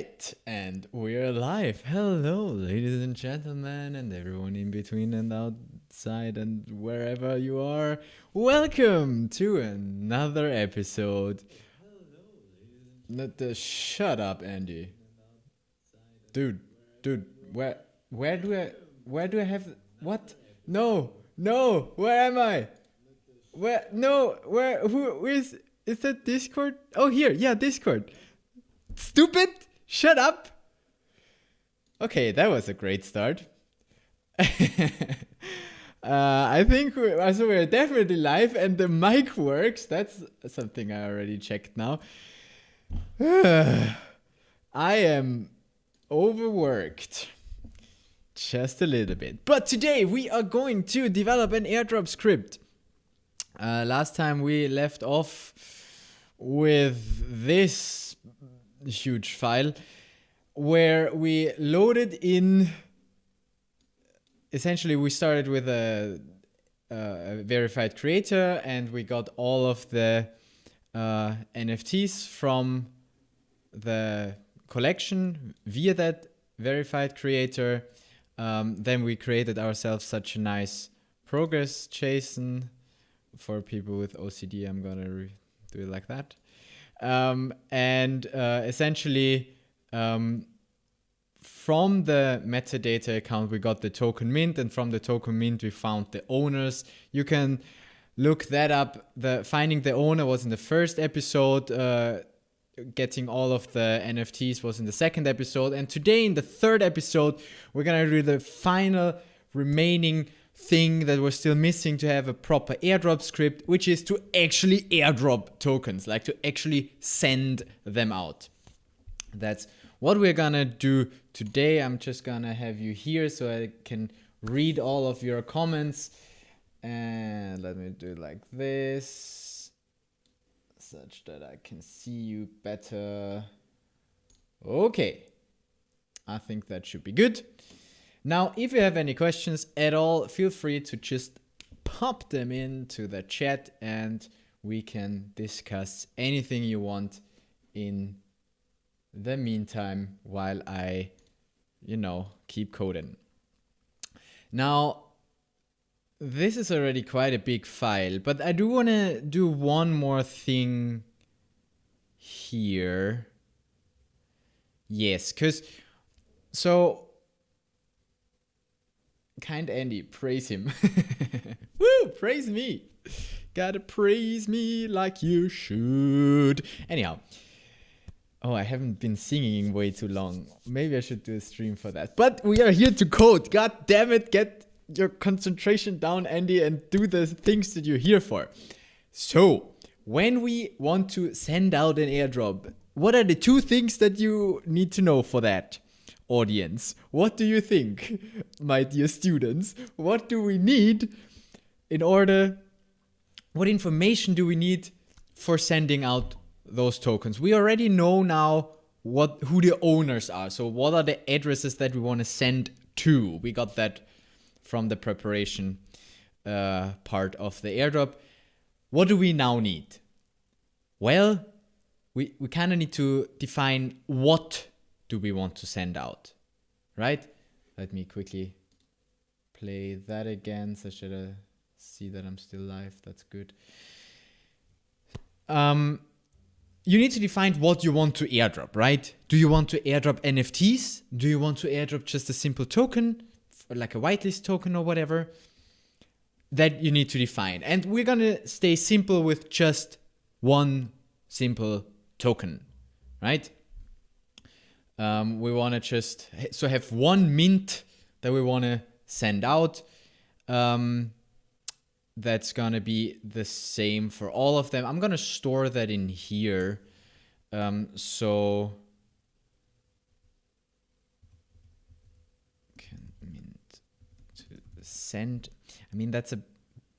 Alright, and we're live. Hello, ladies and gentlemen, and everyone in between and outside and wherever you are. Welcome to another episode. Shut up, Andy. Dude, where do I have what? No, where am I? Who is that Discord? Oh, here, yeah, Discord. Stupid! Shut up! Okay, that was a great start. I think we're definitely live and the mic works. That's something I already checked now. I am overworked. Just a little bit. But today we are going to develop an airdrop script. Last time we left off with this huge file where we loaded in. Essentially, we started with a verified creator and we got all of the NFTs from the collection via that verified creator. Then we created ourselves such a nice progress JSON. For people with OCD, I'm gonna do it like that. Essentially, from the metadata account, we got the token mint, and from the token mint, we found the owners. You can look that up. Finding the owner was in the first episode. Getting all of the NFTs was in the second episode. And today, in the third episode, we're gonna do the final remaining thing that we're still missing to have a proper airdrop script, which is to actually airdrop tokens, like to actually send them out. That's what we're gonna do today. I'm just gonna have you here so I can read all of your comments. And let me do it like this, such that I can see you better. Okay, I think that should be good. Now, if you have any questions at all, feel free to just pop them into the chat and we can discuss anything you want in the meantime while I, keep coding. Now, this is already quite a big file, but I do want to do one more thing here. Yes, Kind Andy, praise him. Woo, praise me. Gotta praise me like you should. Anyhow. Oh, I haven't been singing way too long. Maybe I should do a stream for that. But we are here to code. God damn it. Get your concentration down, Andy, and do the things that you're here for. So, when we want to send out an airdrop, what are the two things that you need to know for that? Audience, what do you think, my dear students? What do we need what information do we need for sending out those tokens? We already know now who the owners are. So what are the addresses that we want to send to? We got that from the preparation part of the airdrop. What do we now need? Well, we kind of need to define what do we want to send out, right? Let me quickly play that again so that I see that I'm still live. That's good. You need to define what you want to airdrop, right? Do you want to airdrop NFTs? Do you want to airdrop just a simple token, like a whitelist token or whatever? That you need to define. And we're gonna stay simple with just one simple token, right? We want to just have one mint that we want to send out. That's going to be the same for all of them. I'm going to store that in here. So can mint to send. I mean, that's a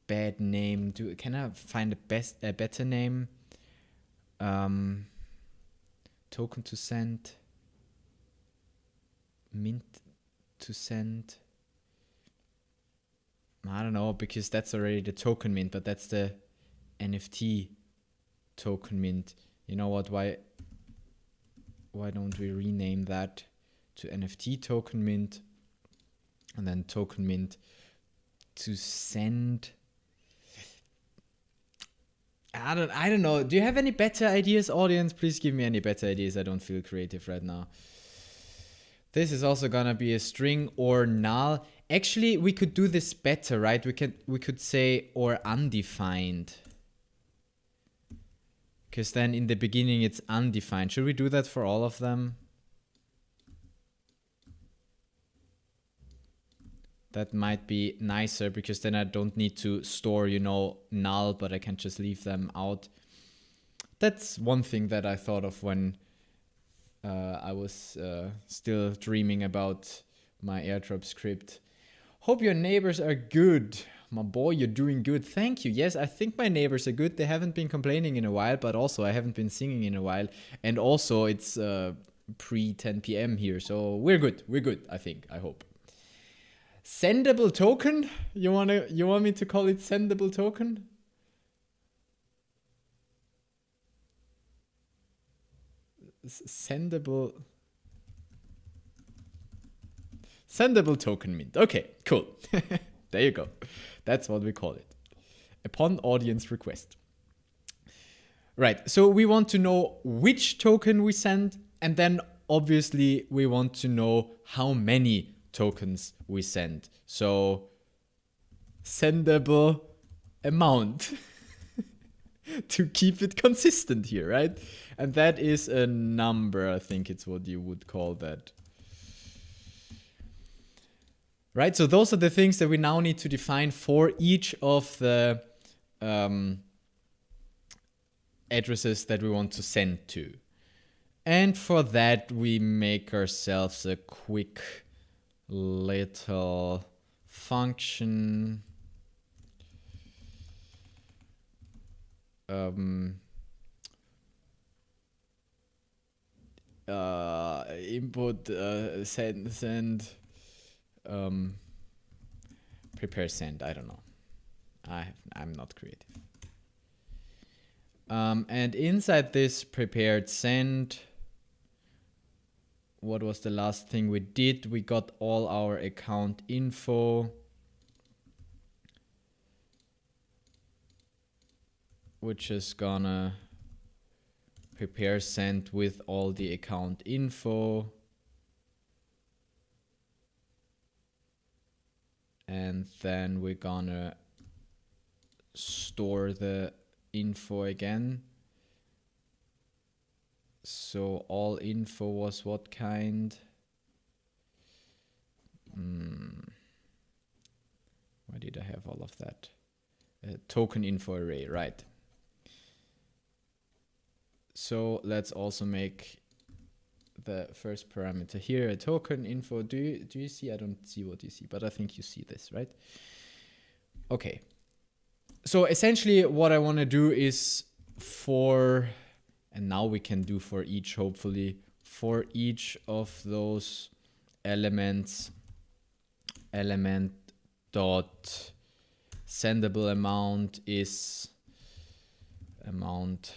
bad name. Can I find a better name? Token to send. Mint to send. I don't know, because that's already the token mint, but that's the NFT token mint. You know what? Why why don't we rename that to NFT token mint, and then token mint to send. I don't know. Do you have any better ideas, audience? Please give me any better ideas. I don't feel creative right now. This is also gonna be a string or null. Actually, we could do this better, right? We could say or undefined. Because then in the beginning it's undefined. Should we do that for all of them? That might be nicer, because then I don't need to store, you know, null, but I can just leave them out. That's one thing that I thought of when I was still dreaming about my airdrop script. Hope your neighbors are good. My boy, you're doing good. Thank you. Yes, I think my neighbors are good. They haven't been complaining in a while, but also I haven't been singing in a while. And also it's pre 10 p.m. here, so we're good. We're good, I think. I hope. Sendable token? You want me to call it sendable token? Sendable token mint. Okay, cool. There you go. That's what we call it. Upon audience request. Right, so we want to know which token we send, and then obviously we want to know how many tokens we send. So sendable amount to keep it consistent here, right? And that is a number, I think it's what you would call that. Right, so those are the things that we now need to define for each of the addresses that we want to send to. And for that, we make ourselves a quick little function. Input send prepare send. I don't know. I'm not creative. And inside this prepared send, what was the last thing we did? We got all our account info, which is gonna prepare send with all the account info. And then we're gonna store the info again. So all info was what kind? Why did I have all of that? Token info array, right. So let's also make the first parameter here a token info. Do you see? I don't see what you see, but I think you see this, right? Okay. So essentially what I want to do is and now we can do for each, hopefully, for each of those elements, element dot sendable amount is amount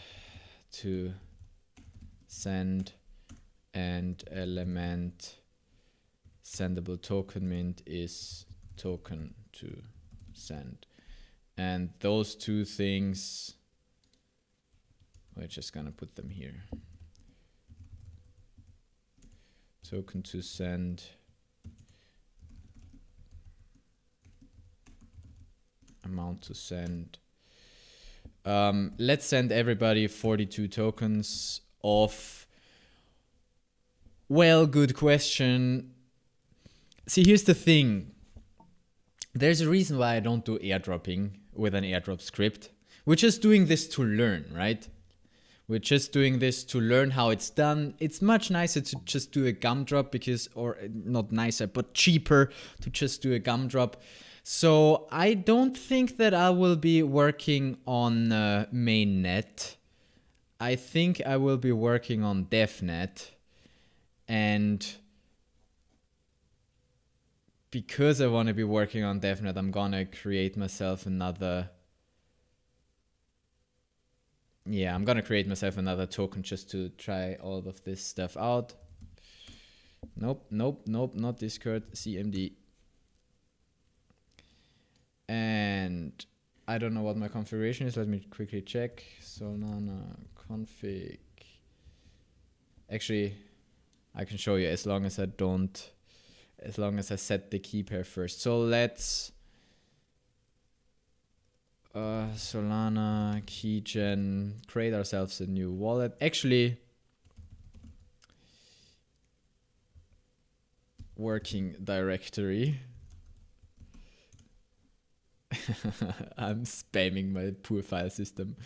to send, and element sendable token mint is token to send. And those two things, we're just gonna put them here. Token to send, amount to send. Let's send everybody 42 tokens of, well, good question. See, here's the thing. There's a reason why I don't do airdropping with an airdrop script. We're just doing this to learn, right? We're just doing this to learn how it's done. It's much nicer to just do a gumdrop or not nicer, but cheaper to just do a gumdrop. So I don't think that I will be working on mainnet. I think I will be working on devnet. And because I want to be working on devnet, I'm gonna create myself another yeah, I'm gonna create myself another token just to try all of this stuff out. Nope, not Discord, CMD. And I don't know what my configuration is. Let me quickly check. Solana config. Actually, I can show you as long as I set the key pair first. So let's Solana keygen, create ourselves a new wallet. Actually, working directory. I'm spamming my poor file system.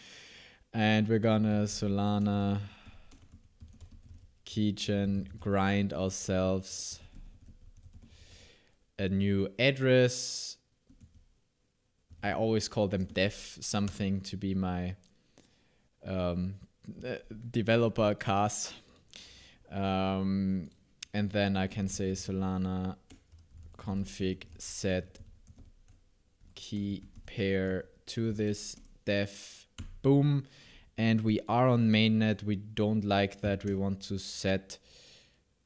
And we're gonna Solana keygen grind ourselves a new address. I always call them def something to be my developer class. And then I can say Solana config set key pair to this def, boom. And we are on mainnet. We don't like that. We want to set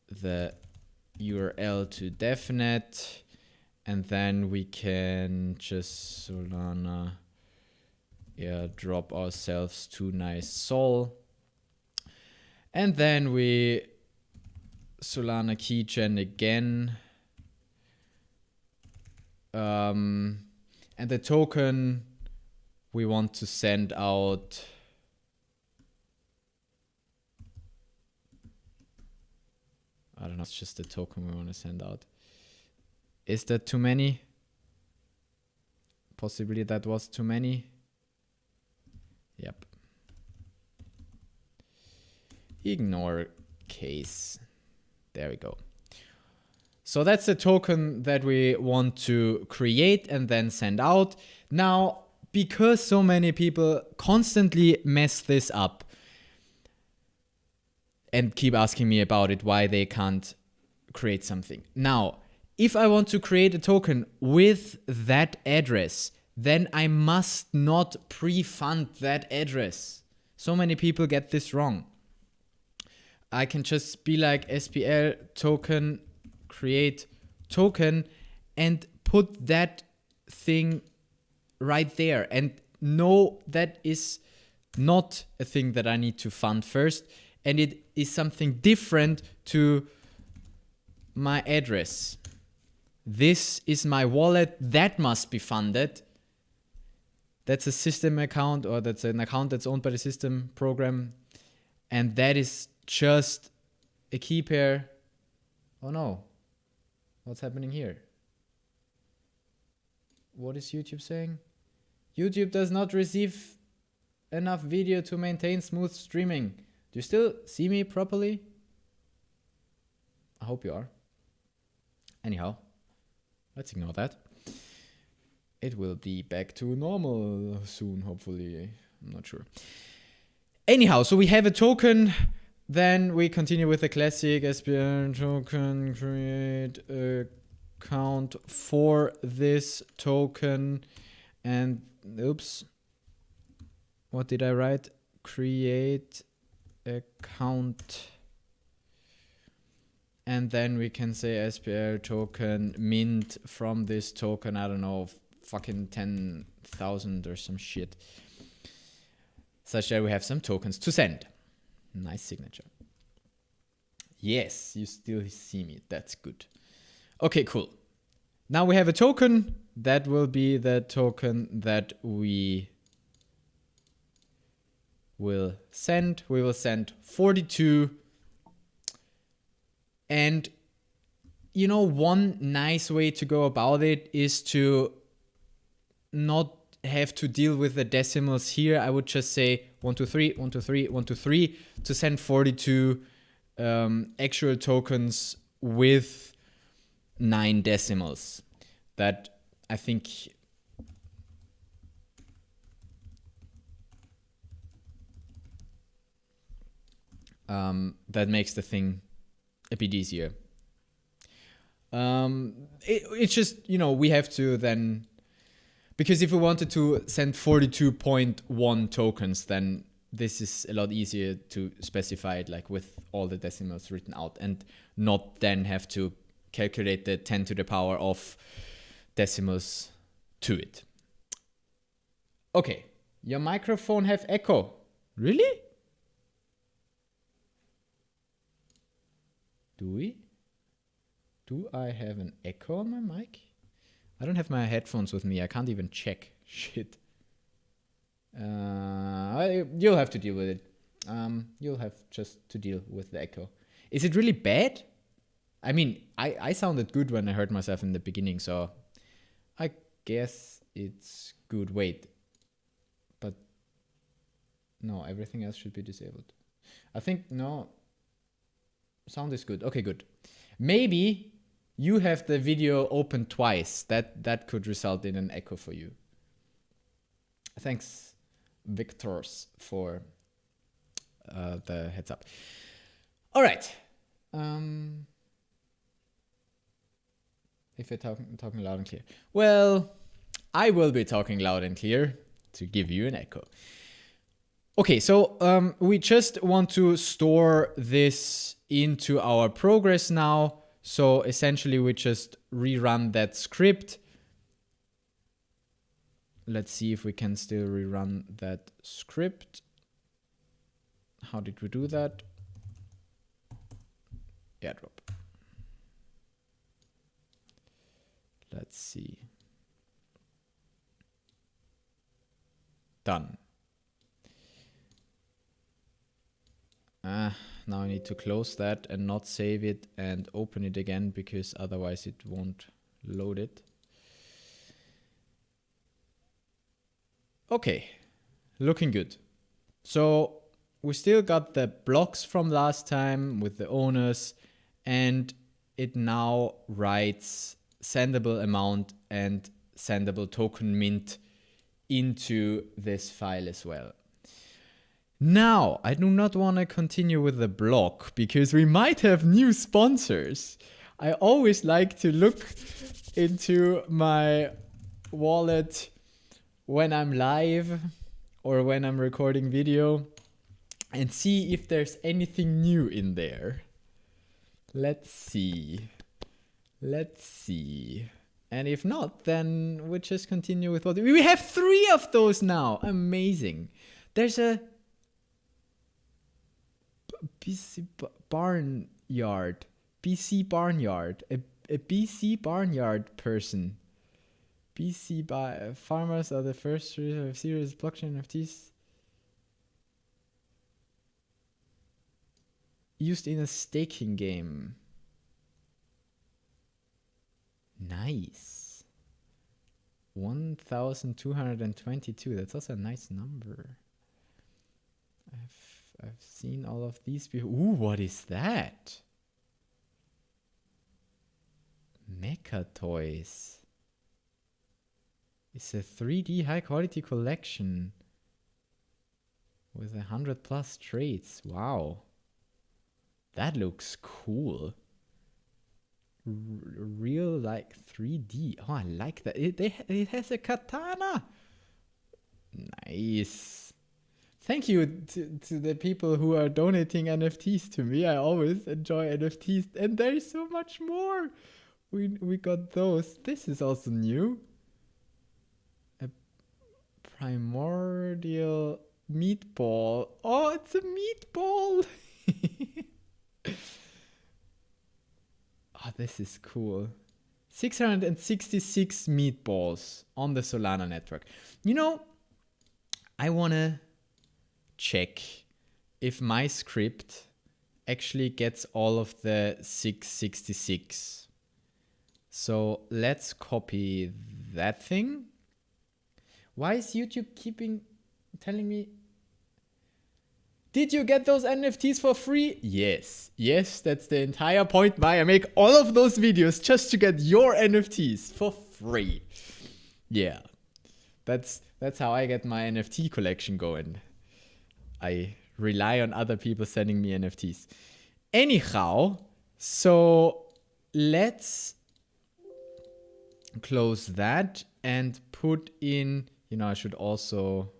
the URL to devnet. And then we can just Solana, yeah, drop ourselves to nice sol. And then we Solana keygen again. And the token we want to send out. I don't know, it's just the token we want to send out. Is that too many? Possibly that was too many. Yep. Ignore case. There we go. So that's the token that we want to create and then send out. Now, because so many people constantly mess this up and keep asking me about it, why they can't create something. Now, if I want to create a token with that address, then I must not pre-fund that address. So many people get this wrong. I can just be like SPL token, create token, and put that thing right there. And no, that is not a thing that I need to fund first. And it is something different to my address. This is my wallet, that must be funded. That's a system account, or that's an account that's owned by the system program. And that is just a key pair. Oh no, what's happening here? What is YouTube saying? YouTube does not receive enough video to maintain smooth streaming. Do you still see me properly? I hope you are. Anyhow, let's ignore that. It will be back to normal soon, hopefully. I'm not sure. Anyhow, so we have a token. Then we continue with the classic SPL token, create account for this token. And oops, what did I write? Create account. And then we can say SPL token mint from this token, I don't know, fucking 10,000 or some shit. Such that we have some tokens to send. Nice signature. Yes, you still see me. That's good. Okay, cool. Now we have a token. That will be the token that we will send. We will send 42. And, you know, one nice way to go about it is to not have to deal with the decimals here. I would just say 1, 2, 3, 1, 2, 3, 1, 2, 3 to send 42 actual tokens with 9 decimals. That I think that makes the thing a bit easier. It's just, you know, we have to then, because if we wanted to send 42.1 tokens, then this is a lot easier to specify it like with all the decimals written out and not then have to calculate the 10 to the power of decimals to it. Okay, your microphone have echo. Really? Do I have an echo on my mic? I don't have my headphones with me. I can't even check. Shit. You'll have to deal with it. You'll have just to deal with the echo. Is it really bad? I mean, I sounded good when I heard myself in the beginning, so I guess it's good. Wait. But no, everything else should be disabled. I think, no. Sound is good. Okay, good. Maybe you have the video open twice. That could result in an echo for you. Thanks, Victors, for the heads up. All right. If you're talking loud and clear. Well, I will be talking loud and clear to give you an echo. Okay, so we just want to store this into our progress now. So essentially we just rerun that script. Let's see if we can still rerun that script. How did we do that? Airdrop. Let's see. Done. Now I need to close that and not save it and open it again because otherwise it won't load it. Okay, looking good. So we still got the blocks from last time with the owners, and it now writes sendable amount and sendable token mint into this file as well. Now, I do not want to continue with the block because we might have new sponsors. I always like to look into my wallet when I'm live or when I'm recording video and see if there's anything new in there. Let's see. And if not, then we'll just continue with what we have 3 of those now. Amazing. There's a BC Barnyard. BC Barnyard. A BC Barnyard person. Farmers are the first of serious blockchain NFTs used in a staking game. Nice. 1,222. That's also a nice number. I've seen all of these before. Ooh, what is that? Mecha Toys. It's a 3D high quality collection with 100+ traits. Wow. That looks cool. Real like 3D. Oh, I like that. It has a katana. Nice. Thank you to the people who are donating NFTs to me. I always enjoy NFTs, and there's so much more. We got those. This is also new. A primordial meatball. Oh, it's a meatball. Oh, this is cool. 666 meatballs on the Solana network. You know, I want to check if my script actually gets all of the 666. So let's copy that thing. Why is YouTube telling me? Did you get those NFTs for free? Yes. Yes, that's the entire point why I make all of those videos, just to get your NFTs for free. Yeah. That's how I get my NFT collection going. I rely on other people sending me NFTs. Anyhow, so let's close that and put in, I should also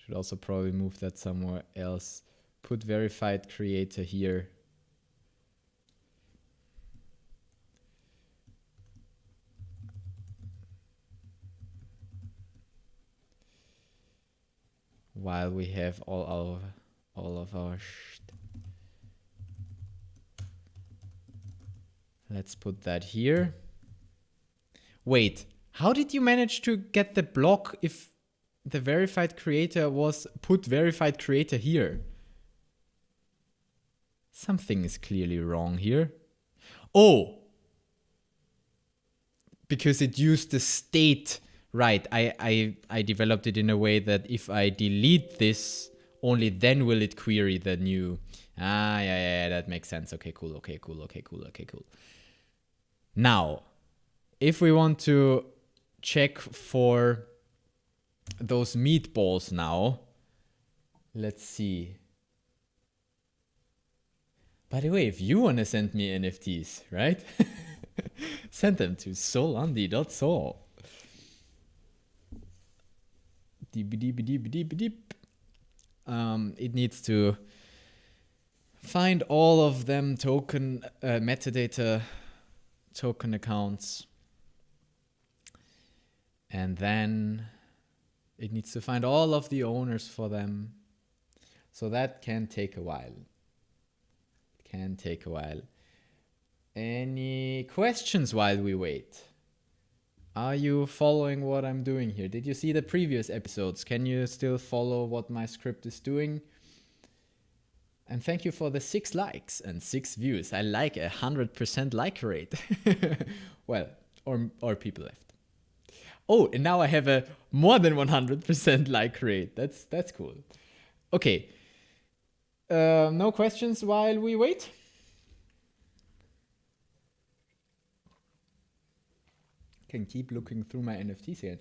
Should also probably move that somewhere else. Put verified creator here. While we have all of our let's put that here. Wait, how did you manage to get the block if the verified creator was put verified creator here? Something is clearly wrong here. Oh, because it used the state. Right, I developed it in a way that if I delete this, only then will it query the new. Yeah, that makes sense. Okay, cool. Now, if we want to check for those meatballs now, let's see. By the way, if you want to send me NFTs, right? Send them to solandy.sol. It needs to find all of them token metadata token accounts, and then it needs to find all of the owners for them. So that can take a while. Any questions while we wait? Are you following what I'm doing here? Did you see the previous episodes? Can you still follow what my script is doing? And thank you for the 6 likes and 6 views. I like 100% like rate. Well, or people left. Oh, and now I have a more than 100% like rate. That's cool. Okay. No questions while we wait? Can keep looking through my NFTs here.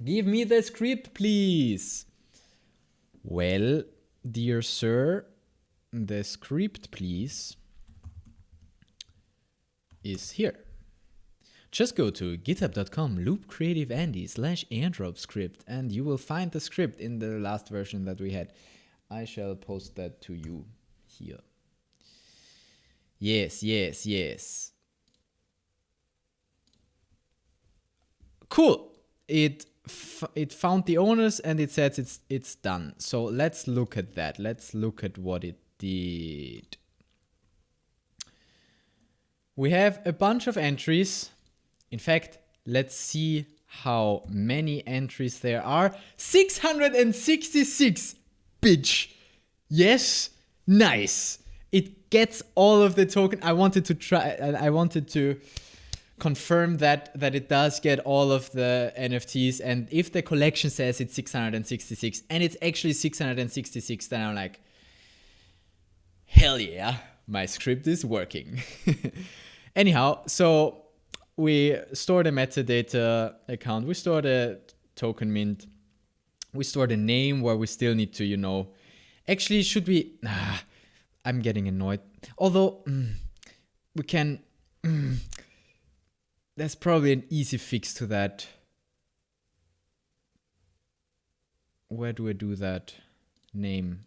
Give me the script, please. Well, dear sir, the script, please, is here. Just go to github.com loopcreativeandy/airdrop script and you will find the script in the last version that we had. I shall post that to you here. Yes. Cool. It found the owners and it says it's done. So let's look at that. Let's look at what it did. We have a bunch of entries. In fact, let's see how many entries there are. 666, bitch. Yes, nice. It gets all of the token. I wanted to confirm that it does get all of the NFTs, and if the collection says it's 666 and it's actually 666, then I'm like, hell yeah, my script is working. Anyhow, so we store the metadata account, we store the token mint, we store the name where we still need to, actually should we, I'm getting annoyed. Although we can, there's probably an easy fix to that. Where do I do that? Name.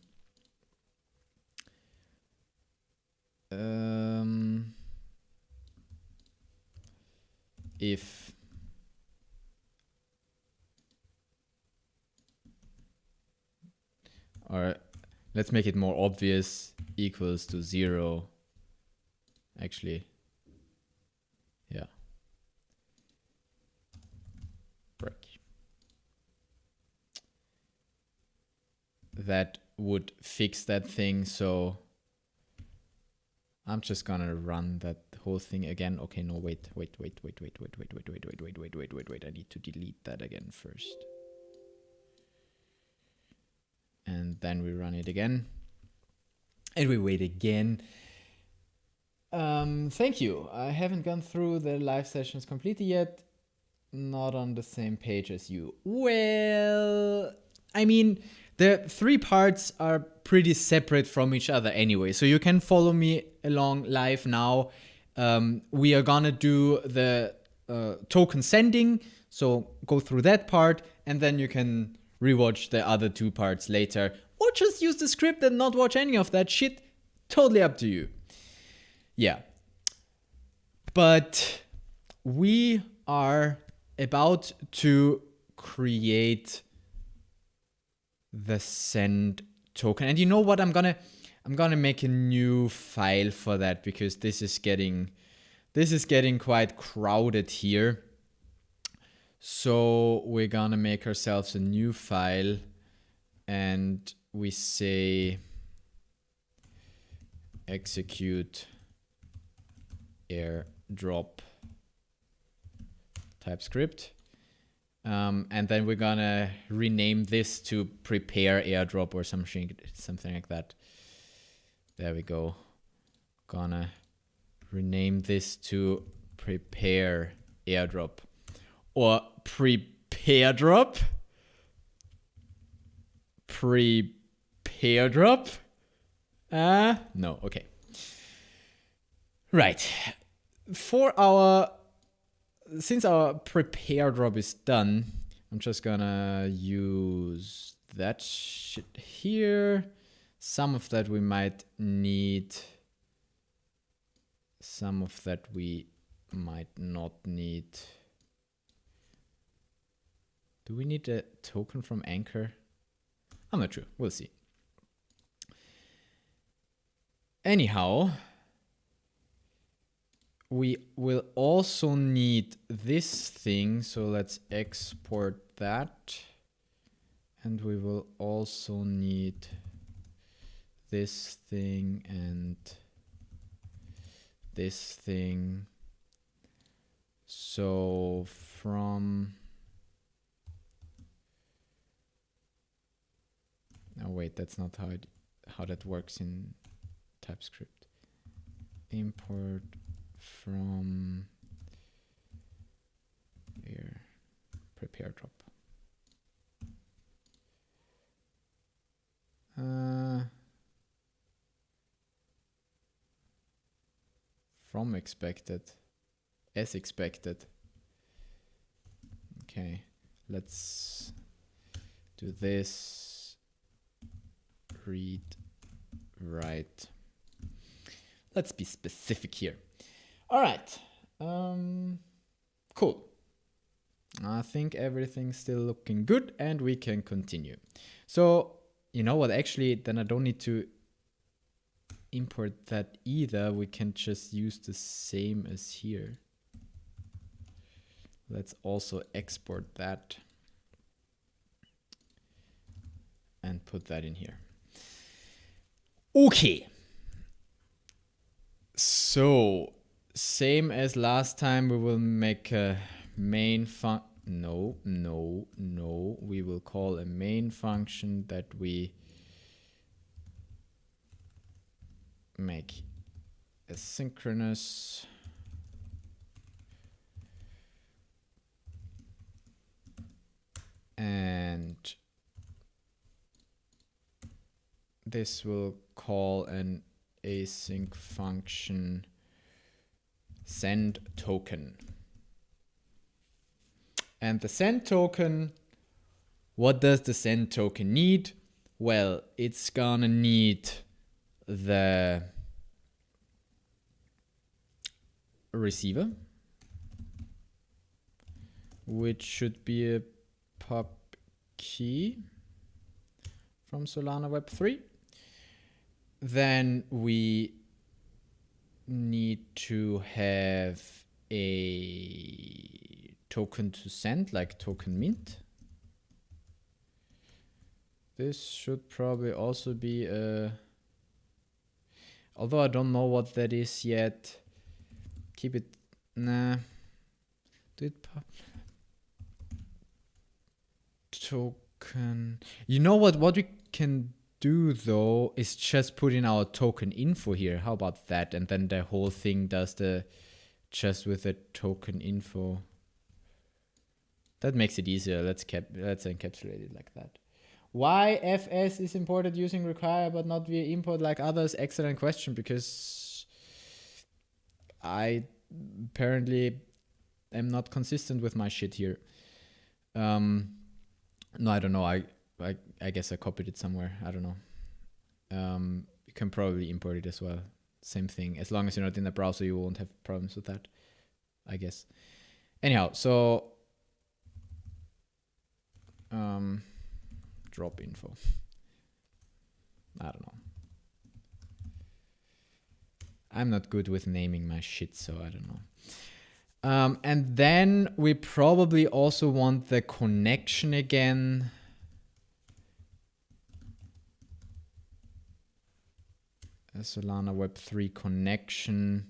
If or let's make it more obvious, equals to 0. Actually, yeah. Break. That would fix that thing, so I'm just gonna run that whole thing again. Okay, no, wait. I need to delete that again first. And then we run it again. And we wait again. Thank you. I haven't gone through the live sessions completely yet. Not on the same page as you. Well, I mean, the 3 parts are pretty separate from each other anyway. So you can follow me along live now. We are gonna do the token sending. So go through that part and then you can rewatch the other 2 parts later, or just use the script and not watch any of that shit. Totally up to you. Yeah. But we are about to create the send token. And you know what? I'm gonna make a new file for that, because this is getting quite crowded here. So we're gonna make ourselves a new file, and we say execute airdrop TypeScript. And then we're gonna rename this to prepare airdrop or something like that. There we go. Gonna rename this to prepare airdrop or prepare drop. Prepare drop. No, okay. Right. Since our prepare drop is done, I'm just gonna use that shit here. Some of that we might need. Some of that we might not need. Do we need a token from Anchor? I'm not sure. We'll see. Anyhow, we will also need this thing. So let's export that. And we will also need this thing and this thing. So from... Oh wait, that's not how that works in TypeScript. Import from here, prepare drop. From expected, as expected. Okay, let's do this. Read, write. Let's be specific here. All right. Cool. I think everything's still looking good and we can continue. So, you know what? Actually, then I don't need to import that either. We can just use the same as here. Let's also export that and put that in here. Okay. So, same as last time, we will make a main we will call a main function that we make asynchronous. And this will call an async function send token. And the send token, what does the send token need? Well, it's gonna need the receiver, which should be a pub key from Solana Web 3. Then we need to have a token to send, like token mint. This should probably also be a, although I don't know what that is yet. Keep it, nah. Do it token. You know what we can do though is just put in our token info here. How about that? And then the whole thing does the just with the token info. That makes it easier. Let's encapsulate it like that. Why FS is imported using require but not via import like others? Excellent question, because I apparently am not consistent with my shit here. No, I don't know. I guess I copied it somewhere. I don't know. You can probably import it as well. Same thing. As long as you're not in the browser, you won't have problems with that, I guess. Anyhow, so drop info. I don't know. I'm not good with naming my shit, so I don't know. And then we probably also want the connection again. A Solana Web3 connection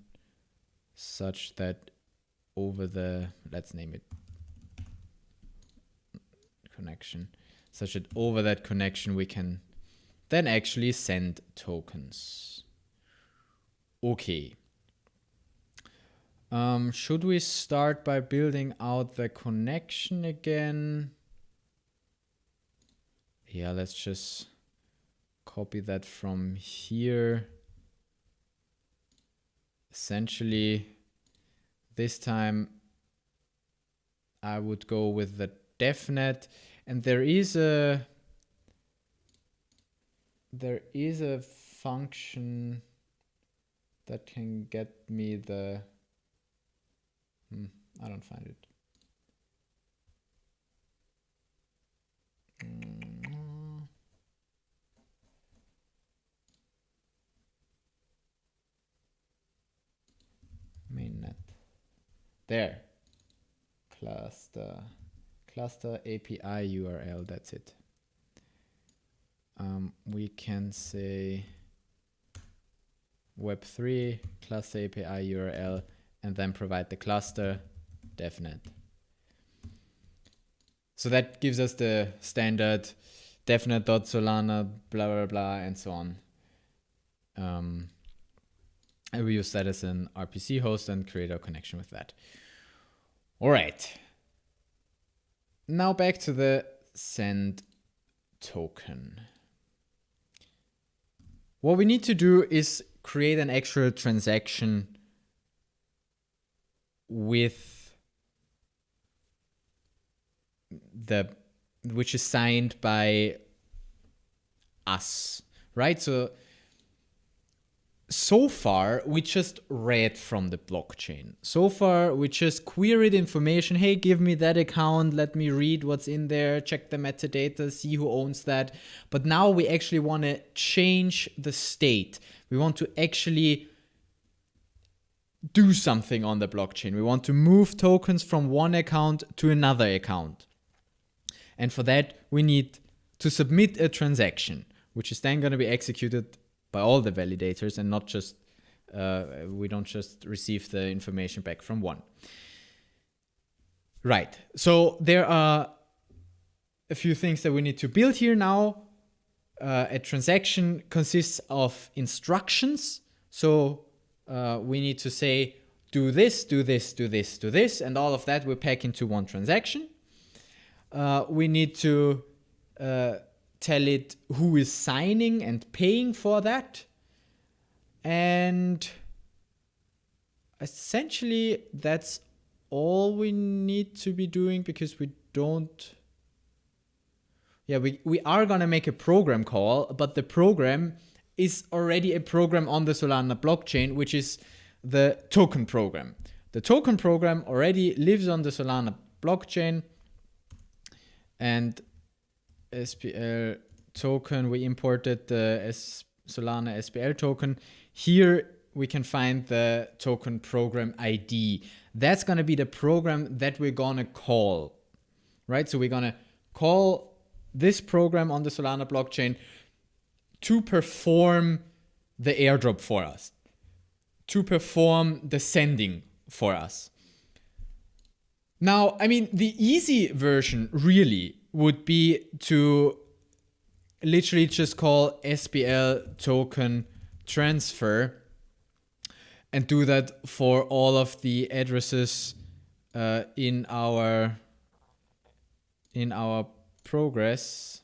such that over the, let's name it connection, such that over that connection we can then actually send tokens. Okay. Should we start by building out the connection again? Yeah, let's just copy that from here. Essentially, this time I would go with the DevNet, and there is a function that can get me the I don't find it. Mainnet. There. Cluster API URL. That's it. We can say Web3 cluster API URL and then provide the cluster DevNet. So that gives us the standard devnet.solana blah blah blah and so on. And we use that as an RPC host and create our connection with that. All right. Now back to the send token. What we need to do is create an actual transaction with which is signed by us, right? So far, we just read from the blockchain. So far, we just queried information. Hey, give me that account. Let me read what's in there. Check the metadata, see who owns that. But now we actually want to change the state. We want to actually do something on the blockchain. We want to move tokens from one account to another account. And for that, we need to submit a transaction, which is then going to be executed by all the validators and not just, we don't just receive the information back from one. Right, so there are a few things that we need to build here now. A transaction consists of instructions. So we need to say, do this, do this, do this, do this, and all of that we pack into one transaction. We need to tell it who is signing and paying for that. And essentially that's all we need to be doing, because we don't... Yeah, we are going to make a program call, but the program is already a program on the Solana blockchain, which is the token program. The token program already lives on the Solana blockchain, and SPL token, we imported the Solana SPL token. Here we can find the token program ID. That's going to be the program that we're going to call, right? So we're going to call this program on the Solana blockchain to perform the airdrop for us, to perform the sending for us. Now, I mean, the easy version really would be to literally just call SPL token transfer and do that for all of the addresses in our progress.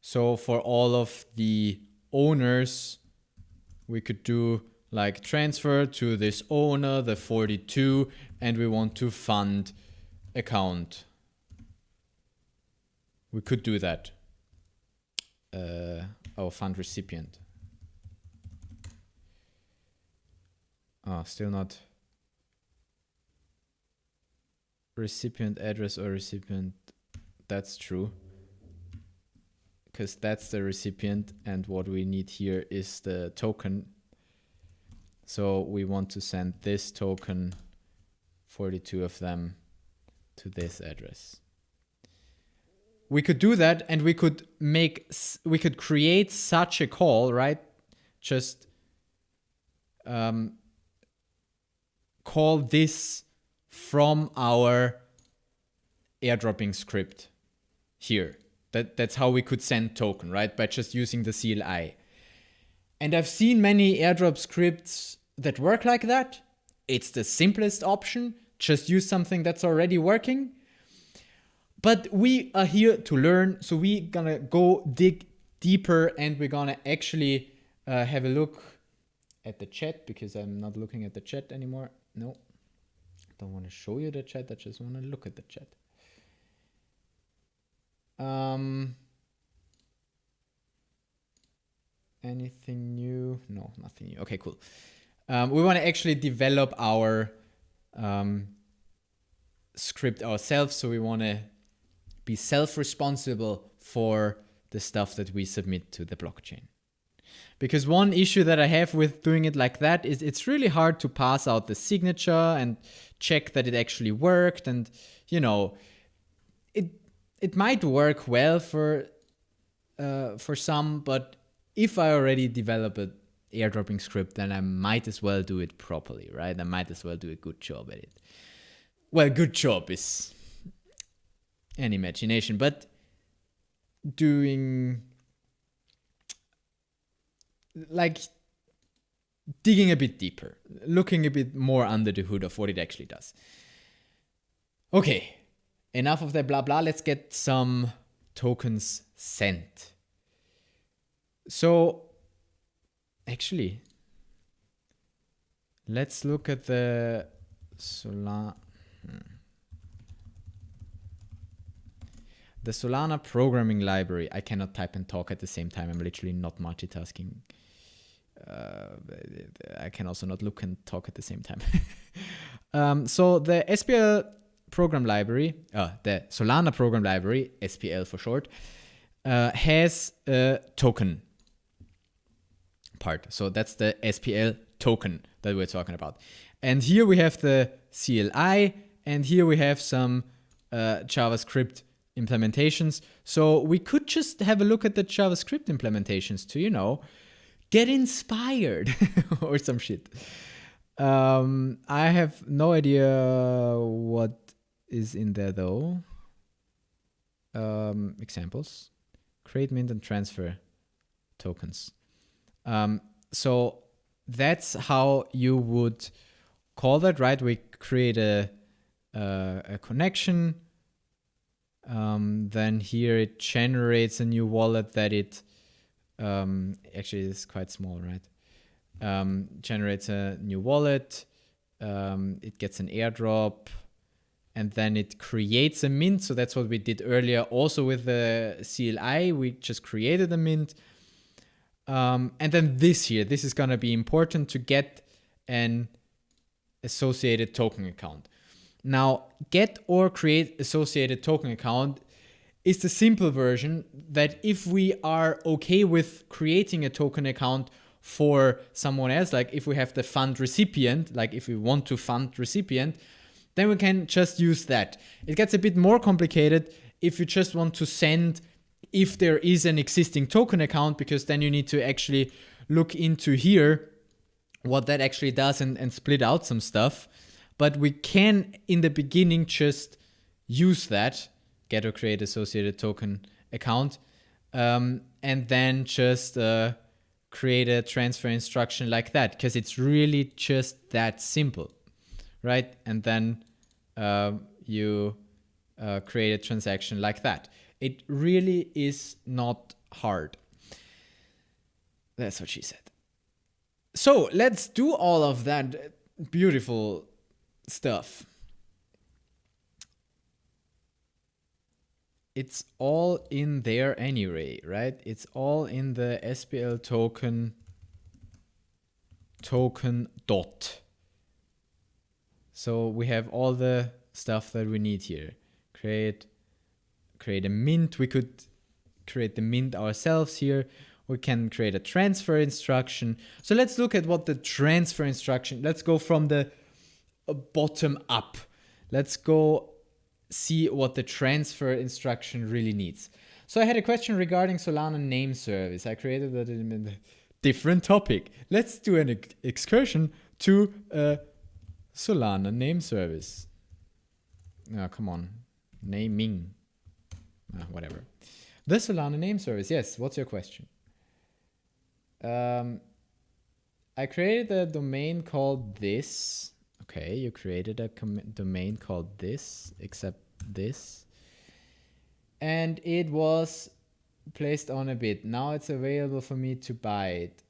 So for all of the owners, we could do like transfer to this owner, the 42, and we want to fund account We could do that. Our fund recipient. Oh, still not. Recipient address or recipient. That's true. Because that's the recipient, and what we need here is the token. So we want to send this token, 42 of them, to this address. We could do that, and we could create such a call, right? Just call this from our airdropping script here. That's how we could send token, right? By just using the CLI. And I've seen many airdrop scripts that work like that. It's the simplest option. Just use something that's already working. But we are here to learn. So we're gonna go dig deeper, and we're gonna actually have a look at the chat, because I'm not looking at the chat anymore. No, don't want to show you the chat. I just want to look at the chat. Anything new? No, nothing new. Okay, cool. We want to actually develop our script ourselves. So we want to be self-responsible for the stuff that we submit to the blockchain. Because one issue that I have with doing it like that is it's really hard to pass out the signature and check that it actually worked. And, you know, it might work well for some, but if I already develop an airdropping script, then I might as well do it properly, right? I might as well do a good job at it. Well, good job is an imagination, but doing, like, digging a bit deeper, looking a bit more under the hood of what it actually does. Okay, enough of that blah blah. Let's get some tokens sent. So actually, let's look at the Solana. The Solana programming library. I cannot type and talk at the same time. I'm literally not multitasking. I can also not look and talk at the same time. So the SPL program library, the Solana program library, SPL for short, has a token part. So that's the SPL token that we're talking about. And here we have the CLI, and here we have some JavaScript implementations. So we could just have a look at the JavaScript implementations to, you know, get inspired or some shit. I have no idea what is in there though. Examples: create, mint, and transfer tokens. So that's how you would call that, right? We create a connection. Then here it generates a new wallet that it actually is quite small, right? Generates a new wallet. It gets an airdrop, and then it creates a mint. So that's what we did earlier. Also with the CLI, we just created a mint. And then this is going to be important to get an associated token account. Now, get or create associated token account is the simple version that if we are okay with creating a token account for someone else, like if we have the fund recipient, like if we want to fund recipient, then we can just use that. It gets a bit more complicated if you just want to send, if there is an existing token account, because then you need to actually look into here what that actually does and split out some stuff. But we can, in the beginning, just use that, get or create associated token account, and then just create a transfer instruction like that, because it's really just that simple, right? And then you create a transaction like that. It really is not hard. That's what she said. So let's do all of that beautiful stuff. it's all in there anyway, right? It's all in the SPL token dot. So we have all the stuff that we need here. Create a mint. We could create the mint ourselves here. We can create a transfer instruction. So let's look at what the transfer instruction, let's go from the bottom up. Let's go see what the transfer instruction really needs. So I had a question regarding Solana name service. I created that in a different topic. Let's do an excursion to Solana name service. Oh, come on. Naming. Whatever. The Solana name service. Yes, what's your question? I created a domain called this. Okay, you created a domain called this, except this. And it was placed on a bit. Now it's available for me to buy it.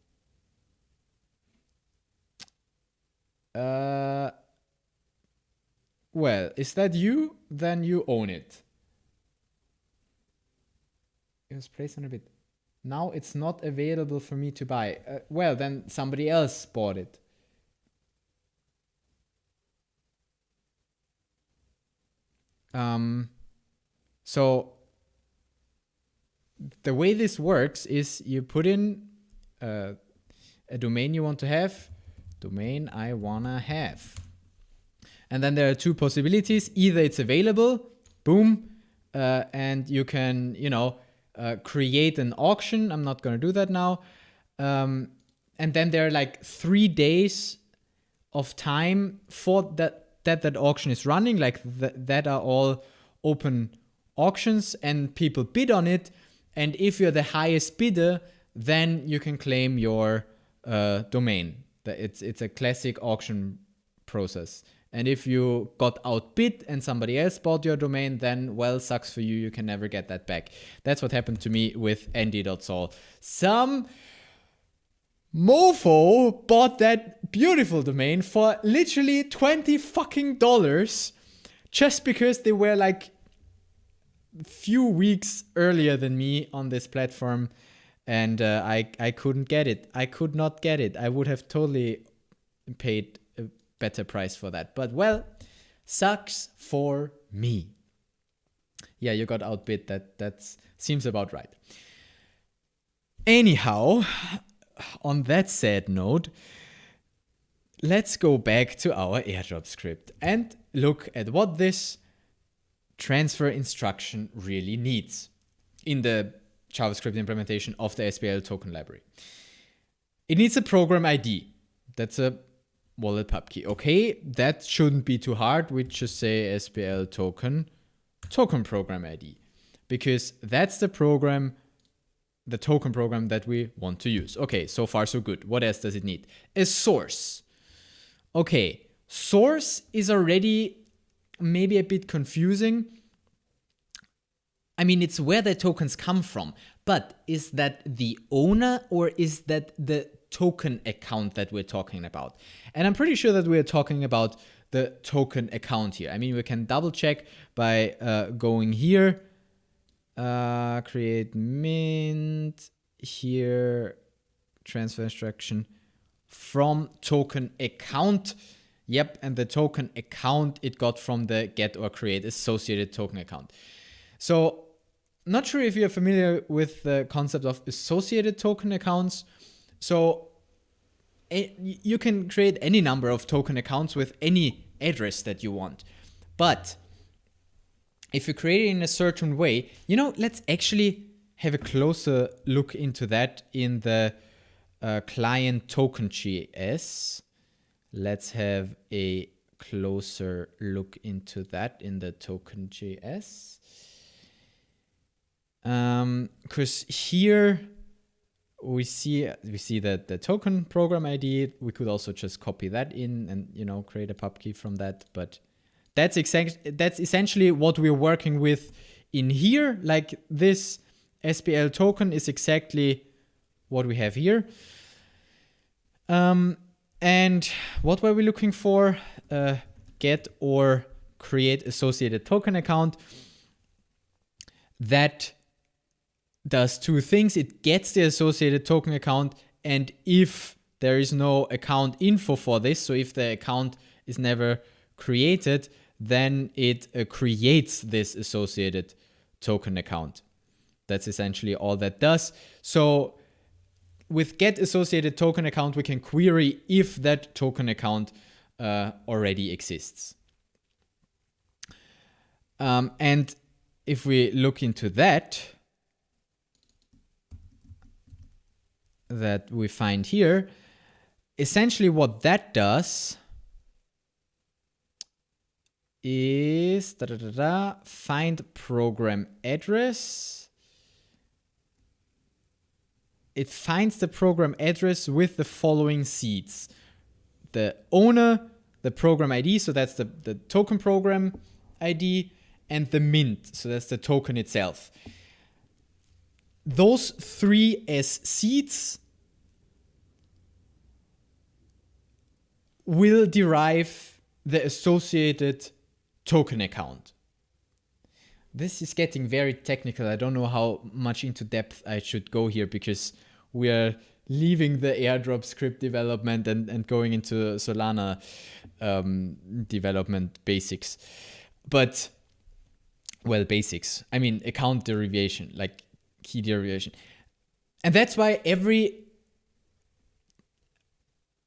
Well, is that you? Then you own it. It was placed on a bit. Now it's not available for me to buy. Well, then somebody else bought it. So the way this works is you put in a domain you want to have, domain I wanna have. And then there are two possibilities. Either it's available, boom, and you can, create an auction. I'm not gonna do that now. And then there are like 3 days of time for that auction is running, like that are all open auctions and people bid on it. And if you're the highest bidder, then you can claim your domain. It's a classic auction process. And if you got outbid and somebody else bought your domain, then, well, sucks for you. You can never get that back. That's what happened to me with solandy.sol. Some mofo bought that beautiful domain for literally $20 fucking just because they were like a few weeks earlier than me on this platform. And I couldn't get it. I could not get it. I would have totally paid a better price for that. But, well, sucks for me. Yeah, you got outbid. That seems about right. Anyhow, on that sad note, let's go back to our airdrop script and look at what this transfer instruction really needs in the JavaScript implementation of the SPL token library. It needs a program ID. That's a wallet pub key. Okay, that shouldn't be too hard. We just say SPL token program ID, because that's the token program that we want to use. Okay, so far so good. What else does it need? A source. Okay, source is already maybe a bit confusing. I mean, it's where the tokens come from, but is that the owner or is that the token account that we're talking about? And I'm pretty sure that we're talking about the token account here. I mean, we can double check by going here, create mint, here, transfer instruction from token account. Yep, and the token account it got from the get or create associated token account. So, not sure if you're familiar with the concept of associated token accounts. So, you can create any number of token accounts with any address that you want. But if you create it in a certain way, let's actually have a closer look into that in the client token.js. Let's have a closer look into that in the token.js. Because here we see that the token program ID, we could also just copy that in and create a pub key from that. But that's essentially what we're working with in here. Like this SPL token is exactly what we have here. And what were we looking for? Get or create associated token account. that does two things. It gets the associated token account, and if there is no account info for this, so if the account is never created, then it creates this associated token account. That's essentially all that does. So with get associated token account, we can query if that token account already exists. And if we look into that we find here, essentially what that does is find program address. It finds the program address with the following seeds: the owner, the program ID, so that's the token program ID, and the mint, so that's the token itself. Those three as seeds will derive the associated token account. This is getting very technical. I don't know how much into depth I should go here, because we are leaving the airdrop script development and going into Solana development basics. But, well, basics. I mean, account derivation, like key derivation. And that's why every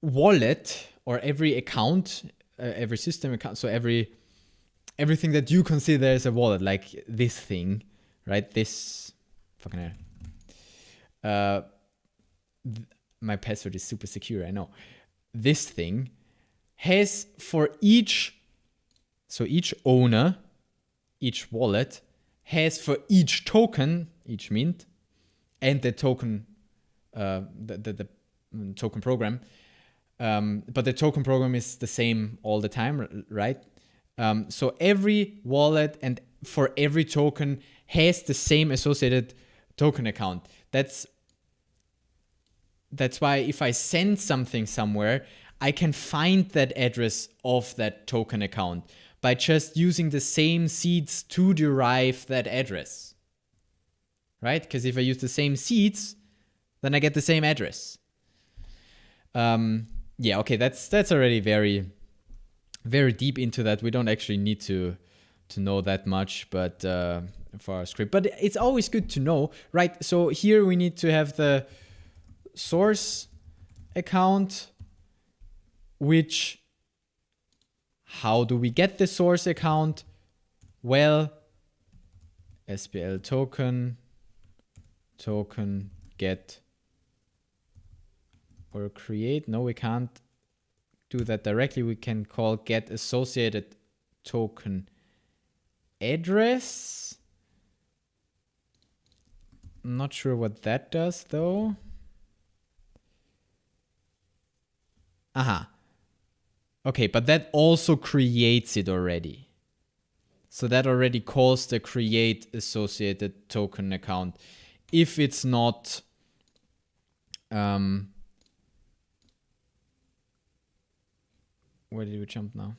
wallet or every account, every system account, so everything that you consider as a wallet, like this thing, right? This fucking my password is super secure, I know. This thing has for each owner, each wallet has for each token, each mint, and the token, the token program. But the token program is the same all the time, right? So every wallet and for every token has the same associated token account. That's why if I send something somewhere, I can find that address of that token account by just using the same seeds to derive that address, right? Because if I use the same seeds, then I get the same address. Yeah, okay, that's already very, very deep into that. We don't actually need to know that much, but for our script. But it's always good to know, right? So here we need to have the source account, which, how do we get the source account? Well, SPL token get or create. No, we can't do that directly. We can call get associated token address. I'm not sure what that does though. Aha. Okay, but that also creates it already. So that already calls the create associated token account. If it's not where did we jump now?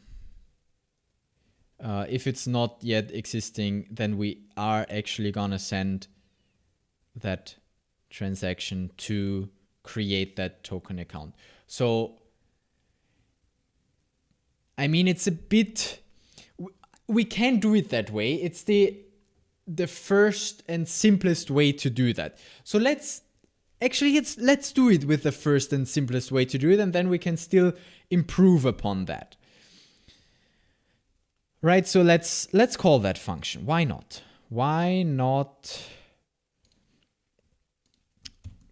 If it's not yet existing, then we are actually gonna send that transaction to create that token account. So, I mean, it's a bit, we can do it that way. It's the first and simplest way to do that. So let's do it with the first and simplest way to do it, and then we can still improve upon that. Right, so let's call that function. Why not? Why not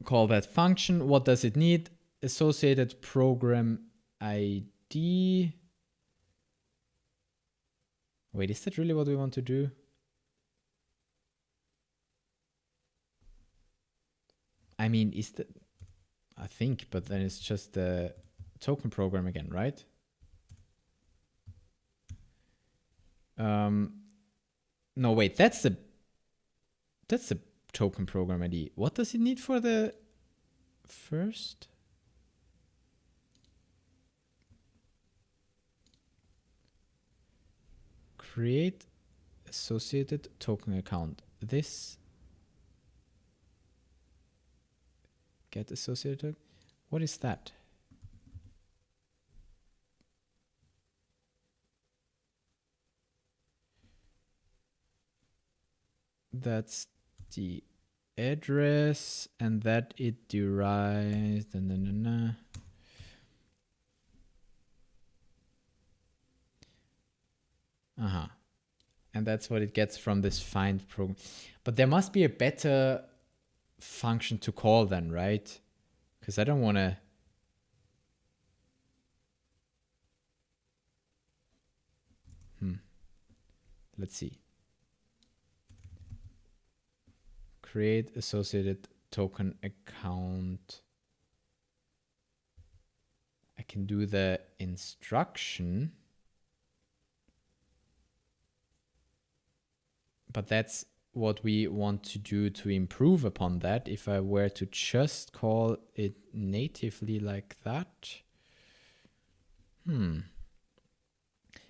call that function? What does it need? Associated program ID. Wait, is that really what we want to do? I mean, is that, I think, but then it's just the token program again, right? No, wait, that's the token program ID. What does it need for the first? Create associated token account. this. Get associated token. What is that? That's the address, and that it derives. And that's what it gets from this find program. But there must be a better function to call then, right? Because I don't want to. Let's see. Create associated token account. I can do the instruction. But that's what we want to do to improve upon that. If I were to just call it natively like that.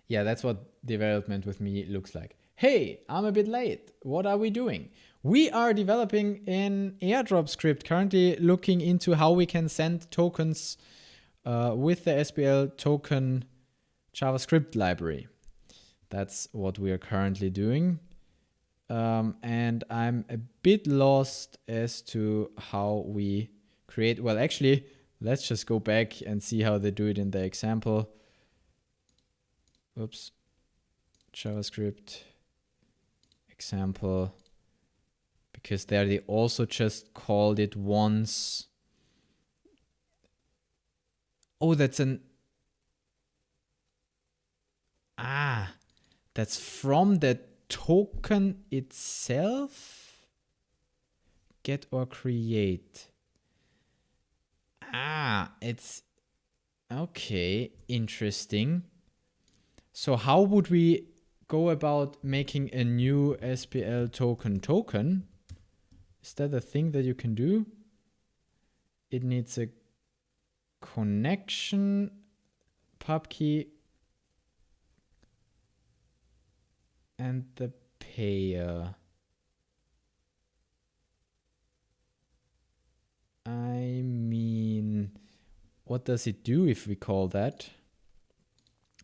Yeah, that's what development with me looks like. Hey, I'm a bit late. What are we doing? We are developing an airdrop script, currently looking into how we can send tokens with the SPL Token JavaScript library. That's what we are currently doing. And I'm a bit lost as to how we create. Well, actually, let's just go back and see how they do it in the example. Oops. JavaScript example. Because there they also just called it once. Oh, that's an... that's from the token itself. Get or create. It's... okay, interesting. So how would we go about making a new SPL token? Is that a thing that you can do? It needs a connection, pub key, and the payer. I mean, what does it do if we call that?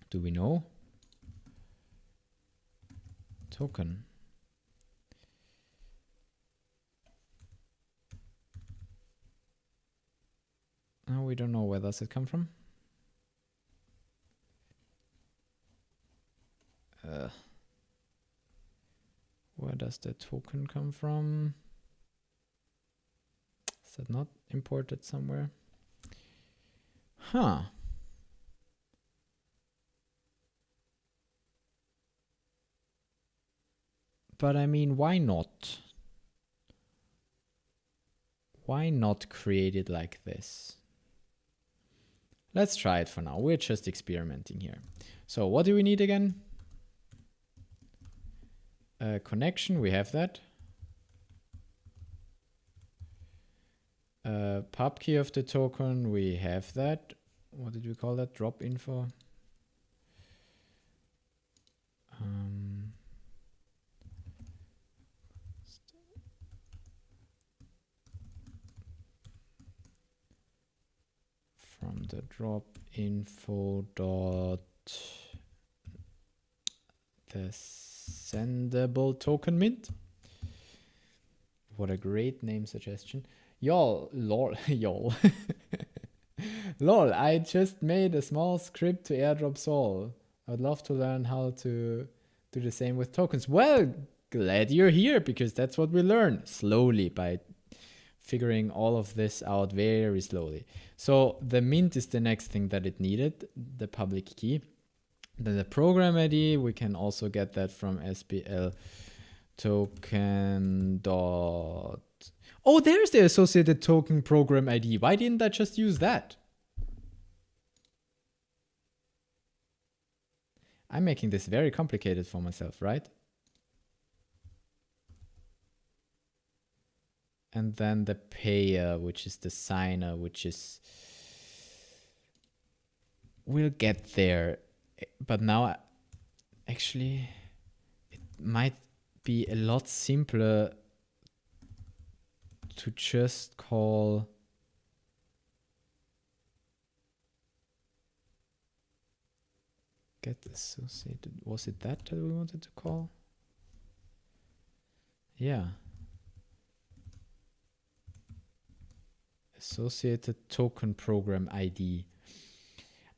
Do we know? Token. Oh, we don't know. Where does it come from? Where does the token come from? Is that not imported somewhere? Huh. But I mean, why not? Why not create it like this? Let's try it for now. We're just experimenting here. So what do we need again? A connection, we have that. Pub key of the token, we have that. What did we call that? Drop info. From the drop info dot the sendable token mint. What a great name suggestion. Y'all, lol, y'all. Lol, I just made a small script to airdrop Sol. I would love to learn how to do the same with tokens. Well, glad you're here, because that's what we learn slowly by figuring all of this out very slowly. So the mint is the next thing that it needed, the public key. Then the program ID, we can also get that from SPL Token dot... oh, there's the associated token program ID. Why didn't I just use that? I'm making this very complicated for myself, right? And then the payer, which is the signer, which is... we'll get there. But now, actually, it might be a lot simpler to just call get associated. Was it that we wanted to call? Yeah. Associated token program ID.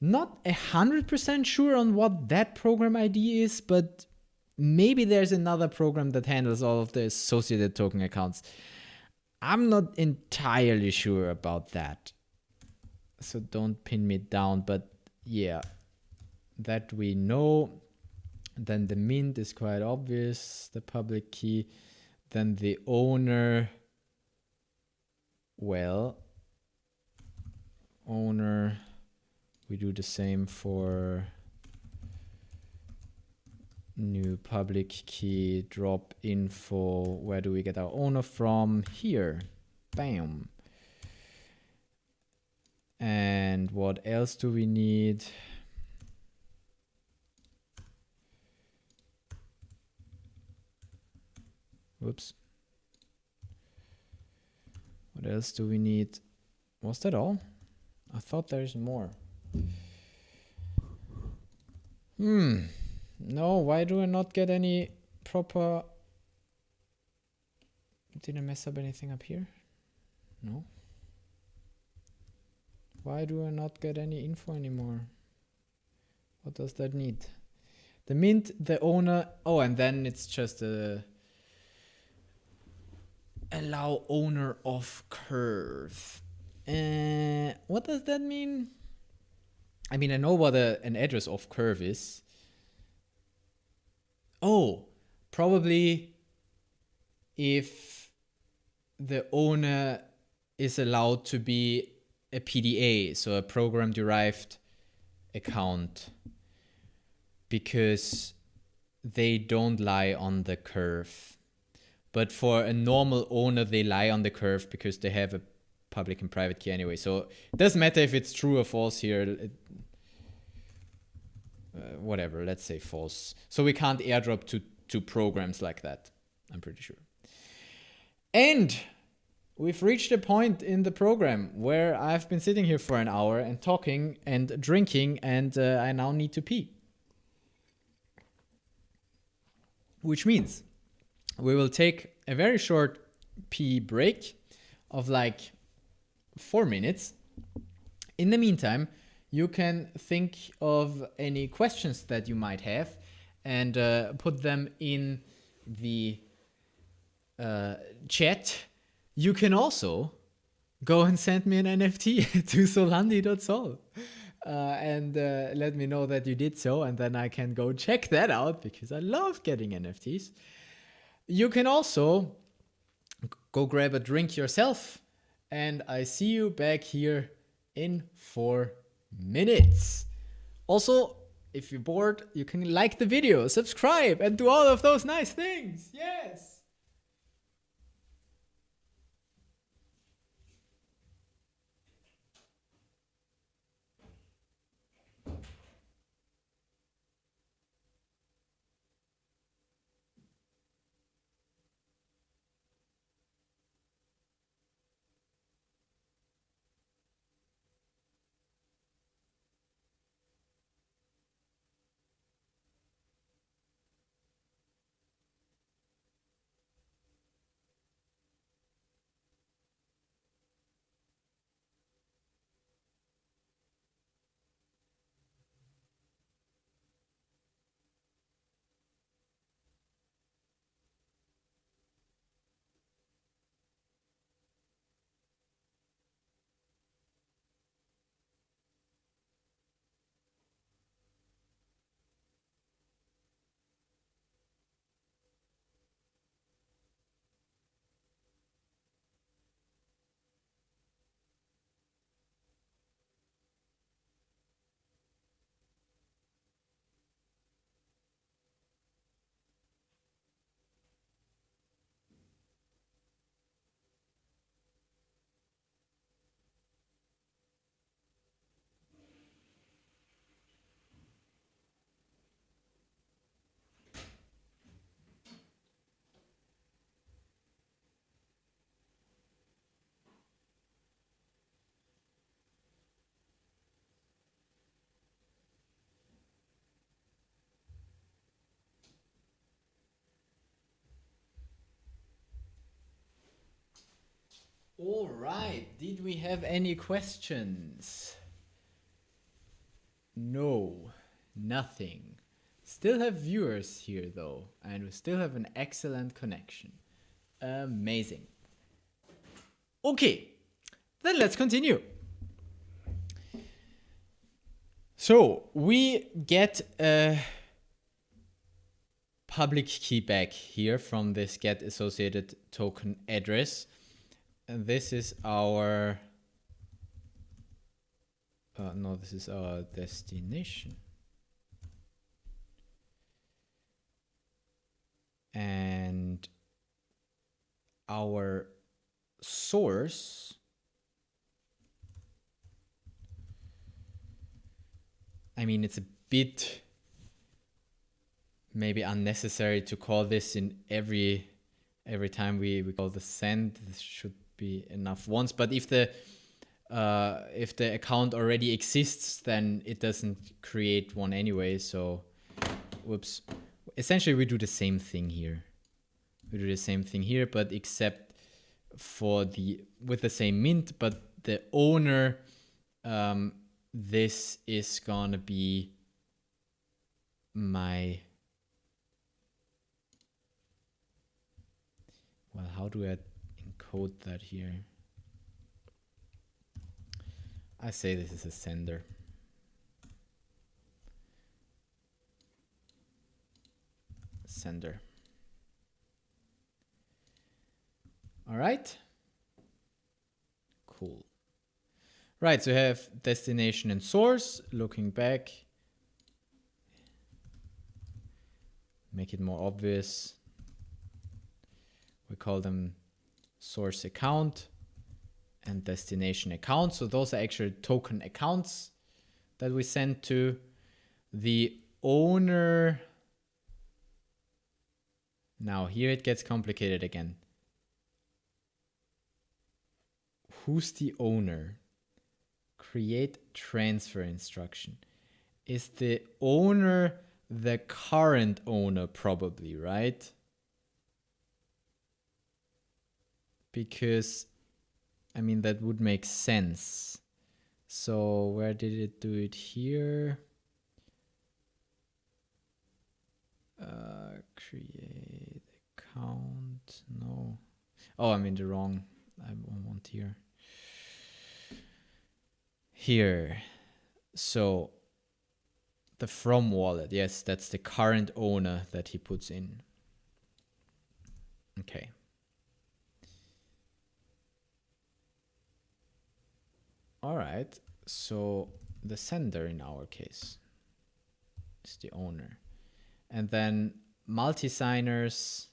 Not 100% sure on what that program ID is, but maybe there's another program that handles all of the associated token accounts. I'm not entirely sure about that, so don't pin me down, but yeah, that we know. Then the mint is quite obvious, the public key. Then the owner, well, owner, we do the same for new public key, drop info. Where do we get our owner from? Here. Bam. And what else do we need? Whoops. What else do we need? Was that all? I thought there's more. No, why do I not get any proper... Did I mess up anything up here? No. Why do I not get any info anymore? What does that need? The mint, the owner... Oh, and then it's just a... Allow owner of curve. What does that mean? I mean, I know what an address of curve is. Oh, probably if the owner is allowed to be a PDA, so a program derived account, because they don't lie on the curve. But for a normal owner, they lie on the curve because they have a public and private key anyway. So it doesn't matter if it's true or false here. Whatever, let's say false. So we can't airdrop to programs like that, I'm pretty sure. And we've reached a point in the program where I've been sitting here for an hour and talking and drinking, and I now need to pee. Which means we will take a very short pee break of like 4 minutes. In the meantime, you can think of any questions that you might have and put them in the chat. You can also go and send me an NFT to solandy.sol and let me know that you did so, and then I can go check that out because I love getting NFTs. You can also go grab a drink yourself, and I see you back here in 4 minutes. Also, if you're bored, you can like the video, subscribe, and do all of those nice things. Yes! All right. Did we have any questions? No, nothing. Still have viewers here though, and we still have an excellent connection. Amazing. Okay, then let's continue. So we get a public key back here from this get associated token address. And this is our, no, this is our destination. And our source, I mean, it's a bit maybe unnecessary to call this in every time we call the send. This should be enough once, but if the account already exists, then it doesn't create one anyway. So, whoops. Essentially, we do the same thing here. We do the same thing here, but except for with the same mint, but the owner, this is gonna be my, well, how do I encode that here? I say this is a sender. Sender. All right. Cool. Right, so we have destination and source. Looking back, make it more obvious. We call them source account and destination account. So those are actually token accounts that we send to the owner. Now here it gets complicated again. Who's the owner? Create transfer instruction. Is the owner the current owner? Probably, right? Because, I mean, that would make sense. So where did it do it here? Create account. No. Oh, I'm in the wrong. I want here. Here. So the from wallet. Yes, that's the current owner that he puts in. Okay. All right. So the sender in our case is the owner. And then multi-signers.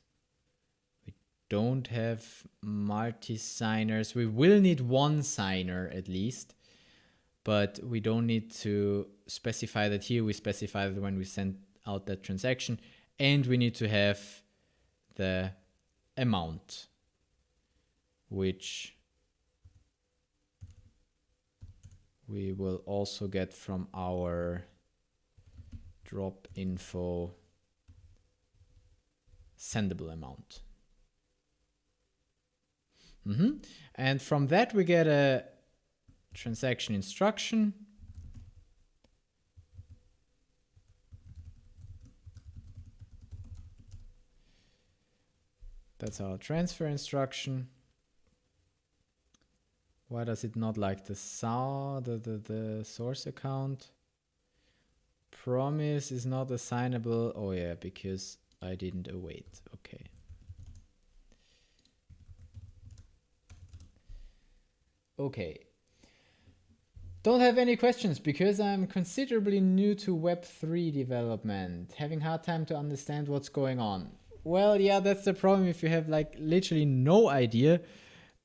We don't have multi-signers. We will need one signer at least, but we don't need to specify that here. We specify that when we send out that transaction, and we need to have the amount, which we will also get from our drop info sendable amount. And from that we get a transaction instruction. That's our transfer instruction. Why does it not like the source account? Promise is not assignable. Oh yeah, because I didn't await. Okay. Okay. Don't have any questions because I'm considerably new to Web3 development, having hard time to understand what's going on. Well, yeah, that's the problem. If you have like literally no idea,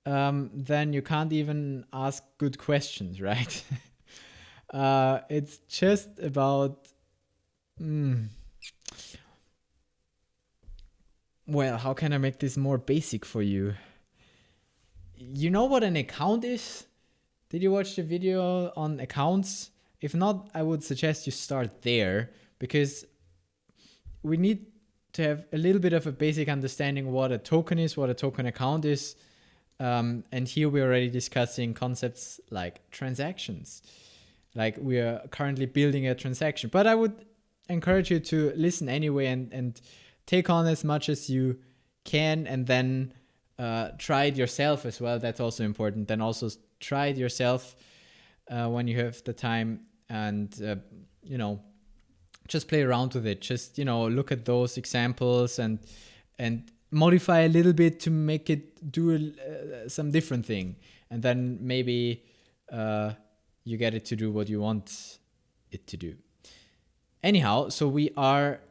then you can't even ask good questions, right? It's just about, well, how can I make this more basic for you? You know what an account is? Did you watch the video on accounts? If not, I would suggest you start there, because we need to have a little bit of a basic understanding what a token is, what a token account is, And here we're already discussing concepts like transactions. Like we are currently building a transaction. But I would encourage you to listen anyway and take on as much as you can, and then try it yourself as well. That's also important. Then also try it yourself when you have the time, and just play around with it. Just look at those examples and modify a little bit to make it do some different thing, and then maybe you get it to do what you want it to do. Anyhow, so we are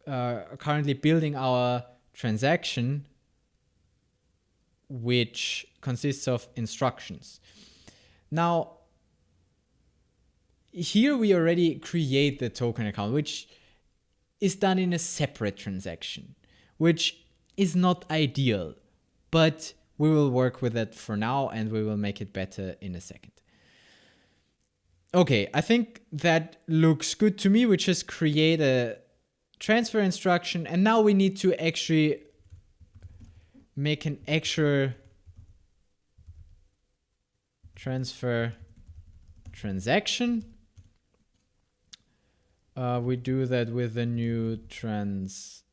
currently building our transaction, which consists of instructions. Now, here we already create the token account, which is done in a separate transaction, which is not ideal, but we will work with it for now and we will make it better in a second. Okay, I think that looks good to me. We just create a transfer instruction, and now we need to actually make an extra transfer transaction. We do that with a new transaction.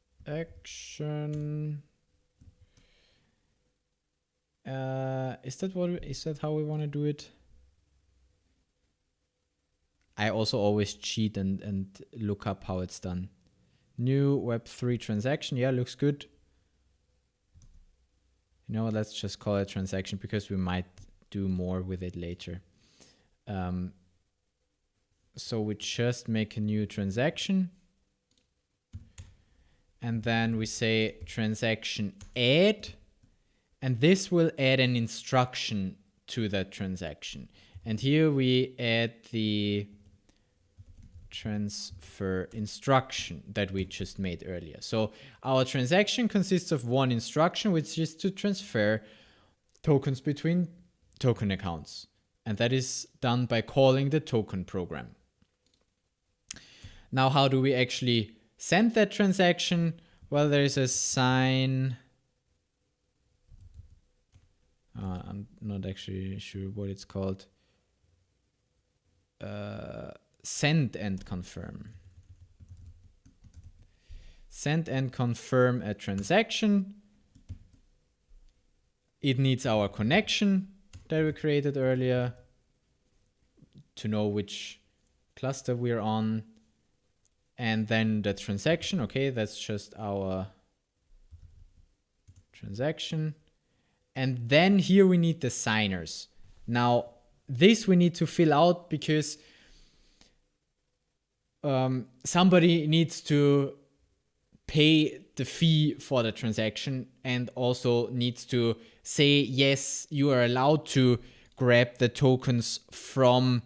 Is that how we want to do it? I also always cheat and look up how it's done. New Web3 transaction. Yeah, looks good. Let's just call it transaction because we might do more with it later. So we just make a new transaction. And then we say transaction add. And this will add an instruction to that transaction. And here we add the transfer instruction that we just made earlier. So our transaction consists of one instruction, which is to transfer tokens between token accounts. And that is done by calling the token program. Now, how do we actually send that transaction? Well, there is a sign. I'm not actually sure what it's called. Send and confirm. Send and confirm a transaction. It needs our connection that we created earlier to know which cluster we're on. And then the transaction, okay, that's just our transaction. And then here we need the signers. Now, this we need to fill out because somebody needs to pay the fee for the transaction and also needs to say, yes, you are allowed to grab the tokens from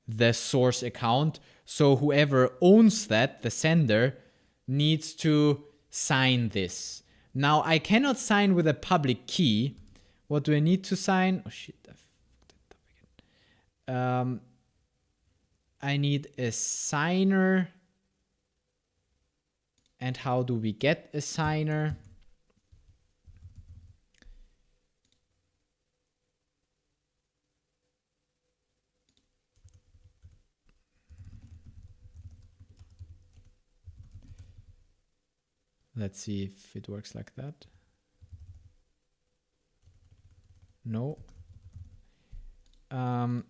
the source account. So whoever owns that, the sender, needs to sign this. Now, I cannot sign with a public key. What do I need to sign? Oh shit, I fucked that up again. I need a signer. And how do we get a signer? Let's see if it works like that. No. I'm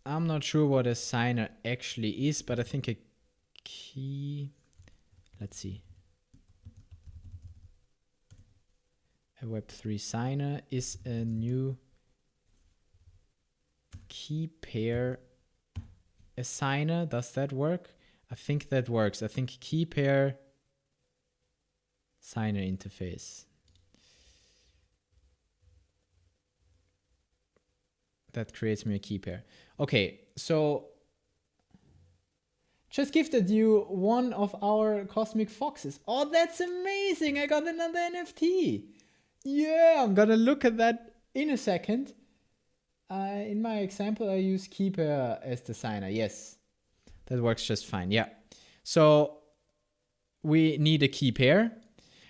not sure what a signer actually is, but I think a key. Let's see. A Web3 signer is a new key pair assigner. Does that work? I think that works. I think key pair signer interface. That creates me a key pair. Okay, so just gifted you one of our cosmic foxes. Oh, that's amazing. I got another NFT. Yeah, I'm gonna look at that in a second. In my example, I use key pair as the signer. Yes, that works just fine. Yeah. So we need a key pair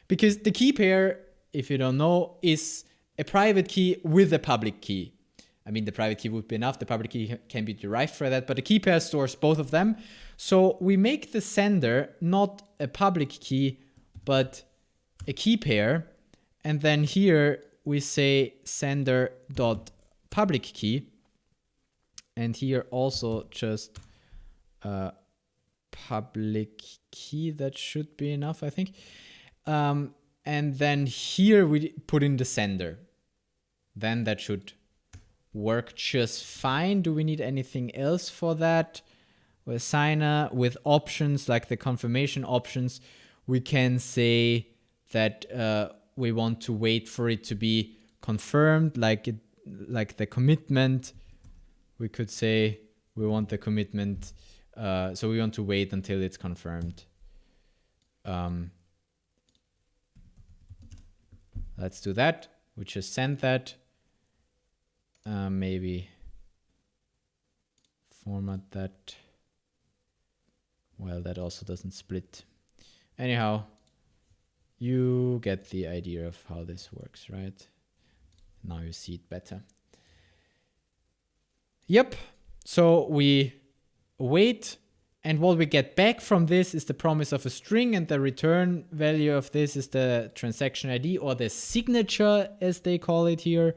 because the key pair, if you don't know, is a private key with a public key. I mean, the private key would be enough. The public key can be derived for that, but the key pair stores both of them. So we make the sender not a public key, but a key pair. And then here we say sender dot public key. And here also just public key. That should be enough, I think. And then here we put in the sender. Then that should work just fine. Do we need anything else for that? With signer, with options like the confirmation options, we can say that we want to wait for it to be confirmed, like the commitment. We could say we want the commitment, so we want to wait until it's confirmed. Let's do that. We just send that. Maybe format that. Well, that also doesn't split. Anyhow, you get the idea of how this works, right? Now you see it better. Yep. So we wait, and what we get back from this is the promise of a string, and the return value of this is the transaction ID, or the signature as they call it here.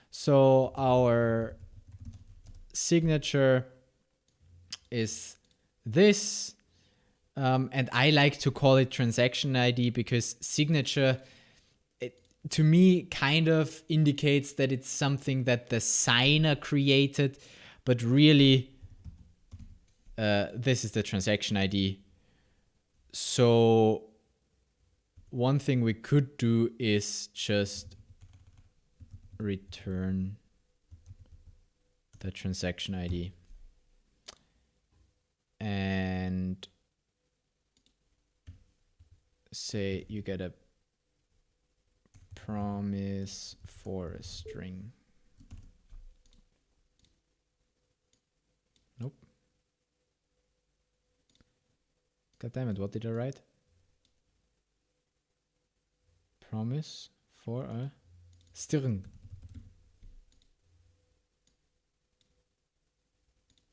So our signature is this, and I like to call it transaction ID because signature, to me, kind of indicates that it's something that the signer created, but really this is the transaction ID. So one thing we could do is just return the transaction ID and say you get a promise for a string. Nope. God damn it, what did I write? Promise for a string.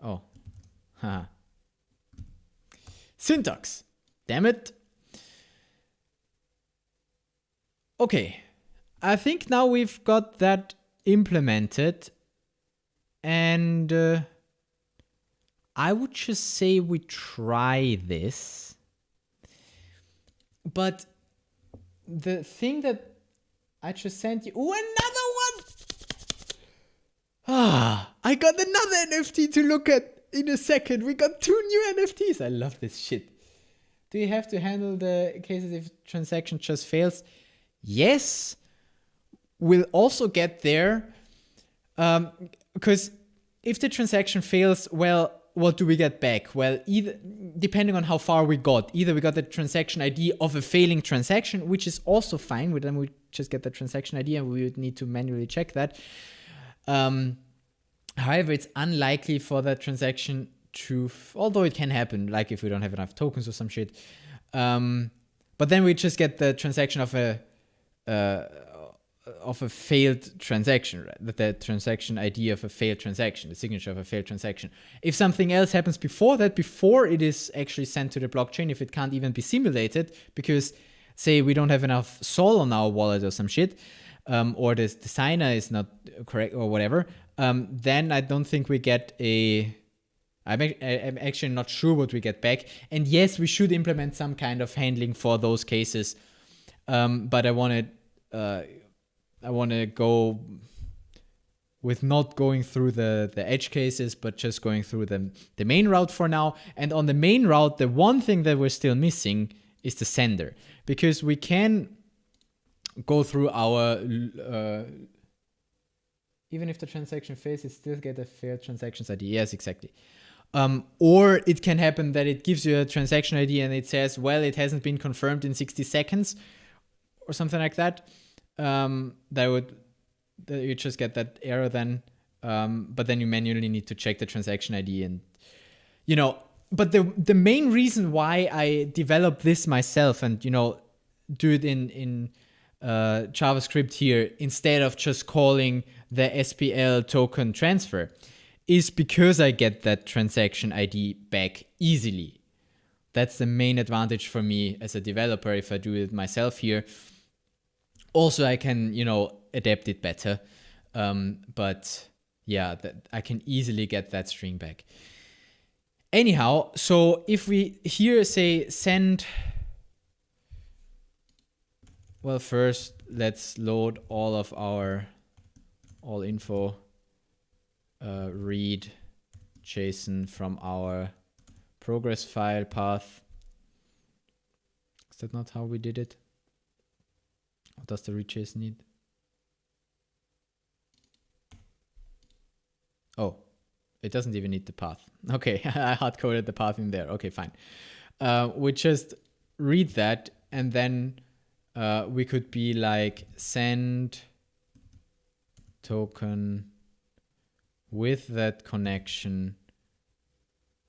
Oh, haha. Syntax. Damn it. Okay, I think now we've got that implemented, and I would just say we try this. But the thing that I just sent you, oh, another one! Ah, I got another NFT to look at in a second. We got 2 new NFTs. I love this shit. Do you have to handle the cases if transaction just fails? Yes, we'll also get there. Because if the transaction fails, well, what do we get back? Well, either depending on how far we got, either we got the transaction ID of a failing transaction, which is also fine. Then we just get the transaction ID and we would need to manually check that. However, it's unlikely for that transaction to, although it can happen, like if we don't have enough tokens or some shit. But then we just get the transaction of a failed transaction, right? The transaction ID of a failed transaction, the signature of a failed transaction. If something else happens before that, before it is actually sent to the blockchain, if it can't even be simulated, because say we don't have enough Sol on our wallet or some shit, or the signer is not correct or whatever, then I don't think we get a... I'm actually not sure what we get back. And yes, we should implement some kind of handling for those cases. But I want to go with not going through the edge cases, but just going through the main route for now. And on the main route, the one thing that we're still missing is the sender, because we can go through our even if the transaction fails, it still get a failed transactions ID. Yes, exactly. Or it can happen that it gives you a transaction ID and it says, well, it hasn't been confirmed in 60 seconds or something like that. That you just get that error then. But then you manually need to check the transaction ID and, but the main reason why I developed this myself and, do it in JavaScript here instead of just calling the SPL token transfer is because I get that transaction ID back easily. That's the main advantage for me as a developer if I do it myself here. Also, I can, adapt it better. But yeah, I can easily get that string back. Anyhow, so if we here say send, well, first let's load all of our all info read JSON from our progress file path. Is that not how we did it? What does the read JSON need? Oh, it doesn't even need the path. Okay, I hard coded the path in there. Okay, fine. We just read that, and then we could be like send token with that connection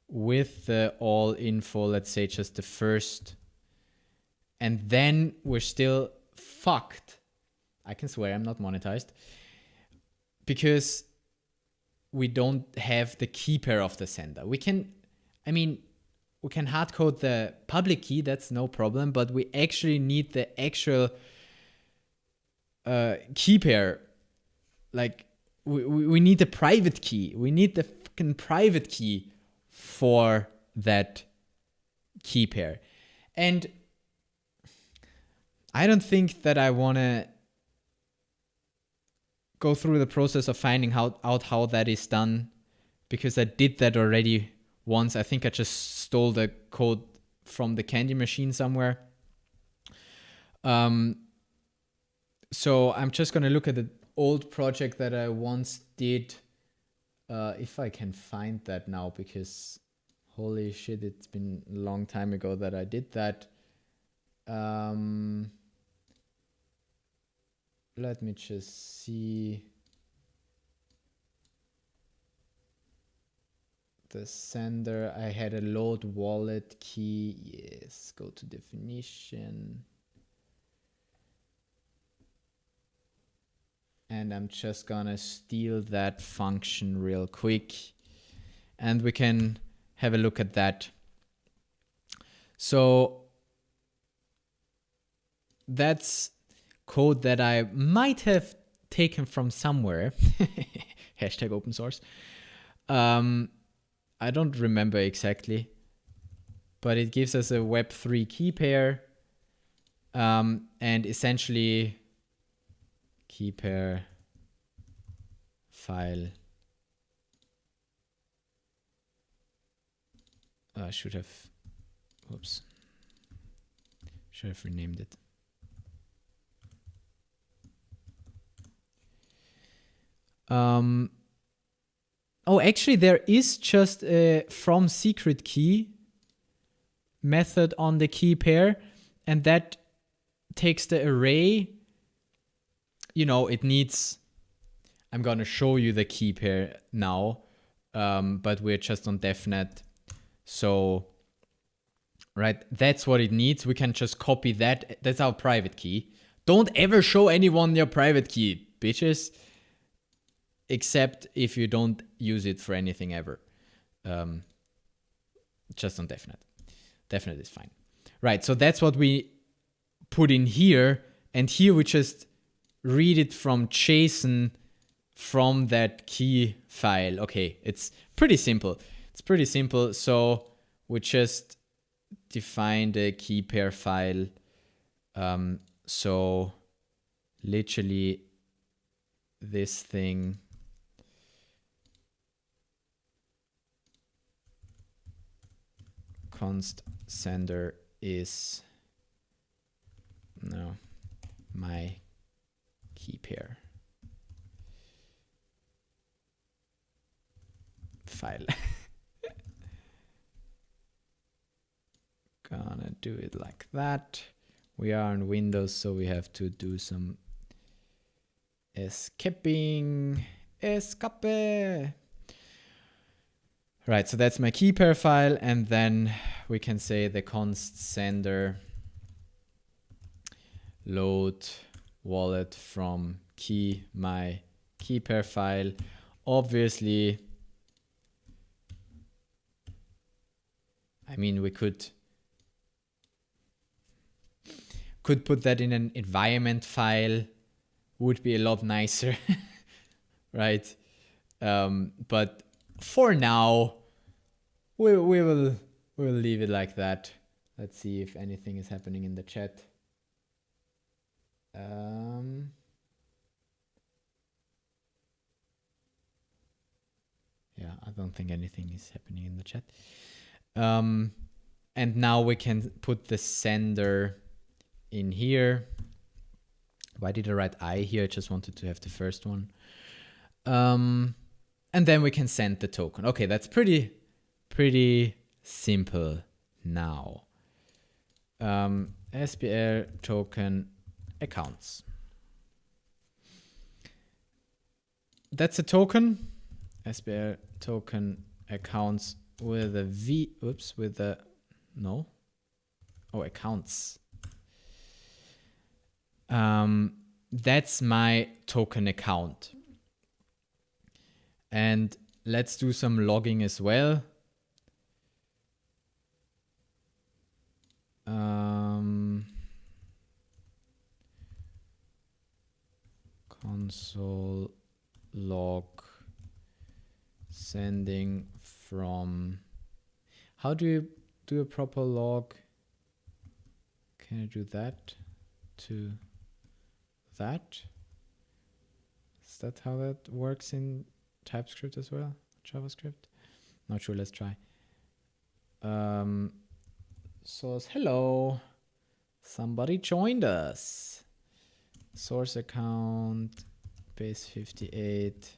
with the all info, let's say just the first, and then we're still fucked. I can swear I'm not monetized because we don't have the key pair of the sender. We can hard code the public key, that's no problem, but we actually need the actual key pair. Like we need the private key. We need the fucking private key for that key pair. And I don't think that I want to go through the process of finding out how that is done, because I did that already once. I think I just stole the code from the candy machine somewhere. So I'm just going to look at the old project that I once did, if I can find that now, because holy shit, it's been a long time ago that I did that. Let me just see the sender. I had a load wallet key. Yes, go to definition. And I'm just gonna steal that function real quick, and we can have a look at that. So that's code that I might have taken from somewhere. Hashtag open source. I don't remember exactly, but it gives us a Web3 key pair, and essentially key pair file. I should have renamed it. Oh, actually, there is just a from secret key method on the key pair, and that takes the array. It needs, I'm going to show you the key pair now, but we're just on DevNet. So, right, that's what it needs. We can just copy that. That's our private key. Don't ever show anyone your private key, bitches. Except if you don't use it for anything ever. Just on DevNet. DevNet is fine. Right, so that's what we put in here. And here we just read it from JSON from that key file. Okay, it's pretty simple. So we just define the key pair file. So literally this thing const sender is my key pair file. Gonna do it like that. We are on Windows, so we have to do some escape. Right, so that's my key pair file, and then we can say the const sender load wallet from my key pair file. Obviously, I mean, we could put that in an environment file, would be a lot nicer, right? But for now, we'll leave it like that. Let's see if anything is happening in the chat. Yeah, I don't think anything is happening in the chat. And now we can put the sender in here. Why did I write I here? I just wanted to have the first one. And then we can send the token. Okay, that's pretty simple now. SPL token accounts. That's a token. SPL token accounts with a V. Oops, with a no. Oh, accounts. That's my token account. And let's do some logging as well. Console log sending from. How do you do a proper log? Can I do that to that? Is that how that works in TypeScript as well? JavaScript? Not sure. Let's try. Source, hello. Somebody joined us. Source account, base 58,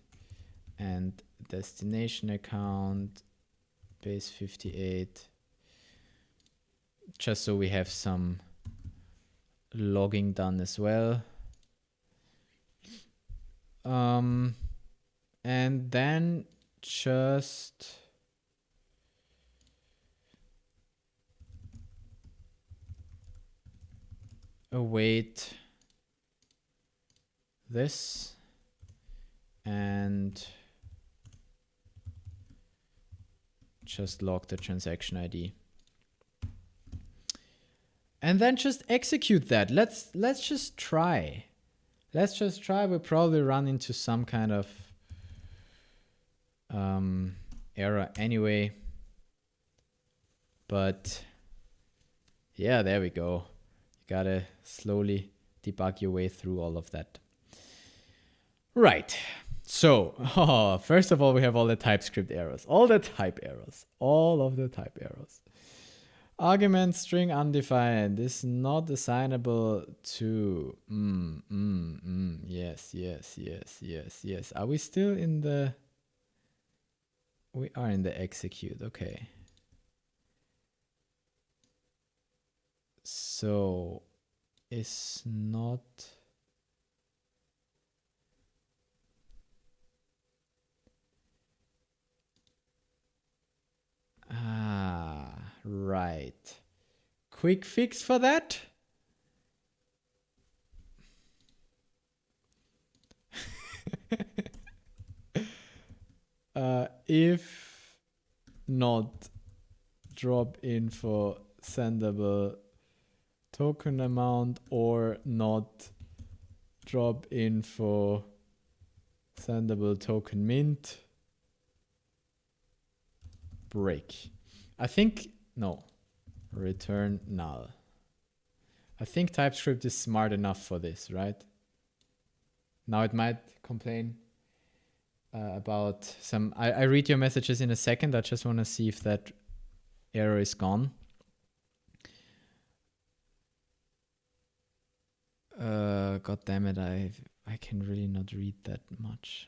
and destination account, base 58. Just so we have some logging done as well. And then just await this and just log the transaction ID. And then just execute that. Let's just try. Let's just try. We'll probably run into some kind of error anyway. But yeah, there we go. You gotta slowly debug your way through all of that. Right. So, first of all, we have all the TypeScript errors, all the type errors, all of the type errors. Argument string undefined is not assignable to. Yes. Are we still in the? We are in the execute. Okay. So, is not. Right. Quick fix for that. If not drop in for sendable token amount or not drop in for sendable token mint, break. I think, no, return null. I think TypeScript is smart enough for this, right? Now it might complain about some, I read your messages in a second. I just want to see if that error is gone. God damn it, I can really not read that much.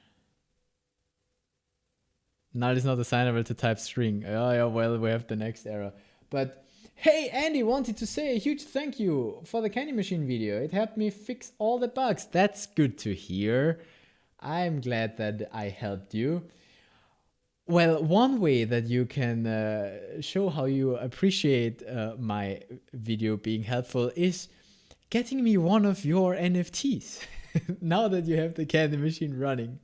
Null is not assignable to type string. Oh yeah, well, we have the next error. But hey, Andy wanted to say a huge thank you for the Candy Machine video. It helped me fix all the bugs. That's good to hear. I'm glad that I helped you. Well, one way that you can show how you appreciate my video being helpful is getting me one of your NFTs. Now that you have the candy machine running,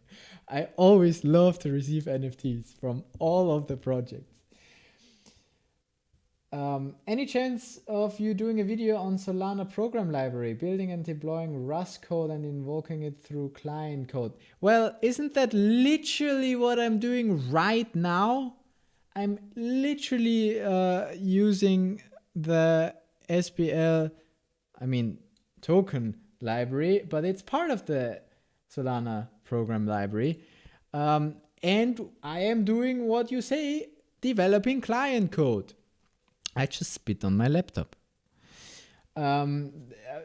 I always love to receive NFTs from all of the projects. Any chance of you doing a video on Solana program library, building and deploying Rust code and invoking it through client code? Well, isn't that literally what I'm doing right now? I'm literally using the SPL, token library, but it's part of the Solana program library. And I am doing what you say, developing client code. I just spit on my laptop.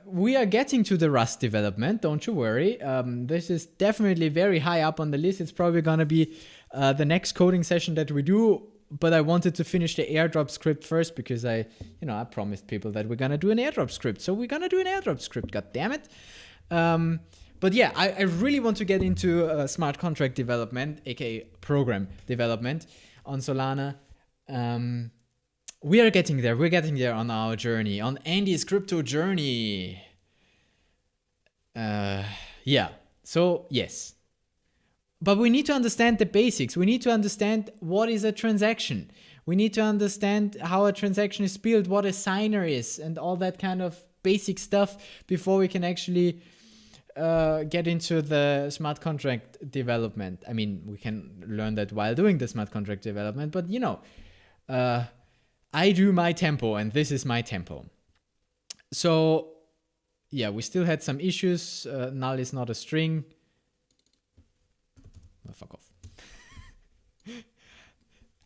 We are getting to the Rust development, don't you worry. This is definitely very high up on the list. It's probably going to be the next coding session that we do, but I wanted to finish the airdrop script first because I promised people that we're going to do an airdrop script. So we're going to do an airdrop script, god damn it. But yeah, I really want to get into smart contract development, aka program development on Solana. We are getting there. We're getting there on our journey, on Andy's crypto journey. Yeah. So yes. But we need to understand the basics. We need to understand what is a transaction. We need to understand how a transaction is built, what a signer is, and all that kind of basic stuff before we can actually get into the smart contract development. I mean, we can learn that while doing the smart contract development, but I do my tempo, and this is my tempo. So yeah, we still had some issues. Null is not a string. Oh, fuck off.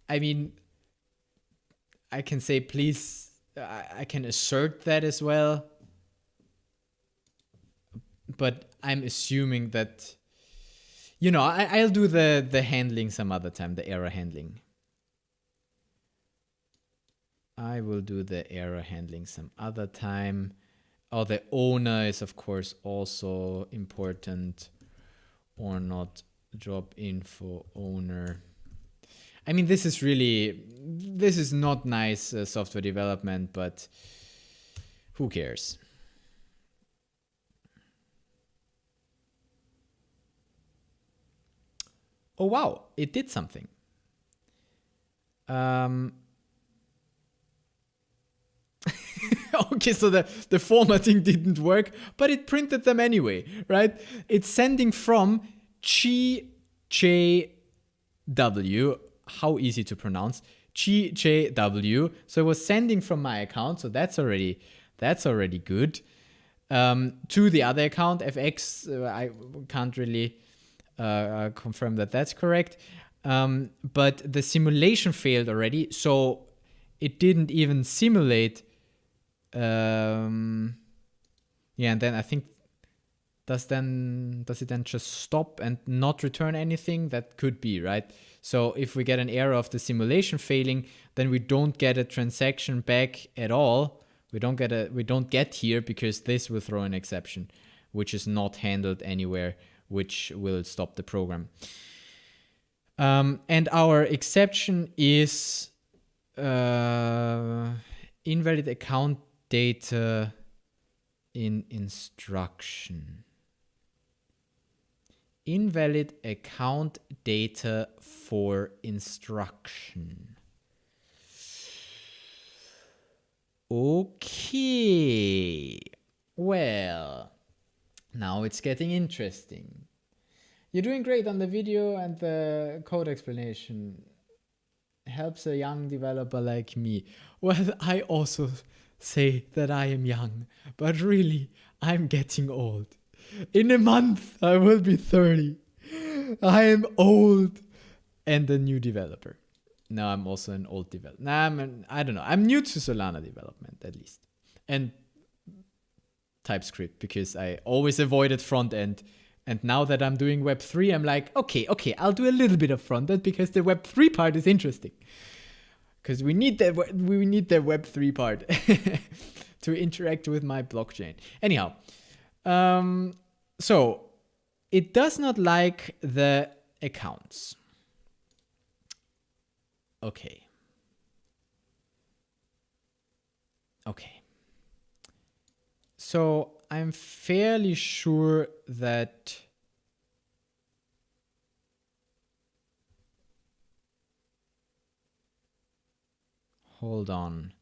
I mean, I can say please, I can assert that as well. But I'm assuming that, I'll do the handling some other time, the error handling. I will do the error handling some other time. Oh, the owner is of course also important, or not. Job info owner. I mean, this is not nice software development, but who cares? Oh wow, it did something. Okay, so the formatting didn't work, but it printed them anyway, right? It's sending from GJW, how easy to pronounce, GJW. So it was sending from my account, so that's already good. To the other account, FX, I can't really confirm that that's correct. But the simulation failed already, so it didn't even simulate. Yeah, and then I think does it then just stop and not return anything? That could be, right? So if we get an error of the simulation failing, then we don't get a transaction back at all. We don't get here because this will throw an exception, which is not handled anywhere, which will stop the program. And our exception is invalid account data in instruction. Invalid account data for instruction. Okay. Well, now it's getting interesting. You're doing great on the video, and the code explanation helps a young developer like me. Well, I also say that I am young, but really, I'm getting old. In a month, I will be 30. I am old and a new developer. No, I'm also an old developer. I don't know. I'm new to Solana development, at least. And TypeScript, because I always avoided front end. And now that I'm doing Web 3, I'm like, okay, I'll do a little bit of front end because the Web 3 part is interesting. Because we need the Web 3 part to interact with my blockchain. Anyhow, so it does not like the accounts. Okay. So I'm fairly sure that hold on.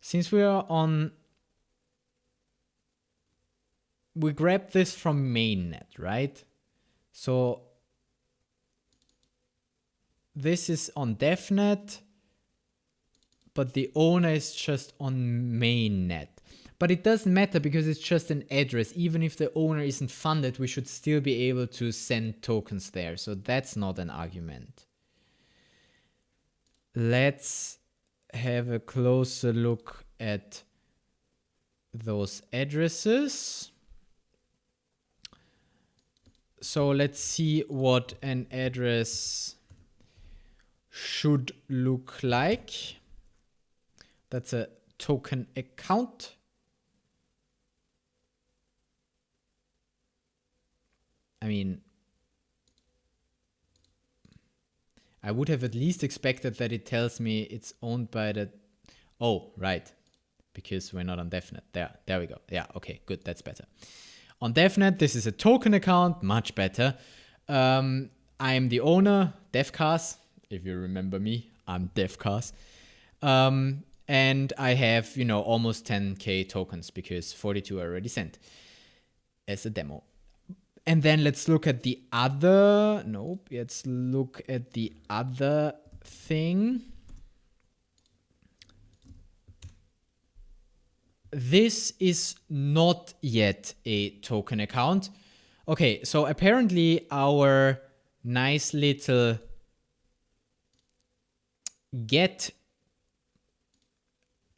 Since we are on, we grabbed this from mainnet, right? So this is on DevNet, but the owner is just on mainnet. But it doesn't matter because it's just an address. Even if the owner isn't funded, we should still be able to send tokens there. So that's not an argument. Let's have a closer look at those addresses. So let's see what an address should look like. That's a token account. I mean, I would have at least expected that it tells me it's owned by the... Oh, right. Because we're not on DevNet. There we go. Yeah, okay, good. That's better. On DevNet, this is a token account. Much better. I'm the owner, DevCars. If you remember me, I'm DevCars. And I have, you know, almost 10k tokens because 42 are already sent as a demo. And then let's look at the other, nope, let's look at the other thing. This is not yet a token account. Okay, so apparently our nice little get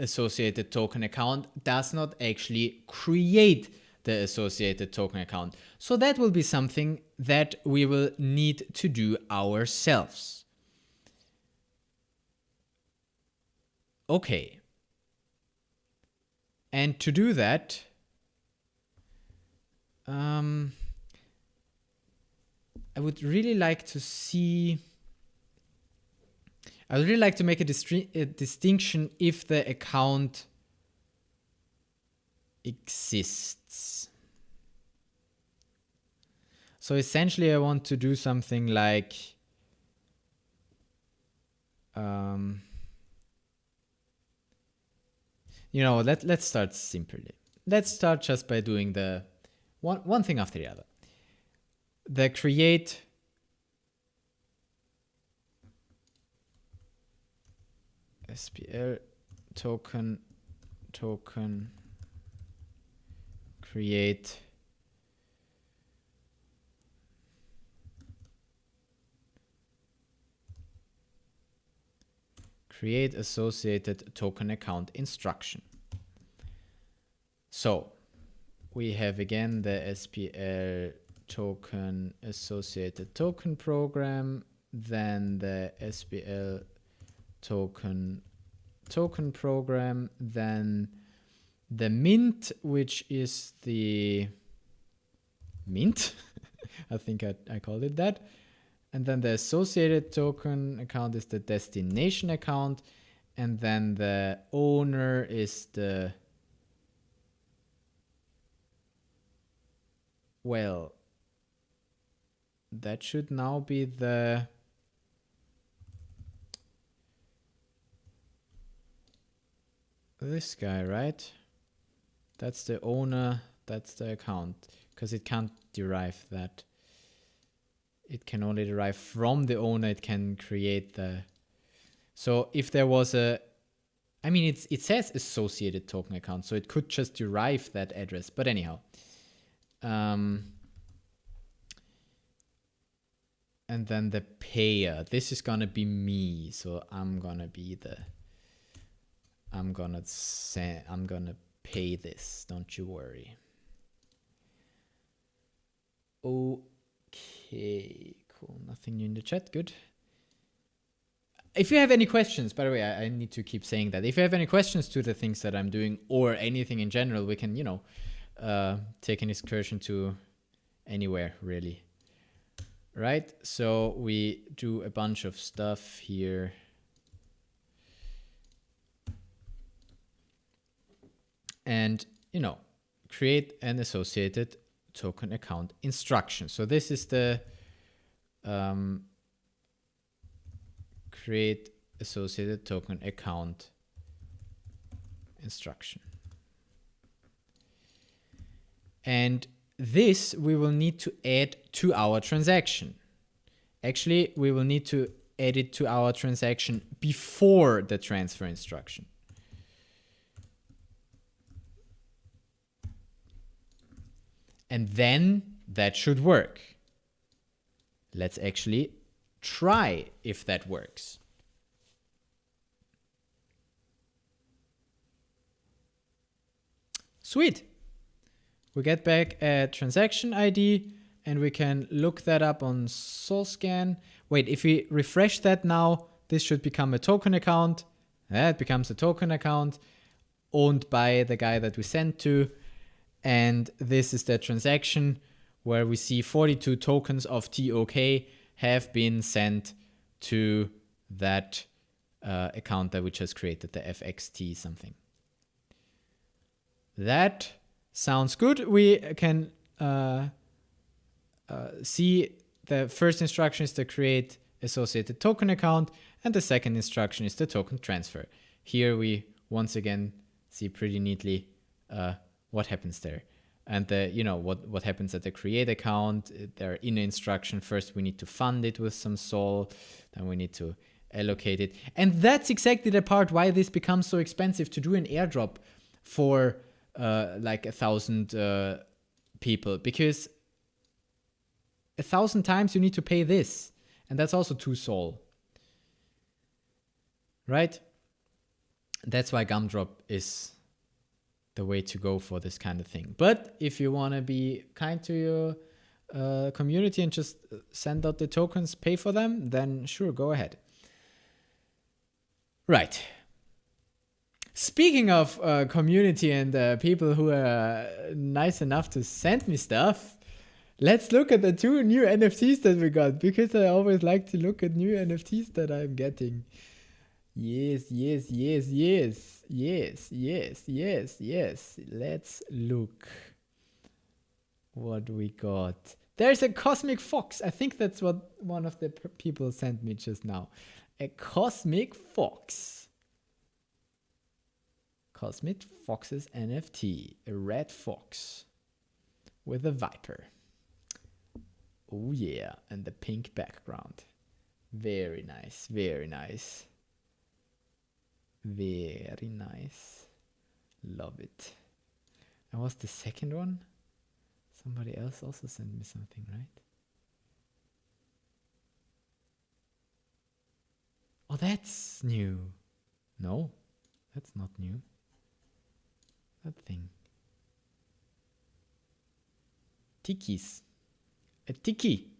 associated token account does not actually create the associated token account. So that will be something that we will need to do ourselves. Okay. And to do that, I would really like to see... I would really like to make a distinction if the account exists. So essentially I want to do something like you know, let's start simply. Let's start just by doing the one thing after the other. The create SPL token create associated token account instruction. So we have again the SPL token associated token program, then the SPL token program, then the mint, which is the mint. I think I called it that. And then the associated token account is the destination account. And then the owner is the... Well, that should now be the... This guy, right? That's the owner, that's the account, because it can't derive that. It can only derive from the owner, it can create the... So if there was a... I mean, it says associated token account, so it could just derive that address. But anyhow. And then the payer. This is going to be me, so I'm going to be the... I'm going to pay this, don't you worry. Okay, cool. Nothing new in the chat. Good. If you have any questions, by the way, I need to keep saying that. If you have any questions to the things that I'm doing or anything in general, we can, you know, take an excursion to anywhere, really. Right? So we do a bunch of stuff here. And, you know, create an associated token account instruction. So this is the create associated token account instruction. And this we will need to add to our transaction. Actually, we will need to add it to our transaction before the transfer instruction. And then that should work. Let's actually try if that works. Sweet. We get back a transaction ID and we can look that up on SolScan. Wait, if we refresh that now, this should become a token account. That becomes a token account owned by the guy that we sent to. And this is the transaction where we see 42 tokens of TOK have been sent to that account that we just created, the FXT something. That sounds good. We can see the first instruction is to create associated token account, and the second instruction is the token transfer. Here we once again see pretty neatly what happens there. And what happens at the create account. There are inner instruction. First we need to fund it with some SOL, then we need to allocate it. And that's exactly the part why this becomes so expensive to do an airdrop for like 1,000 people, because 1,000 times you need to pay this, and that's also 2 SOL, right? That's why Gumdrop is the way to go for this kind of thing. But if you want to be kind to your community and just send out the tokens, pay for them, then sure, go ahead. Right. Speaking of community and people who are nice enough to send me stuff, let's look at the 2 new NFTs that we got, because I always like to look at new NFTs that I'm getting. Yes. Let's look what we got. There's a cosmic fox. I think that's what one of the people sent me just now. A cosmic fox. Cosmic Fox's NFT. A red fox with a viper. Oh yeah, and the pink background. Very nice, very nice. Very nice. Love it. And what's the second one? Somebody else also sent me something, right? Oh, that's new. No, that's not new. That thing. Tikis. A tiki.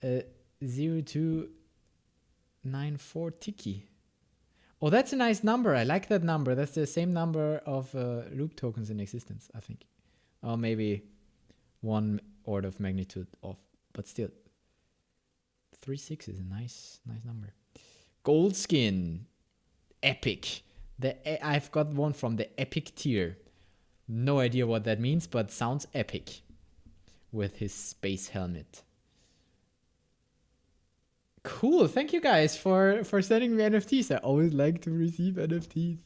A 0294 tiki. Oh, that's a nice number. I like that number. That's the same number of loop tokens in existence, I think. Or maybe 1 order of magnitude off, but still. 36 is a nice number. Gold skin. Epic. I've got one from the epic tier. No idea what that means, but sounds epic. With his space helmet. Cool. Thank you guys for sending me NFTs. I always like to receive NFTs.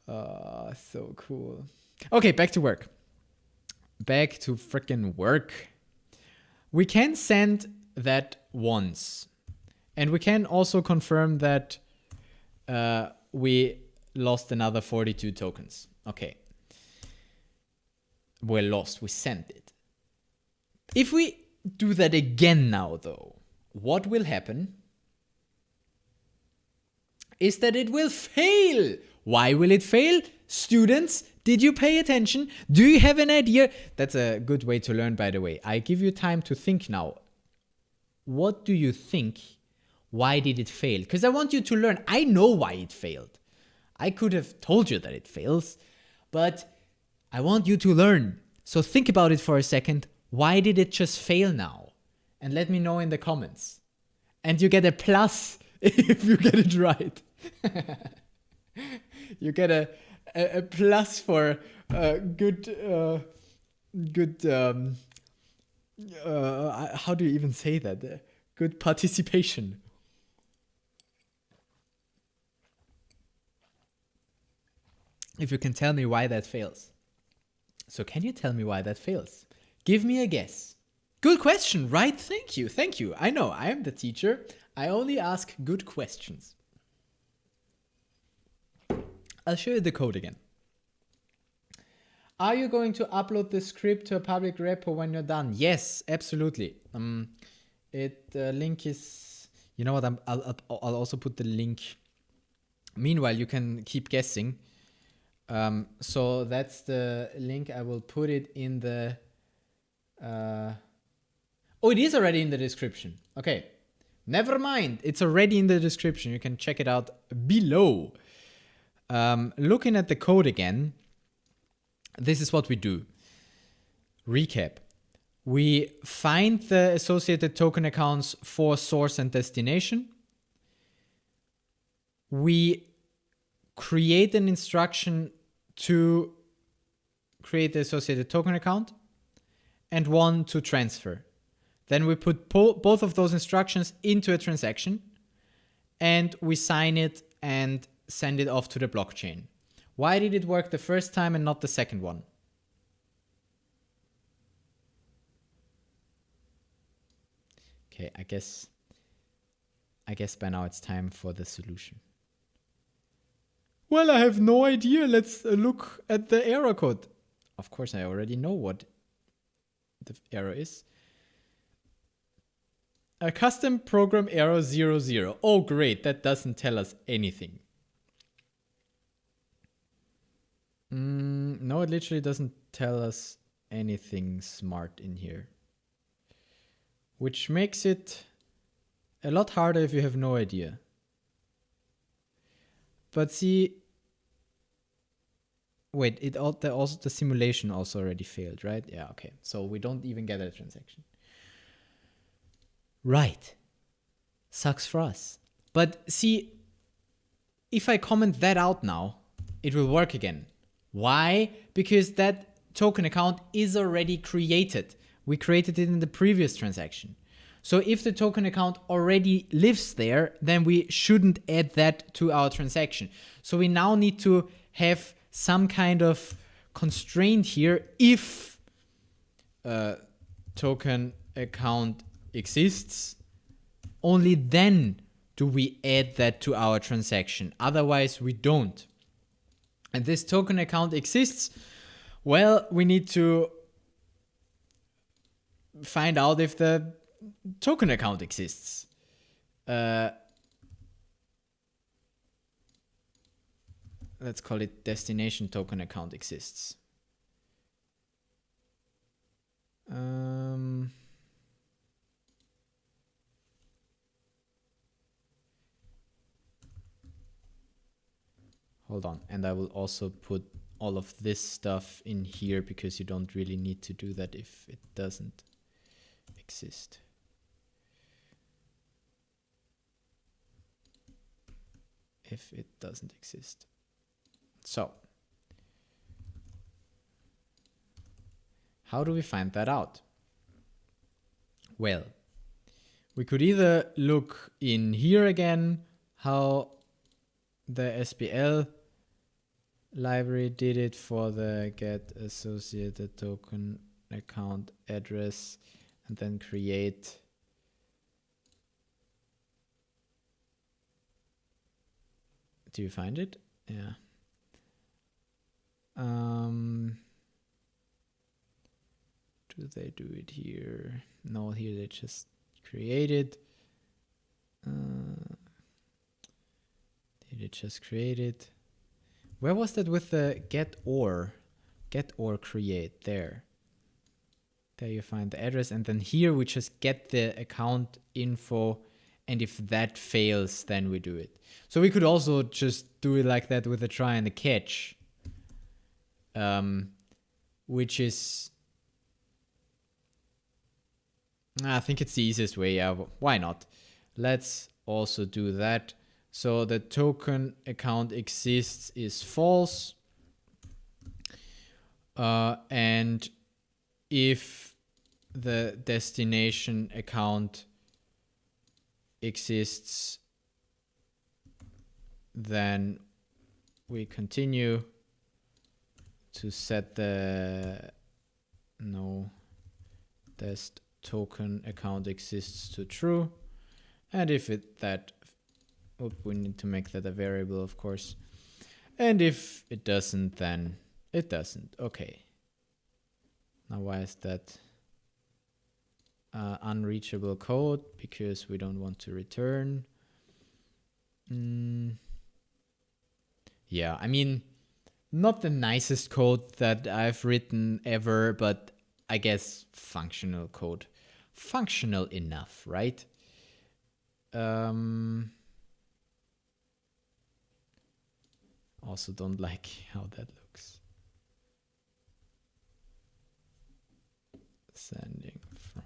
So cool. Okay, back to work. Back to freaking work. We can send that once. And we can also confirm that we lost another 42 tokens. Okay. We sent it. If we do that again now, though, what will happen is that it will fail. Why will it fail? Students, did you pay attention? Do you have an idea? That's a good way to learn, by the way. I give you time to think now. What do you think? Why did it fail? Because I want you to learn. I know why it failed. I could have told you that it fails, but I want you to learn. So think about it for a second. Why did it just fail now? And let me know in the comments. And you get a plus if you get it right. You get a plus for good how do you even say that? Good participation. If you can tell me why that fails. So can you tell me why that fails? Give me a guess. Good question, right? Thank you. Thank you. I know, I am the teacher. I only ask good questions. I'll show you the code again. Are you going to upload the script to a public repo when you're done? Yes, absolutely. Link is, you know what? I'll also put the link. Meanwhile, you can keep guessing. So that's the link. I will put it in the. Oh, it is already in the description. Okay, never mind. It's already in the description. You can check it out below. Looking at the code again. This is what we do. Recap. We find the associated token accounts for source and destination. We create an instruction to create the associated token account and one to transfer. Then we put both of those instructions into a transaction and we sign it and send it off to the blockchain. Why did it work the first time and not the second one? Okay, I guess by now it's time for the solution. Well, I have no idea. Let's look at the error code. Of course, I already know what the error is. A custom program error 00. Oh, great. That doesn't tell us anything. No, it literally doesn't tell us anything smart in here. Which makes it a lot harder if you have no idea. But see, wait, the simulation also already failed, right? Yeah, okay. So we don't even get a transaction. Right. Sucks for us. But see, if I comment that out now, it will work again. Why? Because that token account is already created. We created it in the previous transaction. So if the token account already lives there, then we shouldn't add that to our transaction. So we now need to have some kind of constraint here. If a token account exists, only then do we add that to our transaction. Otherwise, we don't. And this token account exists. Well, we need to find out if the token account exists. Let's call it destination token account exists. Hold on, and I will also put all of this stuff in here because you don't really need to do that if it doesn't exist. If it doesn't exist. So, how do we find that out? Well, we could either look in here again, how the SPL library did it for the get associated token account address and then create do you find it? Yeah. Do they do it here? No, here they just create it. Did it just create it? Where was that with the get or create? There you find the address, and then here we just get the account info, and if that fails, then we do it. So we could also just do it like that with a try and a catch, which is, I think it's the easiest way. Yeah, why not? Let's also do that. So the token account exists is false. And if the destination account exists, then we continue to set the no test token account exists to true. And if we need to make that a variable, of course. And if it doesn't, then it doesn't. Okay. Now why is that unreachable code? Because we don't want to return. Yeah, I mean, not the nicest code that I've written ever, but I guess functional code. Functional enough, right? Also don't like how that looks. Sending from.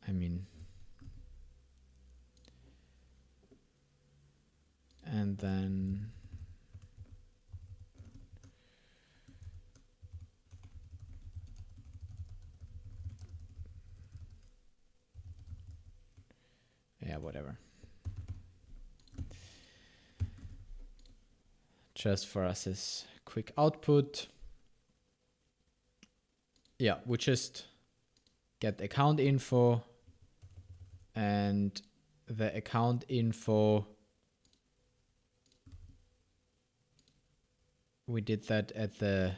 I mean, and then yeah, whatever. Just for us as quick output. Yeah, we just get account info, and the account info, we did that at the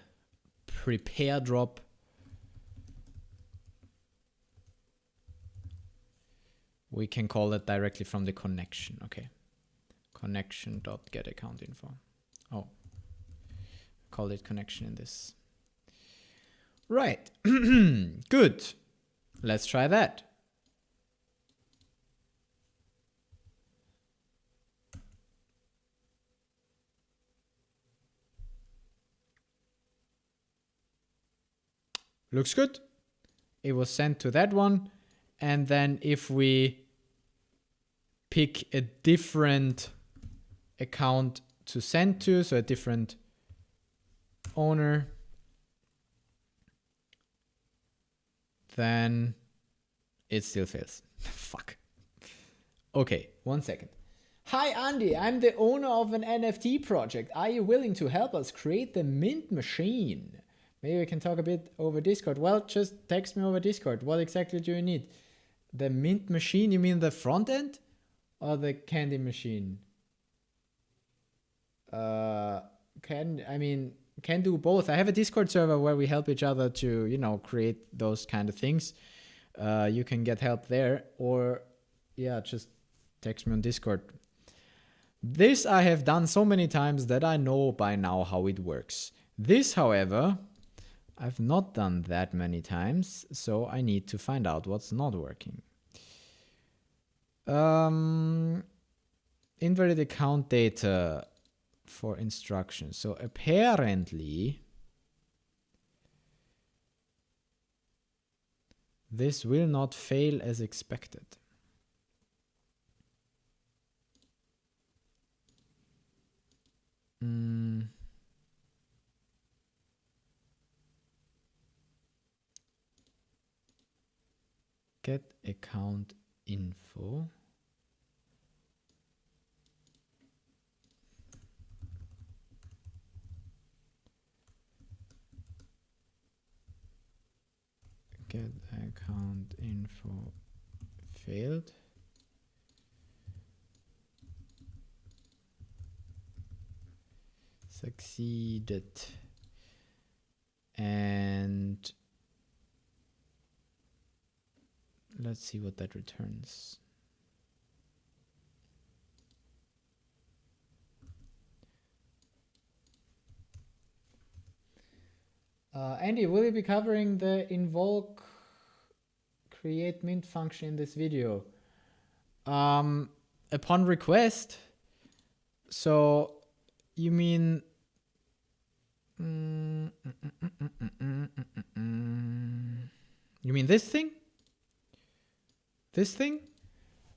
prepare drop. We can call it directly from the connection. Okay. Connection.getAccountInfo. Oh, call it connection in this. Right. Good. Let's try that. Looks good. It was sent to that one. And then if we pick a different account to send to, so a different owner, then it still fails. Fuck. Okay, 1 second. Hi Andy, I'm the owner of an NFT project. Are you willing to help us create the mint machine? Maybe we can talk a bit over Discord. Well, just text me over Discord. What exactly do you need? The mint machine, you mean the front end or the candy machine? Can do both. I have a Discord server where we help each other to, you know, create those kind of things. You can get help there, or yeah, just text me on Discord. This I have done so many times that I know by now how it works. This, however, I've not done that many times, so I need to find out what's not working. Invalid account data for instructions. So apparently this will not fail as expected. Get account info. Get account info failed. Succeeded. And let's see what that returns. Andy, will you be covering the invoke create mint function in this video? Upon request. So you mean you mean this thing? This thing?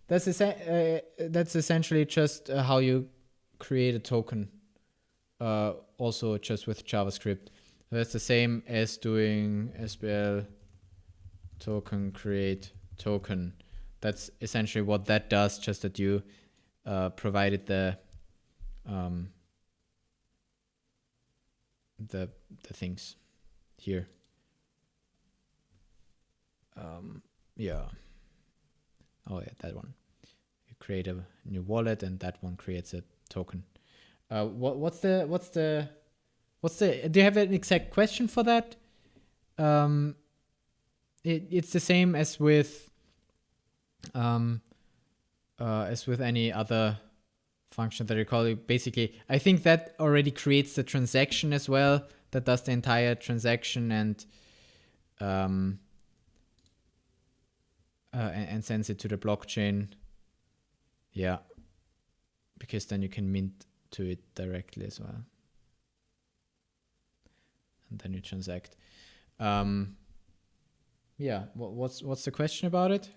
That's essentially just how you create a token, also just with JavaScript. So that's the same as doing SPL token create token. That's essentially what that does, just that you provided the things here. Yeah. Oh yeah, that one. You create a new wallet, and that one creates a token. What's the? Do you have an exact question for that? It's the same as with any other function that you call it. Basically, I think that already creates the transaction as well. That does the entire transaction and sends it to the blockchain. Yeah, because then you can mint to it directly as well, and then you transact. Yeah, what's the question about it?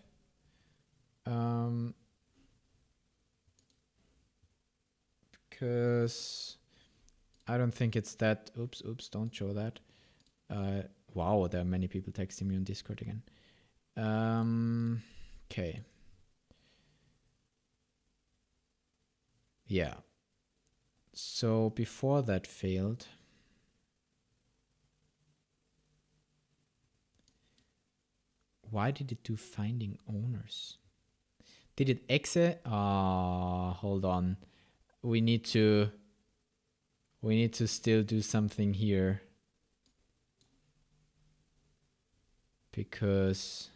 Because I don't think it's that. Oops, don't show that. Wow, there are many people texting me on Discord again. Okay. Yeah. So before that failed, why did it do finding owners? Did it exit? Hold on. We need to still do something here, because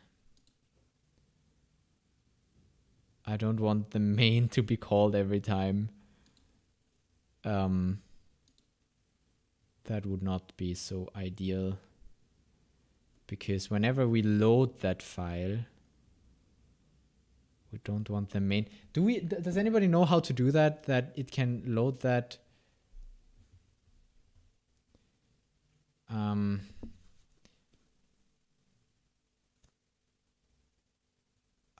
I don't want the main to be called every time. That would not be so ideal, because whenever we load that file, we don't want the main. Does anybody know how to do that? That it can load that?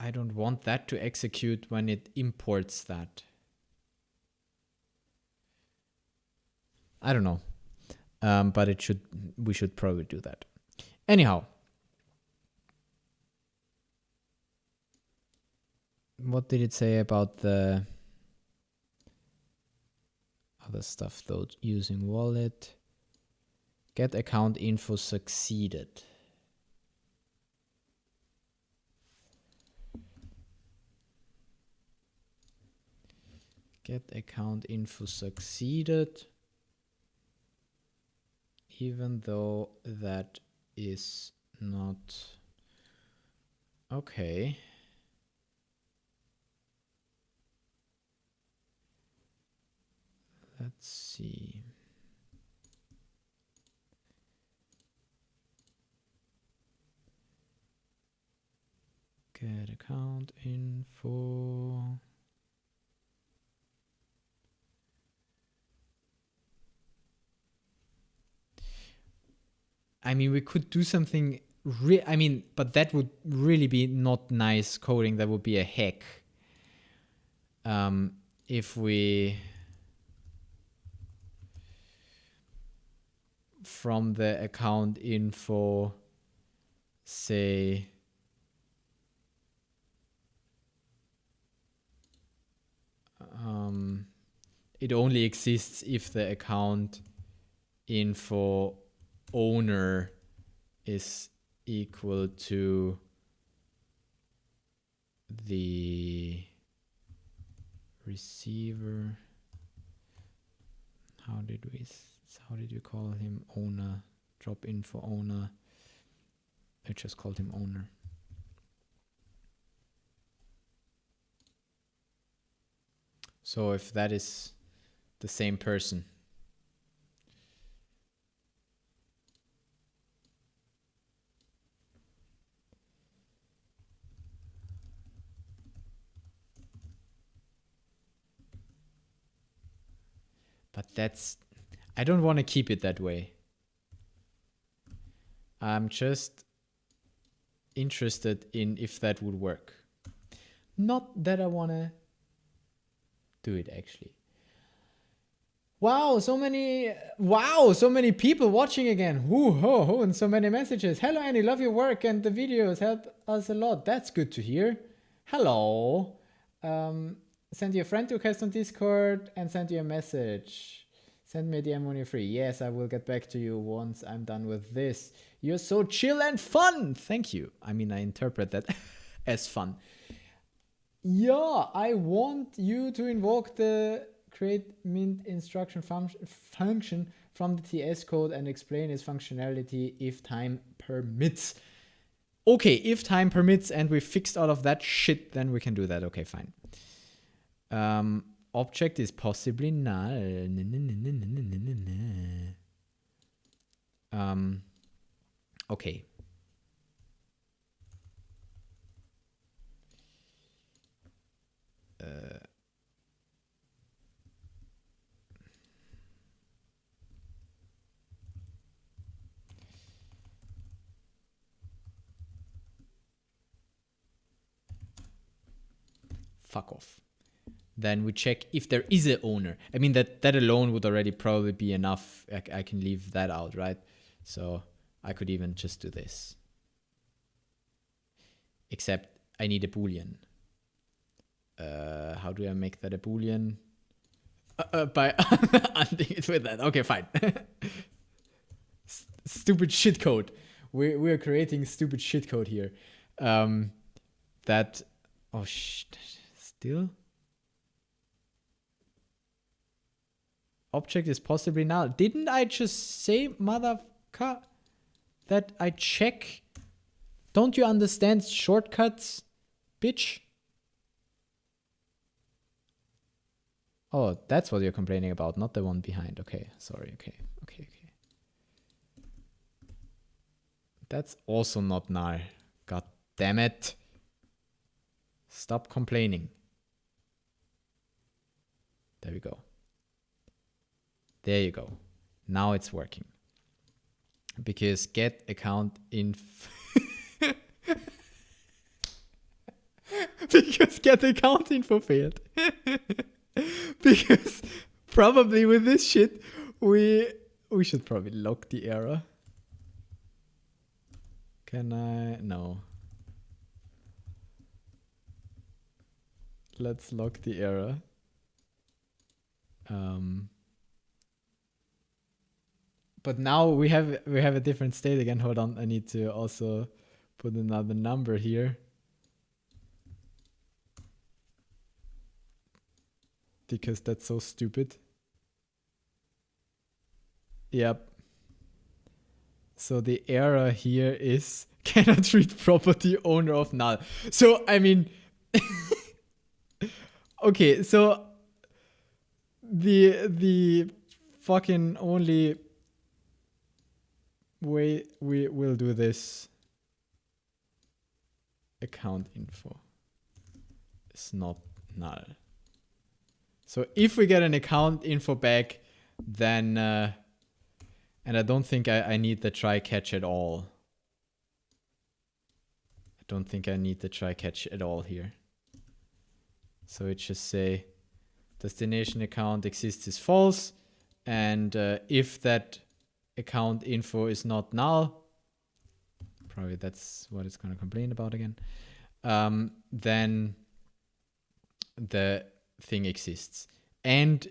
I don't want that to execute when it imports that. I don't know. But we should probably do that. Anyhow. What did it say about the other stuff though? Using wallet. Get account info succeeded. Get account info succeeded. Even though that is not okay. Let's see. Get account info. I mean, we could do something. But that would really be not nice coding. That would be a hack. If we from the account info say it only exists if the account info owner is equal to the receiver. How did we call him? Owner. Drop info owner. I just called him owner. So if that is the same person. But I don't want to keep it that way. I'm just interested in if that would work. Not that I want to do it actually. Wow, so many people watching again. Woo ho ho, and so many messages. Hello Andy, love your work and the videos help us a lot. That's good to hear. Hello. Send you a friend request on Discord and send you a message. Send me a DM when you're free. Yes, I will get back to you once I'm done with this. You're so chill and fun. Thank you. I mean, I interpret that as fun. Yeah, I want you to invoke the create mint instruction function from the TS code and explain its functionality if time permits. Okay, if time permits and we fixed all of that shit, then we can do that. Okay, fine. Object is possibly null. Okay. Fuck off. Then we check if there is an owner. I mean, that alone would already probably be enough. I can leave that out, right? So I could even just do this. Except I need a boolean. How do I make that a boolean? By ending it with that. Okay, fine. Stupid shit code. We're creating stupid shit code here. That, oh shit, still? Object is possibly null. Didn't I just say, motherfucker, that I check? Don't you understand shortcuts, bitch? Oh, that's what you're complaining about, not the one behind. Okay, sorry. Okay. That's also not null. God damn it. Stop complaining. There we go. There you go. Now it's working. Because get account info. Because get account info failed. Because probably with this shit, we should probably log the error. Can I? No. Let's log the error. But now we have a different state again. Hold on, I need to also put another number here. Because that's so stupid. Yep. So the error here is cannot read property owner of null. So I mean, okay. So the fucking only way we will do this account info is not null. So if we get an account info back, then and I don't think I need the try catch at all. I don't think I need the try catch at all here. So it just say destination account exists is false, and if that account info is not null, probably that's what it's going to complain about again, then the thing exists. And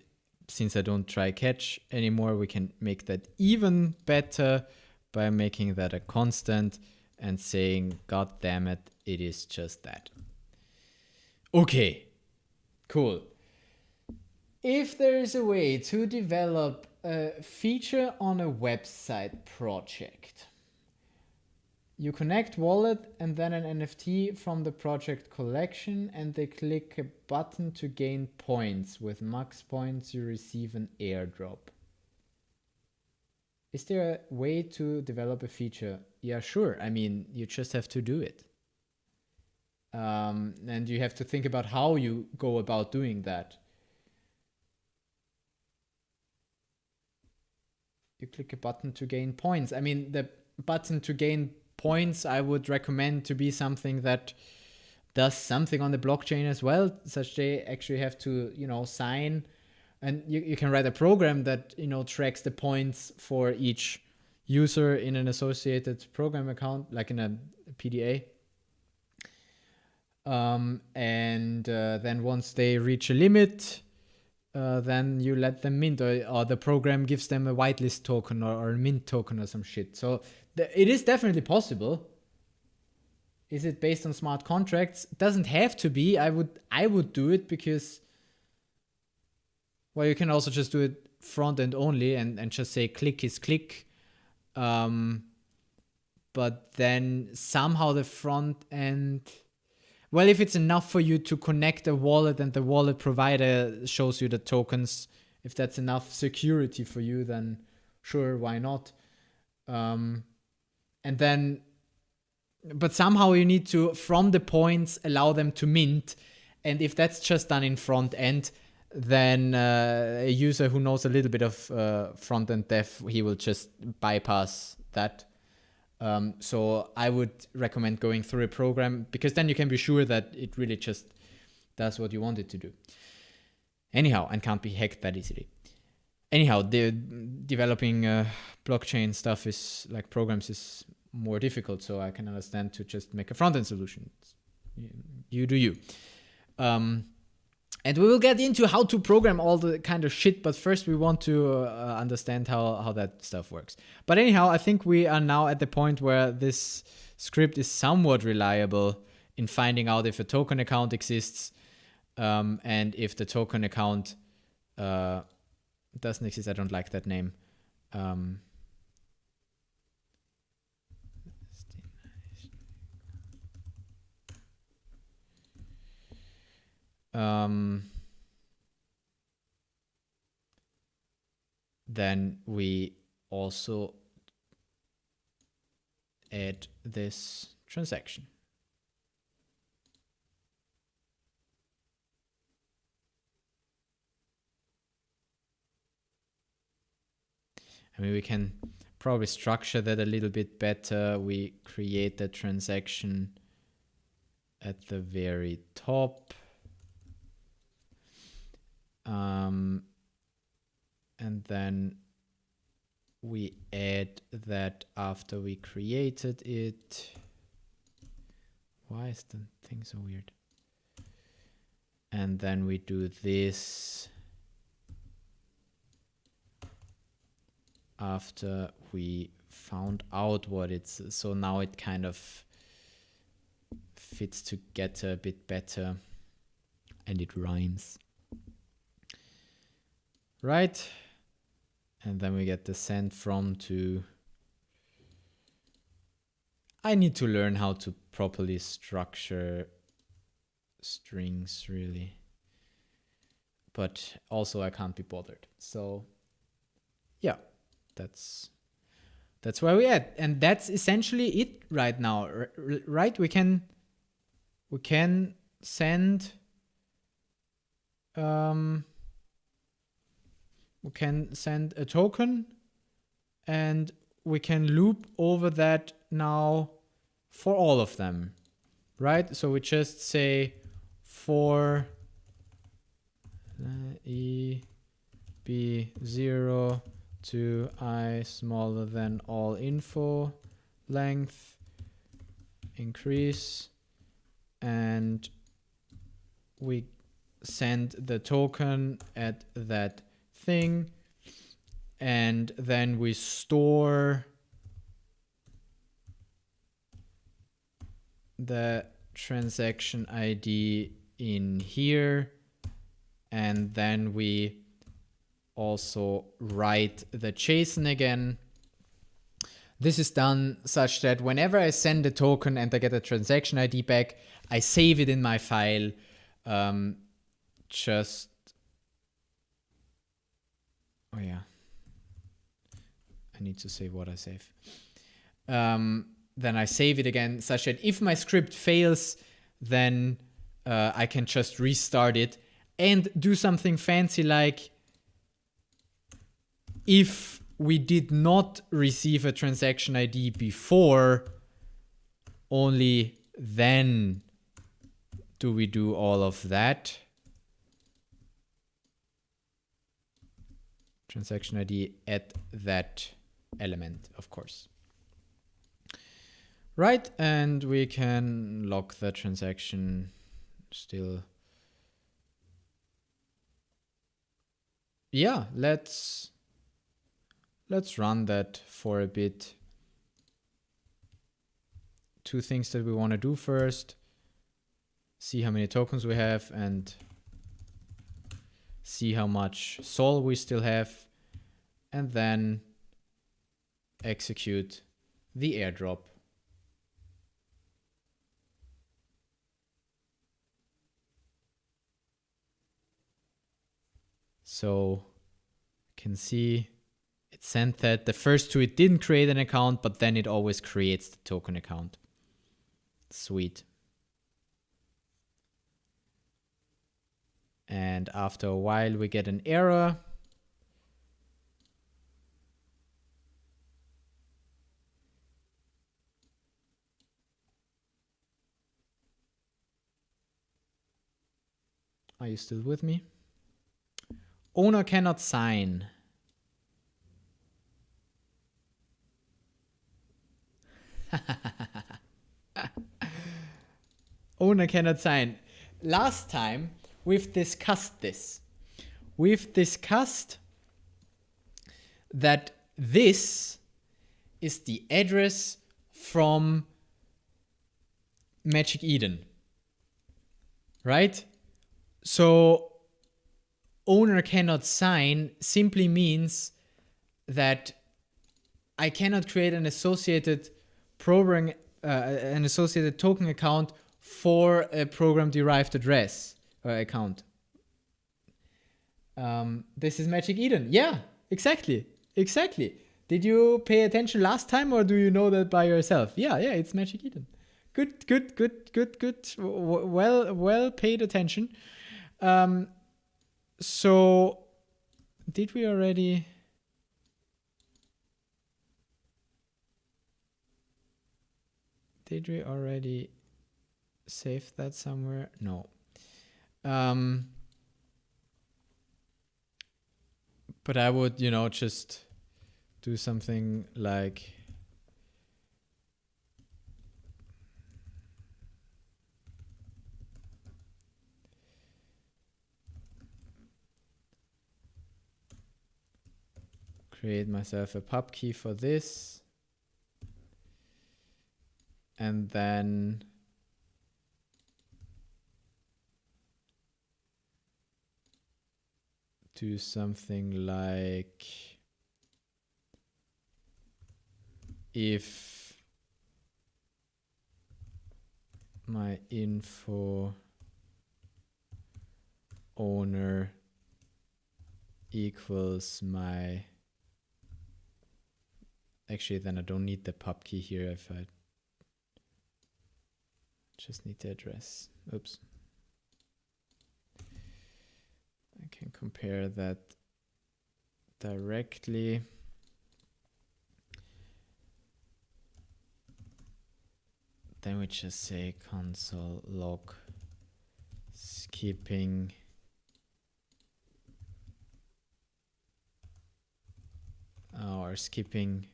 since I don't try catch anymore, we can make that even better by making that a constant and saying, God damn it, it is just that. Okay, cool. If there is a way to develop a feature on a website project, you connect wallet and then an NFT from the project collection, and they click a button to gain points. With max points, you receive an airdrop. Is there a way to develop a feature? Yeah, sure. I mean, you just have to do it. And you have to think about how you go about doing that. You click a button to gain points. I mean, the button to gain points I would recommend to be something that does something on the blockchain as well, such they actually have to, you know, sign And you can write a program that, tracks the points for each user in an associated program account, like in a PDA. And then once they reach a limit, then you let them mint, or the program gives them a whitelist token or a mint token or some shit. So it is definitely possible. Is it based on smart contracts? It doesn't have to be. I would do it because, well, you can also just do it front end only and just say click is click. But then somehow the front end, well, if it's enough for you to connect a wallet and the wallet provider shows you the tokens, if that's enough security for you, then sure, why not? And then, but somehow you need to, from the points, allow them to mint. And if that's just done in front end, then a user who knows a little bit of front end dev, he will just bypass that. So I would recommend going through a program, because then you can be sure that it really just does what you want it to do. Anyhow, and can't be hacked that easily. Anyhow, the developing blockchain stuff is like programs is more difficult, so I can understand to just make a front-end solution. You do you. And we will get into how to program all the kind of shit, but first we want to understand how that stuff works. But anyhow, I think we are now at the point where this script is somewhat reliable in finding out if a token account exists, and if the token account doesn't exist. I don't like that name. Then we also add this transaction. I mean, we can probably structure that a little bit better. We create the transaction at the very top. And then we add that after we created it. Why is the thing so weird? And then we do this after we found out what it's. So now it kind of fits together a bit better, and it rhymes. Right? And then we get the send from to. I need to learn how to properly structure strings, really. But also I can't be bothered. So yeah, that's where we at. And that's essentially it right now, right? We can send we can send a token, and we can loop over that now for all of them, right? So we just say for e b 0 to I smaller than all info length increase, and we send the token at that thing, and then we store the transaction ID in here, and then we also write the JSON again. This is done such that whenever I send a token and I get a transaction ID back, I save it in my file. Oh yeah, I need to save what I save. Then I save it again such that if my script fails, then I can just restart it and do something fancy like, if we did not receive a transaction ID before, only then do we do all of that. transaction ID at that element, of course. Right, and we can lock the transaction still. Yeah, let's run that for a bit. Two things that we want to do first. See how many tokens we have and see how much SOL we still have, and then execute the airdrop. So you can see it sent that. The first two, it didn't create an account, but then it always creates the token account. Sweet. And after a while, we get an error. Are you still with me? Owner cannot sign. Owner cannot sign. Last time, we've discussed this. We've discussed that this is the address from Magic Eden, right? So owner cannot sign simply means that I cannot create an associated program, an associated token account for a program derived address account. This is Magic Eden. Yeah, exactly. Did you pay attention last time, or do you know that by yourself? Yeah, it's Magic Eden. Good. Well paid attention. So did we already save that somewhere? No. But I would, just do something like create myself a pub key for this, and then do something like if my info owner equals my, actually then I don't need the pub key here if I just need the address. Oops. I can compare that directly. Then we just say console log skipping or skipping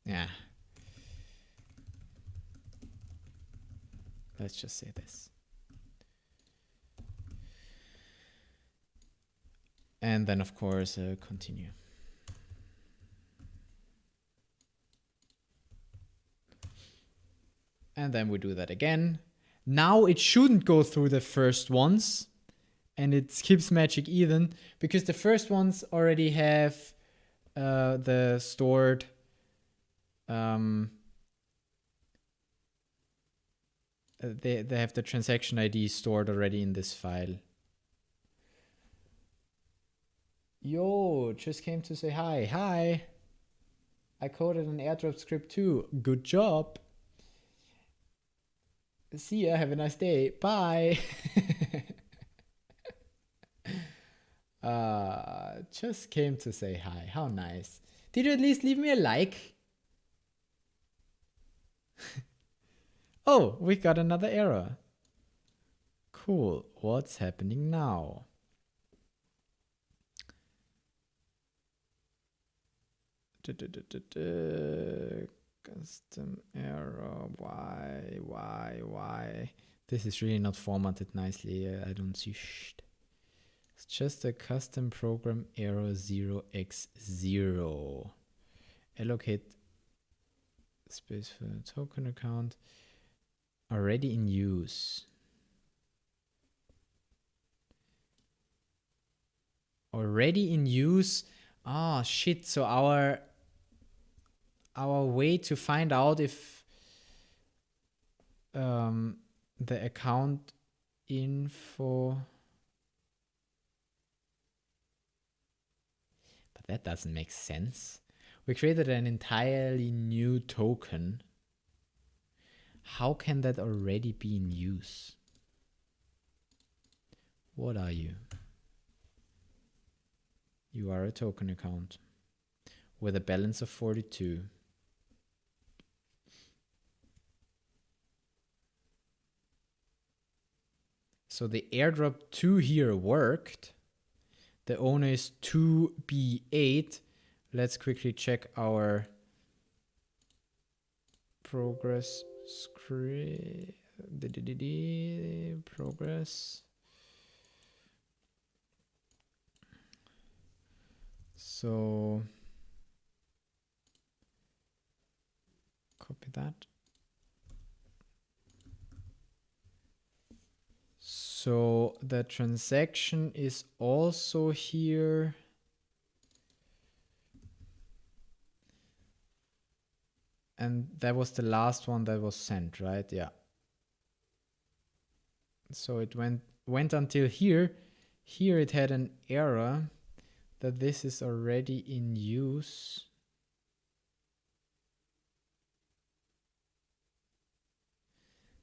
yeah, let's just say this. And then, of course, continue. And then we do that again. Now it shouldn't go through the first ones, and it skips Magic Eden because the first ones already have the stored they have the transaction ID stored already in this file. Yo, just came to say hi. Hi. I coded an airdrop script too. Good job. See ya. Have a nice day. Bye. Just came to say hi. How nice. Did you at least leave me a like? Oh, we got another error. Cool. What's happening now? Custom error. Why? This is really not formatted nicely. I don't see shit. It's just a custom program error 0x0. Allocate space for the token account. Already in use. Already in use. Ah, shit. So our way to find out if the account info. But that doesn't make sense. We created an entirely new token. How can that already be in use? What are you? You are a token account with a balance of 42. So the airdrop 2 here worked. The owner is 2B8. Let's quickly check our progress screen. Progress. So copy that. So the transaction is also here. And that was the last one that was sent, right? Yeah. So it went until here. Here it had an error that this is already in use.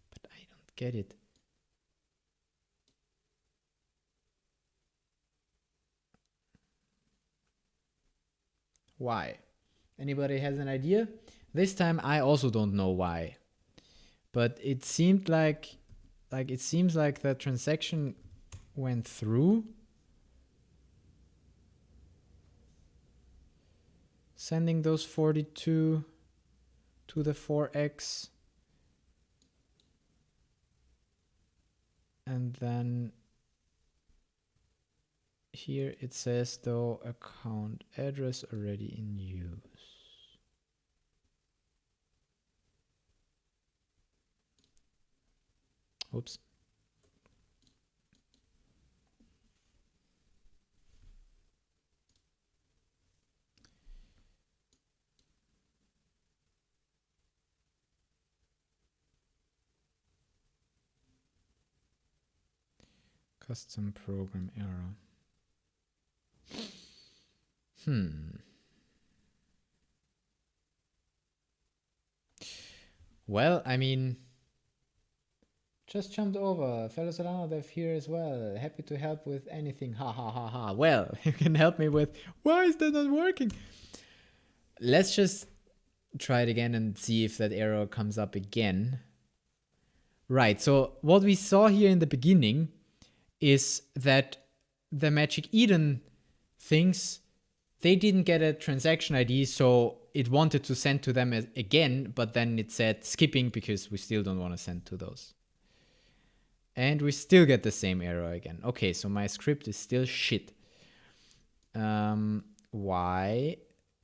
But I don't get it. Why? Anybody has an idea? This time I also don't know why. But it seemed like it seems like the transaction went through. Sending those 42 to the 4x. And then here it says though account address already in use. Oops. Custom program error. Well, I mean, just jumped over. Fellow Solana dev here as well. Happy to help with anything. Ha ha ha ha. Well, you can help me with why is that not working? Let's just try it again and see if that error comes up again. Right, so what we saw here in the beginning is that the Magic Eden things, they didn't get a transaction ID, so it wanted to send to them again, but then it said skipping because we still don't want to send to those. And we still get the same error again. Okay, so my script is still shit. Why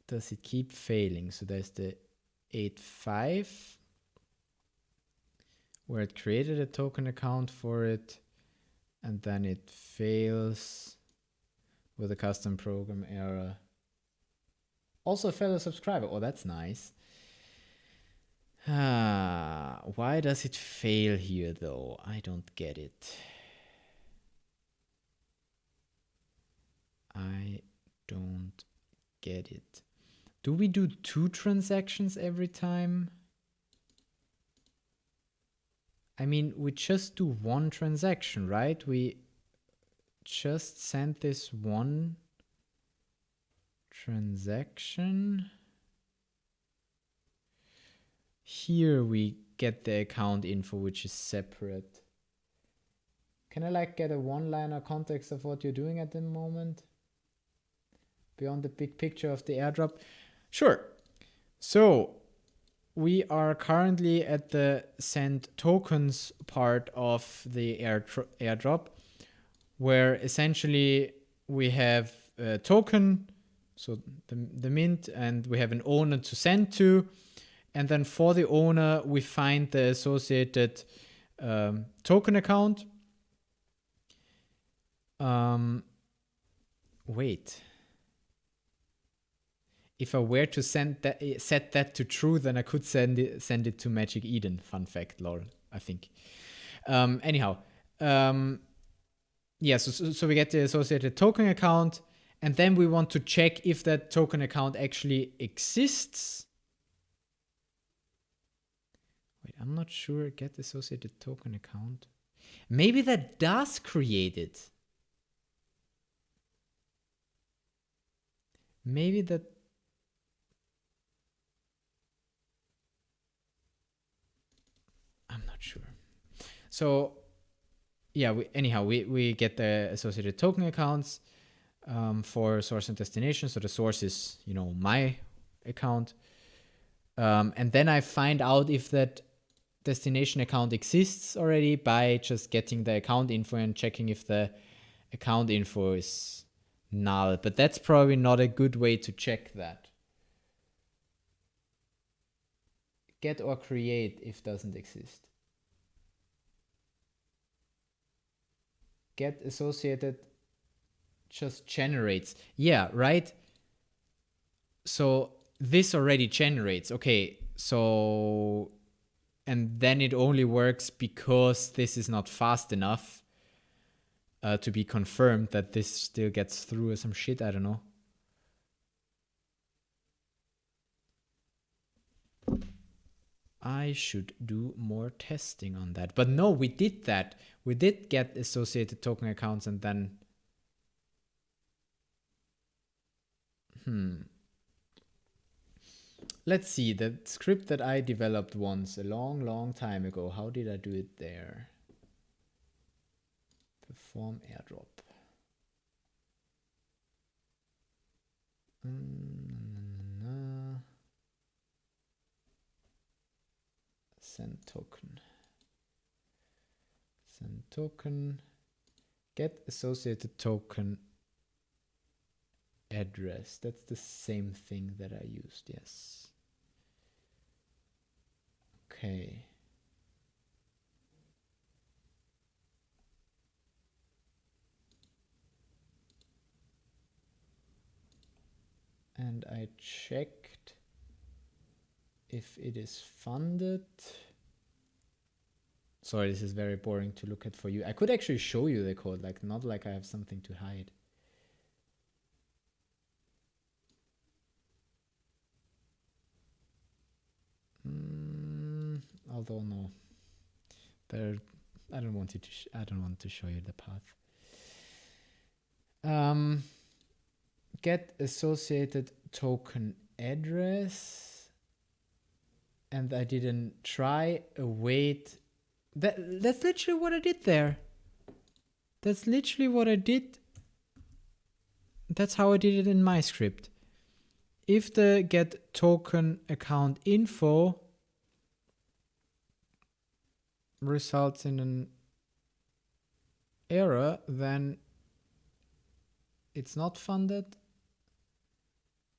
does it keep failing? So there's the 8.5 where it created a token account for it, and then it fails with a custom program error. Also a fellow subscriber. Oh, that's nice. Why does it fail here though? I don't get it. I don't get it. Do we do 2 transactions every time? I mean, we just do 1 transaction, right? We just sent this 1 transaction. here we get the account info, which is separate. Can I like get a one-liner context of what you're doing at the moment? Beyond the big picture of the airdrop? Sure. So we are currently at the send tokens part of the airdrop, where essentially we have a token, so the mint, and we have an owner to send to. And then for the owner, we find the associated token account. Wait. If I were to set that to true, then I could send it to Magic Eden. Fun fact, lol, I think. Anyhow, yeah, so we get the associated token account, and then we want to check if that token account actually exists. Wait, I'm not sure. Get associated token account. Maybe that does create it. Maybe that. I'm not sure. So yeah, we get the associated token accounts for source and destination. So the source is, my account. And then I find out if that destination account exists already by just getting the account info and checking if the account info is null. But that's probably not a good way to check that. Get or create if doesn't exist. Get associated just generates. Yeah, right? So this already generates. Okay, so... And then it only works because this is not fast enough to be confirmed that this still gets through or some shit. I don't know. I should do more testing on that. But no, we did that. We did get associated token accounts and then... Let's see, the script that I developed once a long time ago. How did I do it there? Perform airdrop. Send token. Send token. Get associated token address. That's the same thing that I used, yes. Okay. And I checked if it is funded. Sorry, this is very boring to look at for you. I could actually show you the code, like not like I have something to hide. Although no, there. I don't want to show you the path. Get associated token address, and I didn't try await. That's literally what I did there. That's literally what I did. That's how I did it in my script. If the get token account info results in an error, then it's not funded,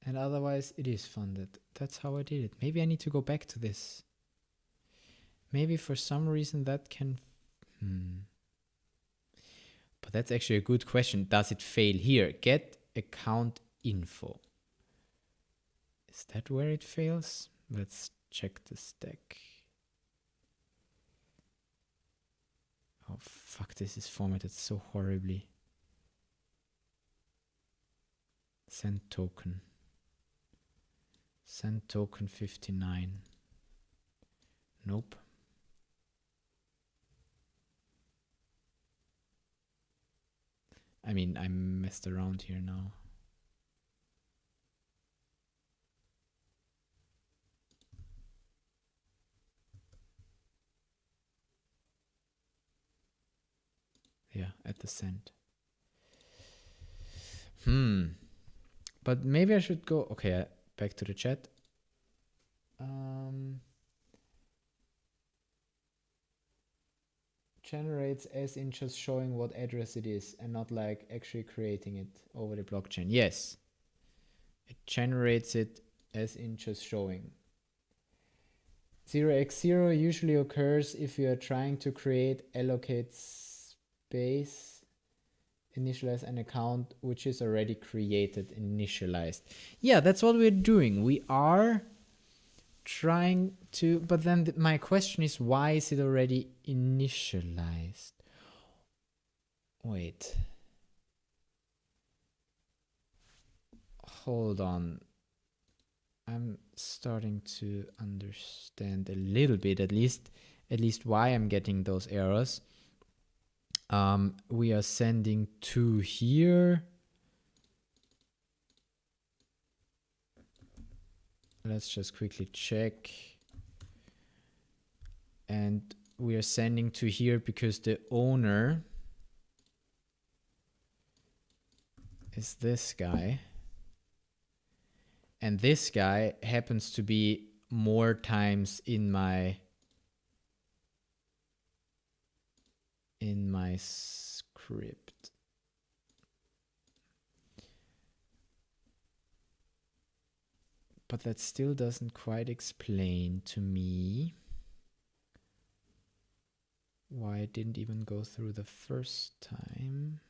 and otherwise it is funded. That's how I did it. Maybe I need to go back to this. Maybe for some reason that can... But that's actually a good question. Does it fail here? Get account info. Is that where it fails? Let's check the stack. Oh fuck, this is formatted so horribly. Send token. Send token 59. Nope. I mean, I messed around here now. Yeah, at the send. But maybe I should go. Okay, back to the chat. Generates as in just showing what address it is and not like actually creating it over the blockchain. Yes, it generates it as in just showing. 0x0 usually occurs if you are trying to create, allocate space, initialize an account which is already created, initialized. Yeah, that's what we're doing. We are trying to, but then my question is, why is it already initialized? Wait. Hold on. I'm starting to understand a little bit, at least why I'm getting those errors. We are sending to here. Let's just quickly check. And we are sending to here because the owner is this guy. And this guy happens to be more times in my script. But that still doesn't quite explain to me why it didn't even go through the first time.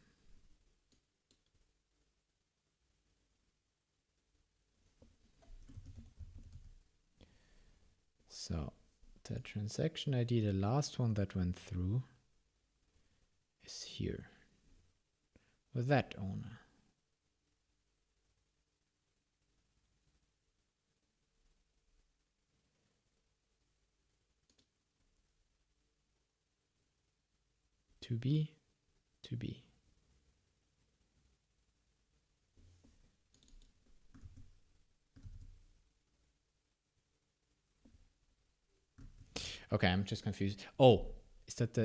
So the transaction ID, the last one that went through, is here with that owner. To be. Okay, I'm just confused. Oh, is that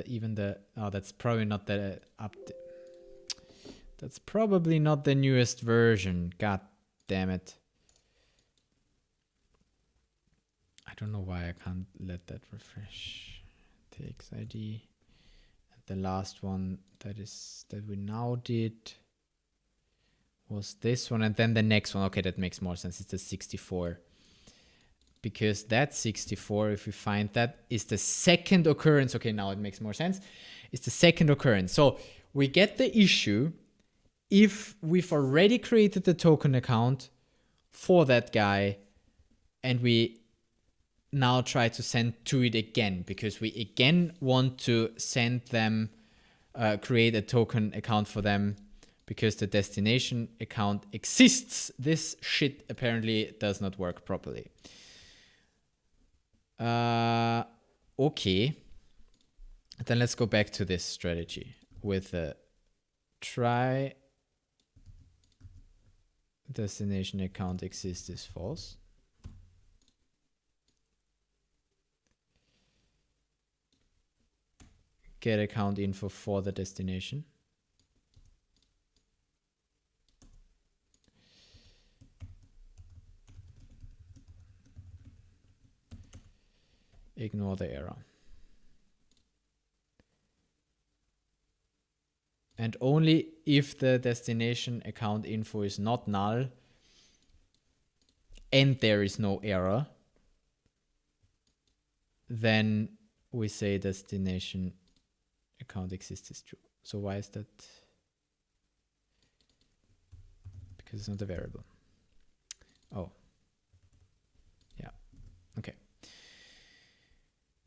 oh, that's probably not the update. That's probably not the newest version. God damn it. I don't know why I can't let that refresh. Takes ID. And the last one that we now did was this one, and then the next one. Okay, that makes more sense. It's the 64. Because that 64, if we find that, is the second occurrence. Okay, now it makes more sense. It's the second occurrence. So we get the issue if we've already created the token account for that guy and we now try to send to it again because we again want to send them, create a token account for them because the destination account exists. This shit apparently does not work properly. Okay. Then let's go back to this strategy with try destination account exists is false. Get account info for the destination. Ignore the error. And only if the destination account info is not null and there is no error, then we say destination account exists is true. So why is that? Because it's not a variable. Oh. Yeah. Okay.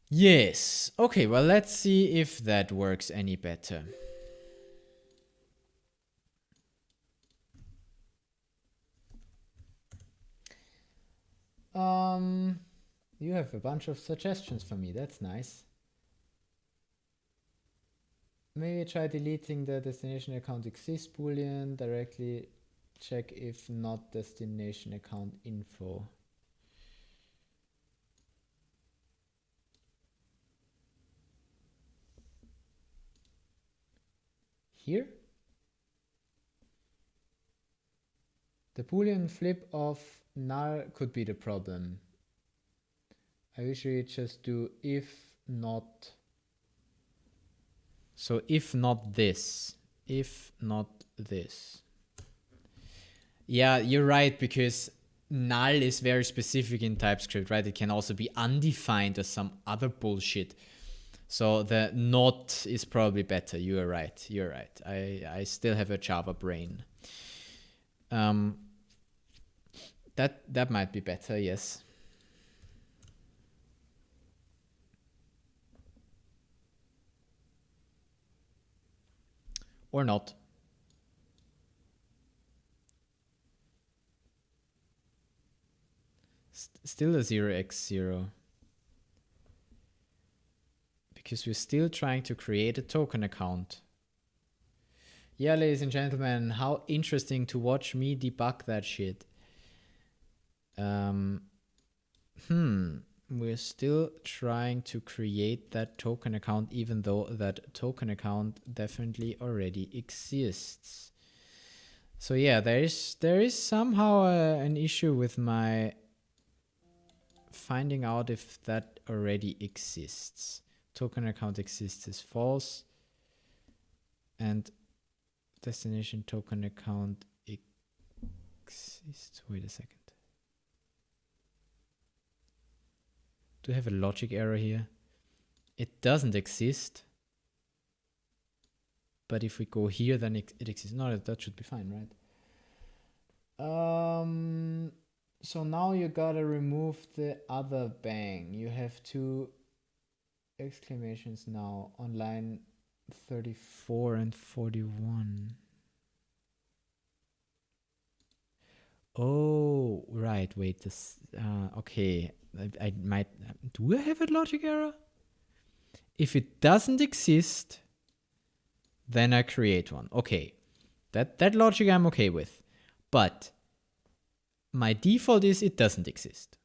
Yes. Okay, well, let's see if that works any better. You have a bunch of suggestions for me. That's nice. Maybe try deleting the destination account exists boolean, directly check if not destination account info. here. The Boolean flip of null could be the problem. I usually just do if not. So if not this, if not this. Yeah, you're right, because null is very specific in TypeScript, right? It can also be undefined or some other bullshit. So the not is probably better. You are right. You're right. I still have a Java brain. That might be better, yes. Or not. Still a 0x0. Because we're still trying to create a token account. Yeah, ladies and gentlemen, how interesting to watch me debug that shit. We're still trying to create that token account, even though that token account definitely already exists. So yeah, there is somehow an issue with my finding out if that already exists. Token account exists is false, and destination token account exists. Wait a second. Do I have a logic error here? It doesn't exist. But if we go here, then it exists. No, that should be fine, right? So now you gotta remove the other bang. You have 2 exclamations now on line 34 and 41. Oh, right. Wait, this. Okay. I might. Do I have a logic error? If it doesn't exist, then I create one. Okay. That logic I'm okay with. But my default is it doesn't exist.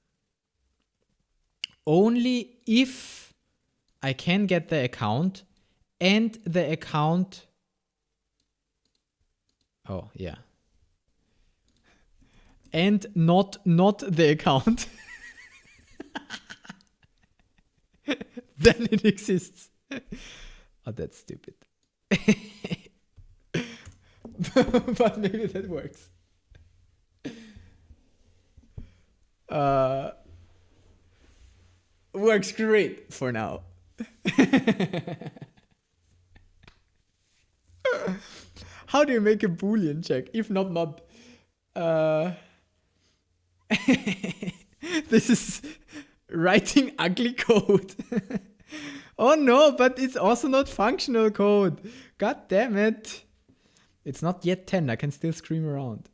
Only if I can get the account and the account. Oh, yeah. And not the account. Then it exists. Oh, that's stupid. But maybe that works. Works great for now. How do you make a Boolean check? If not. This is writing ugly code. Oh no, but it's also not functional code. God damn it. It's not yet 10. I can still scream around.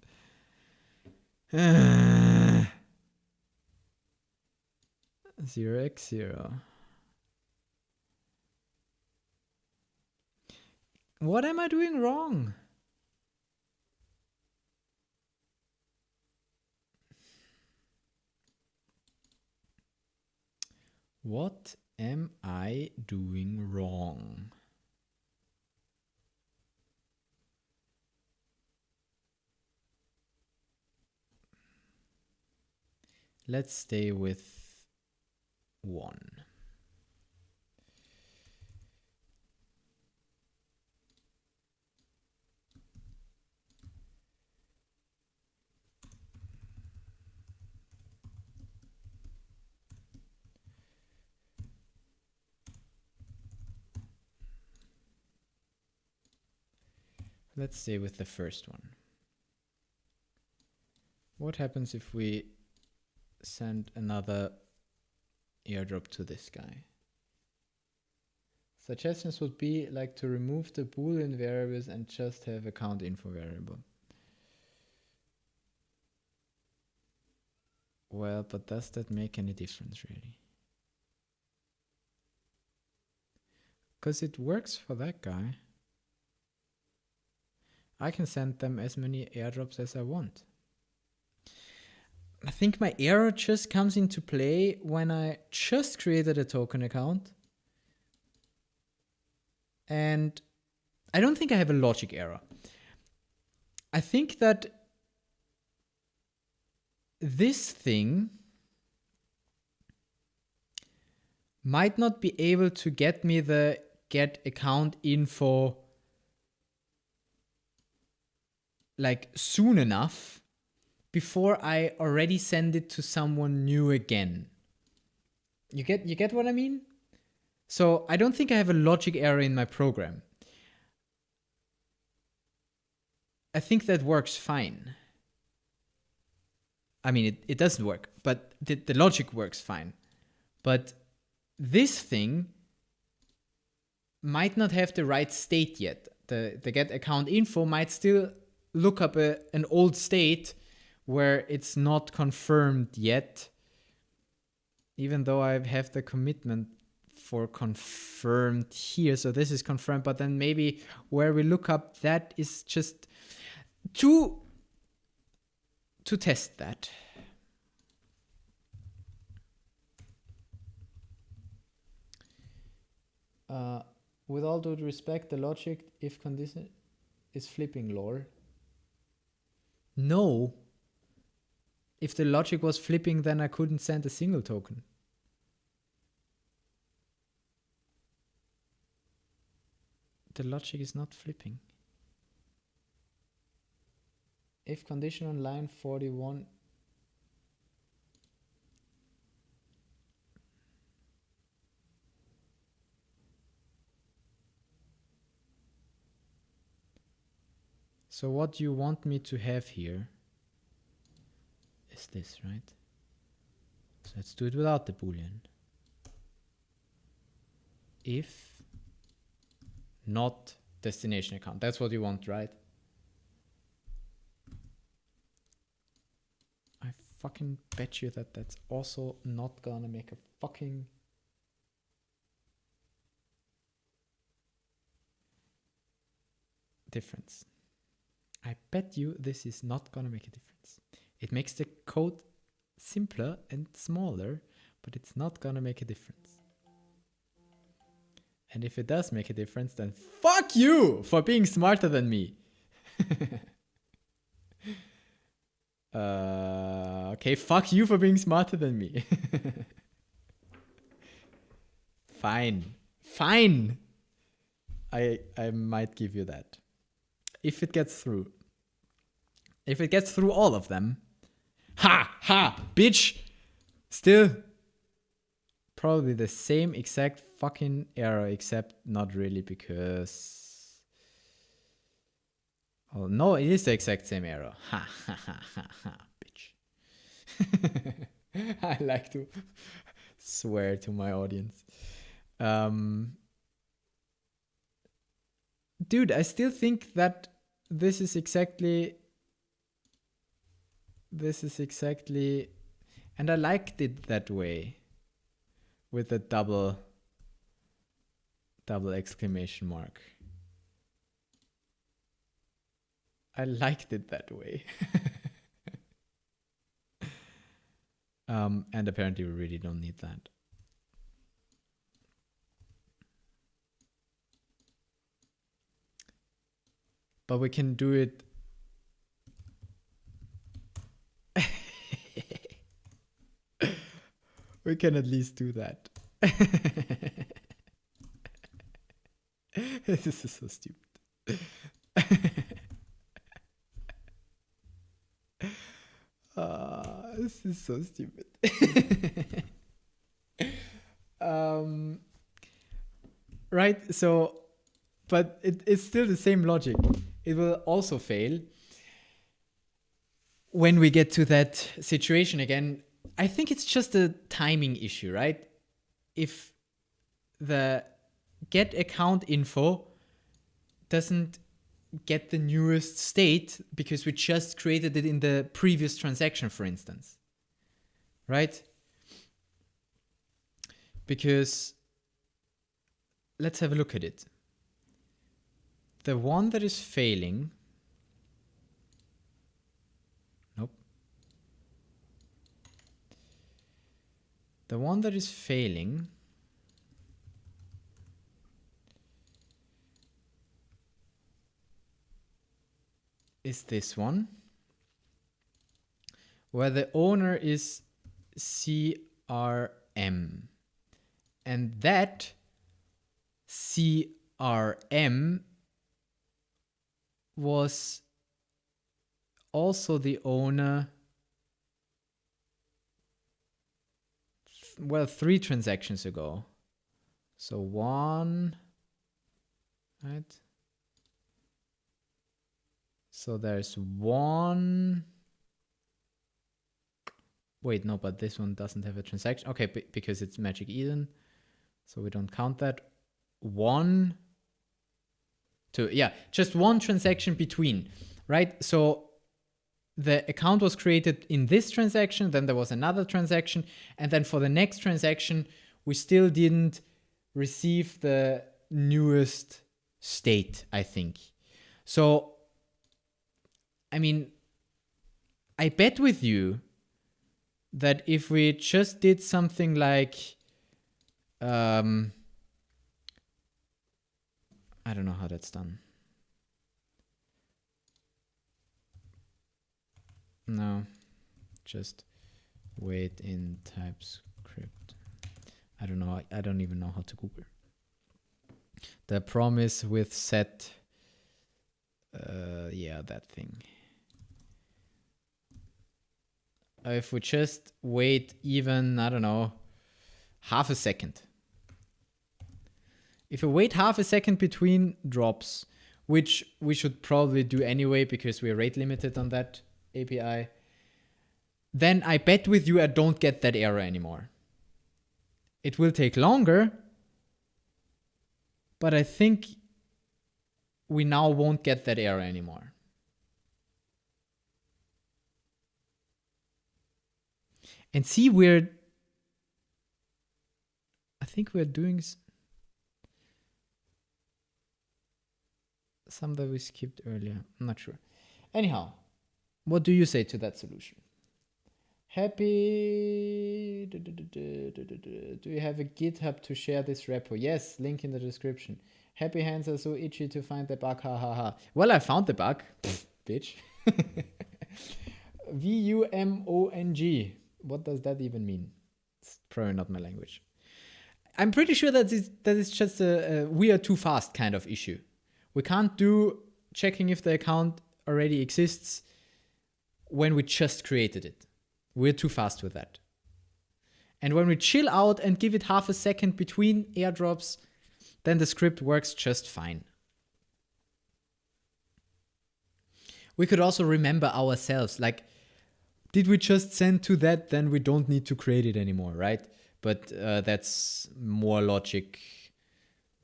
0x0. What am I doing wrong? What am I doing wrong? Let's stay with 1. Let's stay with the first one. What happens if we send another airdrop to this guy? Suggestions would be like to remove the Boolean variables and just have account info variable. Well, but does that make any difference really? Because it works for that guy. I can send them as many airdrops as I want. I think my error just comes into play when I just created a token account and I don't think I have a logic error. I think that this thing might not be able to get me the get account info like soon enough before I already send it to someone new again. You get what I mean? So I don't think I have a logic error in my program. I think that works fine. I mean, it doesn't work, but the logic works fine. But this thing might not have the right state yet. The get account info might still look up an old state where it's not confirmed yet, even though I have the commitment for confirmed here. So this is confirmed, but then maybe where we look up that is just to test that. With all due respect, the logic if condition is flipping lol. No. If the logic was flipping, then I couldn't send a single token. The logic is not flipping. If condition on line 41. So what you want me to have here is this, right? So let's do it without the boolean. If not destination account. That's what you want, right? I fucking bet you that that's also not gonna make a fucking difference. I bet you this is not gonna make a difference. It makes the code simpler and smaller, but it's not gonna make a difference. And if it does make a difference, then fuck you for being smarter than me. Okay, fuck you for being smarter than me. Fine. Fine. I might give you that. If it gets through. If it gets through all of them. Ha! Ha! Bitch! Still probably the same exact fucking error, except not really, because... Oh, no, it is the exact same error. Ha! Ha! Ha! Ha! Ha! Bitch. I like to swear to my audience. Dude, I still think that this is exactly, and I liked it that way, with the double exclamation mark. I liked it that way. And apparently we really don't need that. But we can do it. We can at least do that. This is so stupid. This is so stupid. Right, so, but it's still the same logic. It will also fail when we get to that situation again. I think it's just a timing issue, right? If the get account info doesn't get the newest state because we just created it in the previous transaction, for instance, right? Because let's have a look at it. The one that is failing, nope. The one that is failing is this one, where the owner is CRM. And that CRM was also the owner, well, 3 transactions ago. So 1, right? So there's 1. Wait, no, but this one doesn't have a transaction. Okay, because it's Magic Eden. So we don't count that. 1, 2, yeah, just 1 transaction between, right? So the account was created in this transaction, then there was another transaction, and then for the next transaction, we still didn't receive the newest state, I think. So, I mean, I bet with you that if we just did something like, I don't know how that's done. No, just wait in TypeScript. I don't know. I don't even know how to Google. The promise with set. Yeah, that thing. If we just wait even, I don't know, half a second. If we wait half a second between drops, which we should probably do anyway because we're rate limited on that API, then I bet with you I don't get that error anymore. It will take longer, but I think we now won't get that error anymore. And see, I think we're doing some that we skipped earlier. I'm not sure. Anyhow, what do you say to that solution? Happy. Do you have a GitHub to share this repo? Yes, link in the description. Happy hands are so itchy to find the bug. Ha ha ha. Well, I found the bug. Bitch. VUMONG. What does that even mean? It's probably not my language. I'm pretty sure that is just a we are too fast kind of issue. We can't do checking if the account already exists when we just created it. We're too fast with that. And when we chill out and give it half a second between airdrops, then the script works just fine. We could also remember ourselves, like, did we just send to that? Then we don't need to create it anymore, right? But that's more logic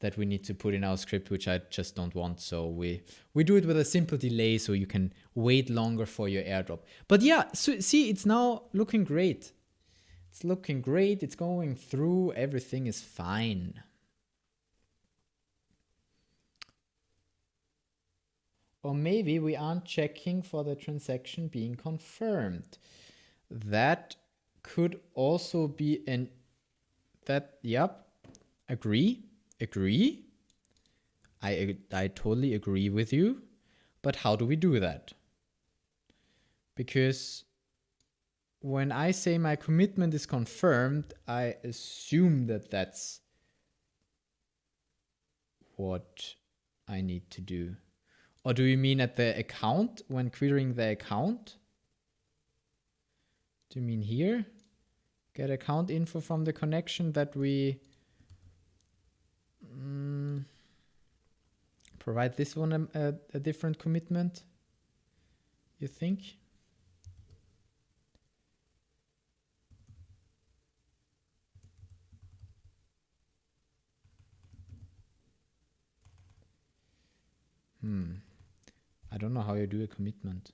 that we need to put in our script, which I just don't want. So we do it with a simple delay so you can wait longer for your airdrop. But yeah, so see, it's now looking great. It's looking great. It's going through. Everything is fine. Or maybe we aren't checking for the transaction being confirmed. That could also be yep, agree. I totally agree with you. But how do we do that? Because when I say my commitment is confirmed, I assume that that's what I need to do. Or do you mean at the account, when querying the account? Do you mean here? Get account info from the connection that we provide this one a different commitment, you think? I don't know how you do a commitment.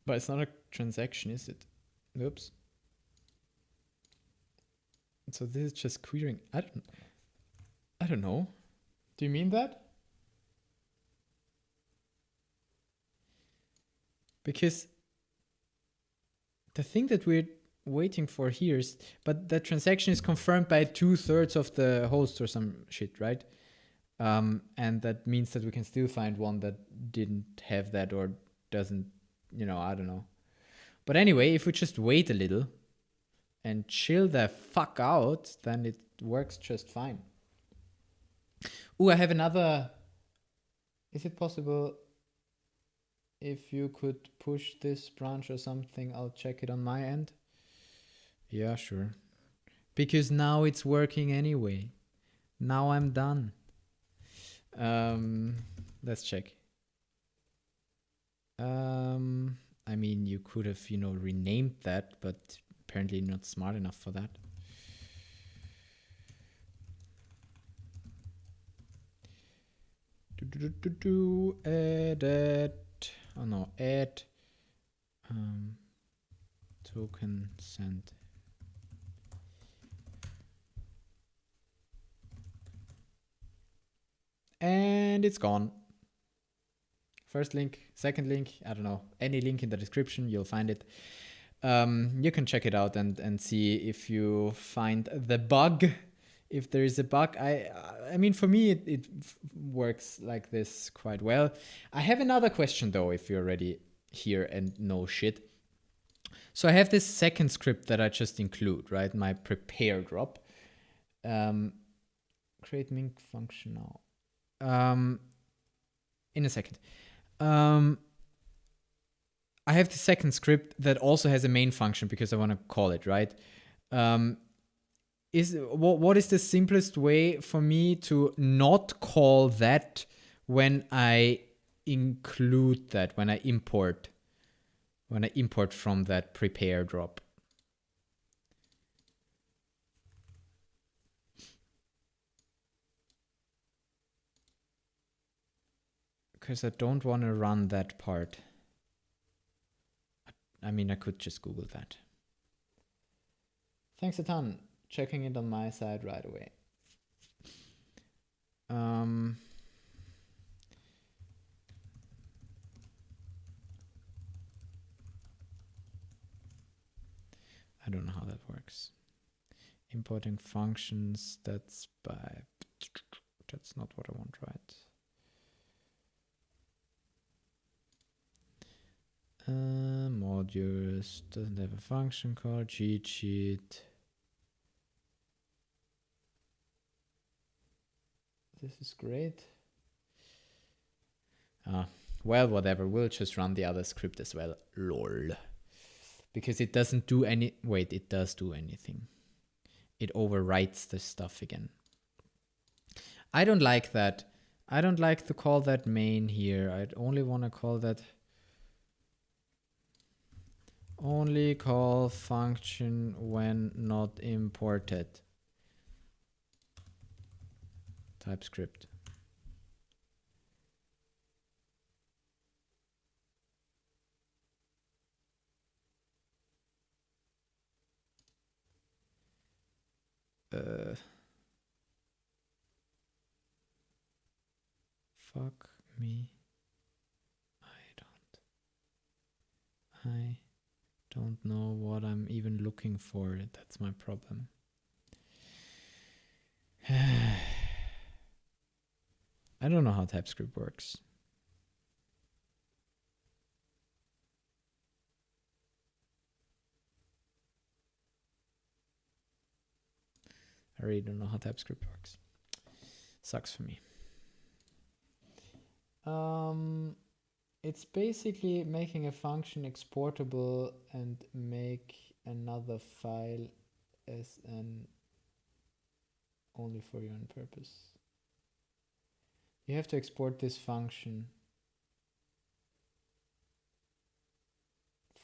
But it's not a transaction, is it? Oops. So this is just querying. I don't know. Do you mean that? Because the thing that we're waiting for here is, but the transaction is confirmed by 2/3 of the hosts or some shit, right? And that means that we can still find one that didn't have that or doesn't, I don't know. But anyway, if we just wait a little and chill the fuck out, then it works just fine. Oh, I have another. Is it possible if you could push this branch or something? I'll check it on my end. Yeah, sure. Because now it's working anyway. Now I'm done. Let's check. I mean, you could have, renamed that, but apparently not smart enough for that. Edit. Oh no, add token send. And it's gone. First link, second link, I don't know, any link in the description, you'll find it. You can check it out and see if you find the bug. If there is a bug, I mean, for me, it works like this quite well. I have another question though, if you're already here and know shit. So I have this second script that I just include, right? My prepare drop. Create mink function now. In a second. I have the second script that also has a main function because I want to call it, right? What is the simplest way for me to not call that when I include that, when I import from that prepare drop? Because I don't want to run that part. I mean, I could just Google that. Thanks a ton. Checking it on my side right away. I don't know how that works. Importing functions, that's not what I want, right? Modules doesn't have a function called cheat sheet. This is great. Well, whatever. We'll just run the other script as well. Lol. Because it doesn't do any. Wait, it does do anything. It overwrites the stuff again. I don't like that. I don't like to call that main here. I'd only want to call that. Only call function when not imported. TypeScript. Fuck me. I don't know what I'm even looking for. That's my problem. I don't know how TypeScript works. I really don't know how TypeScript works. Sucks for me. It's basically making a function exportable and make another file as an only for your own purpose. You have to export this function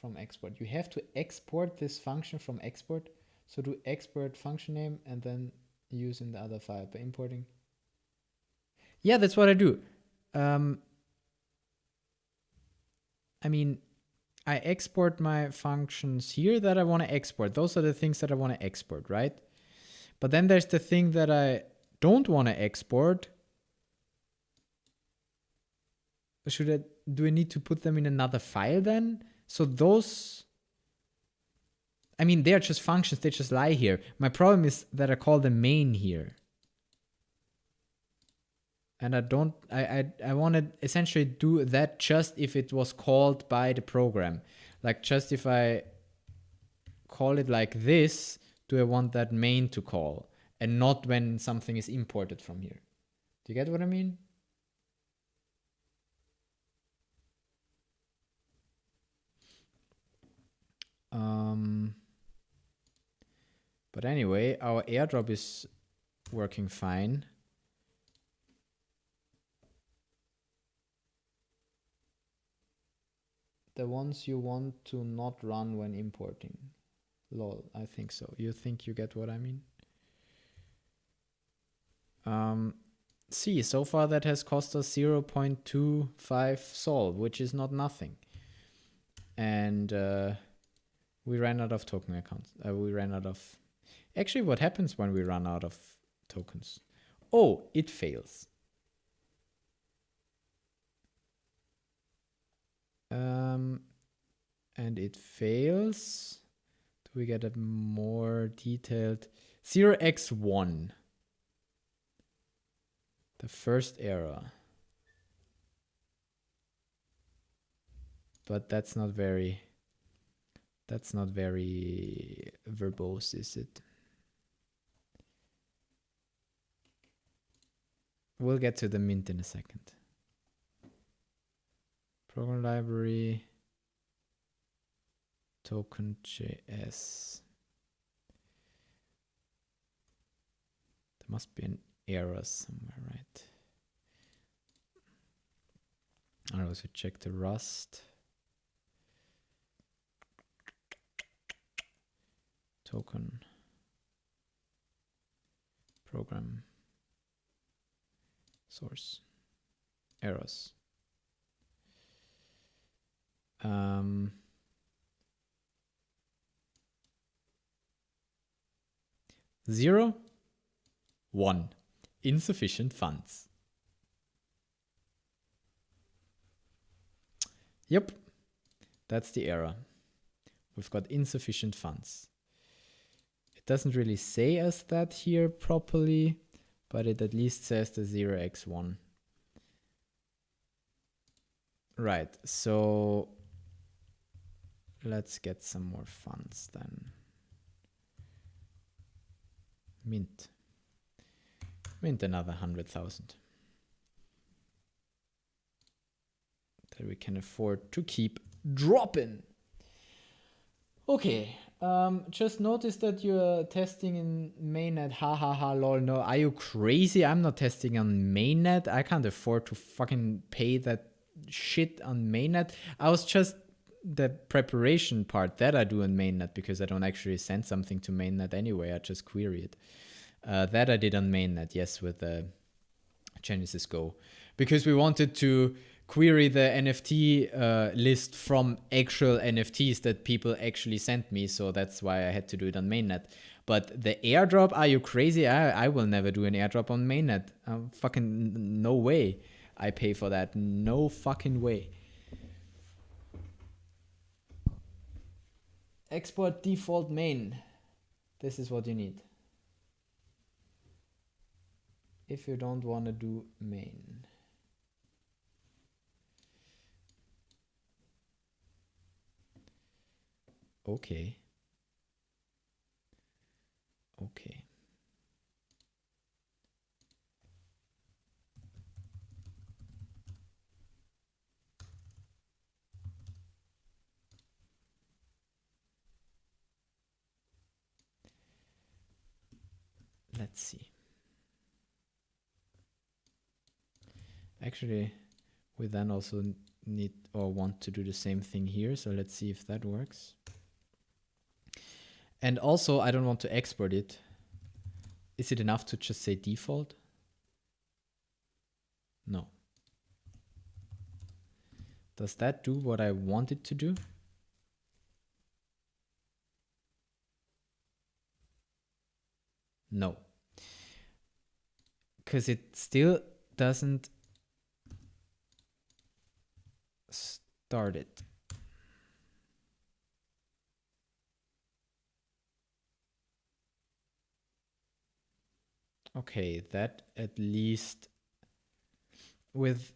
from export. You have to export this function from export. So do export function name and then use in the other file by importing. Yeah, that's what I do. I mean, I export my functions here that I want to export. Those are the things that I want to export, right? But then there's the thing that I don't want to export. Do I need to put them in another file then? So those, I mean, they're just functions. They just lie here. My problem is that I call them main here. And I want to essentially do that just if it was called by the program. Like just if I call it like this, do I want that main to call? And not when something is imported from here. Do you get what I mean? But anyway, our airdrop is working fine. The ones you want to not run when importing. Lol, I think so. You think you get what I mean? See, so far that has cost us 0.25 sol, which is not nothing. And we ran out of token accounts. We ran out of... Actually, what happens when we run out of tokens? Oh, it fails. And it fails. Do we get a more detailed 0x1? The first error. But that's not very verbose, is it? We'll get to the mint in a second. Program library, token.js. There must be an error somewhere, right? I also check the Rust. Token. Program. Source. Errors. 0, 1. Insufficient funds. Yep, that's the error. We've got insufficient funds. It doesn't really say us that here properly, but it at least says the 0x1. Right, so let's get some more funds then. Mint another 100,000 that we can afford to keep dropping. Okay, just noticed that you're testing in mainnet. Ha ha ha lol. No, are you crazy? I'm not testing on mainnet. I can't afford to fucking pay that shit on mainnet. I was just the preparation part that I do on mainnet because I don't actually send something to mainnet anyway. I just query it. That I did on mainnet, yes, with the Genesis Go, because we wanted to query the NFT list from actual NFTs that people actually sent me. So that's why I had to do it on mainnet. But the airdrop, are you crazy? I will never do an airdrop on mainnet. Fucking no way I pay for that. No fucking way. Export default main. This is what you need if you don't want to do main. Okay. Okay. Let's see. Actually, we then also need or want to do the same thing here. So let's see if that works. And also, I don't want to export it. Is it enough to just say default? No. Does that do what I want it to do? No. Because it still doesn't start it. Okay, that at least with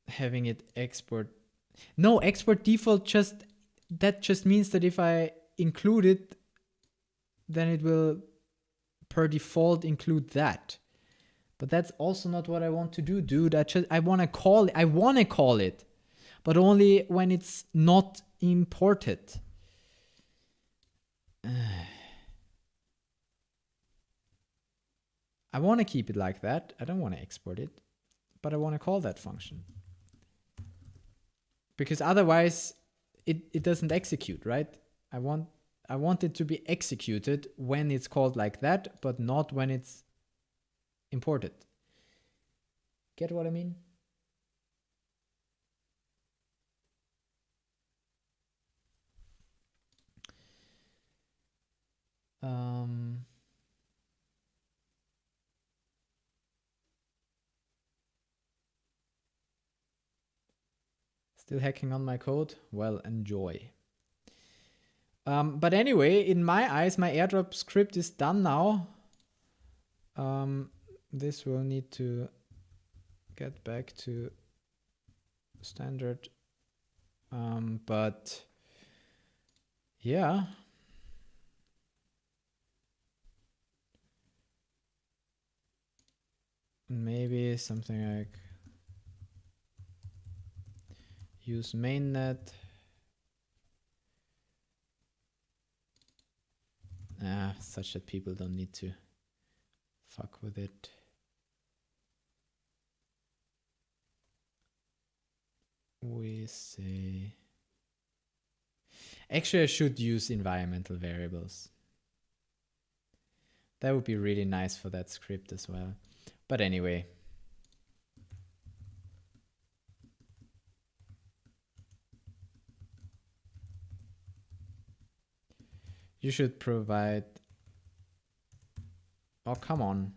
having it export. No, export default that just means that if I include it, then it will per default include that. But that's also not what I want to do, dude. I want to call it, but only when it's not imported. I want to keep it like that. I don't want to export it, but I want to call that function. Because otherwise it doesn't execute, right? I want it to be executed when it's called like that, but not when it's imported. Get what I mean? Still hacking on my code? Well, enjoy. But anyway, in my eyes, my airdrop script is done now. This will need to get back to standard. But yeah. Maybe something like use mainnet. Such that people don't need to fuck with it. We say, actually I should use environmental variables. That would be really nice for that script as well. But anyway. You should provide, oh come on,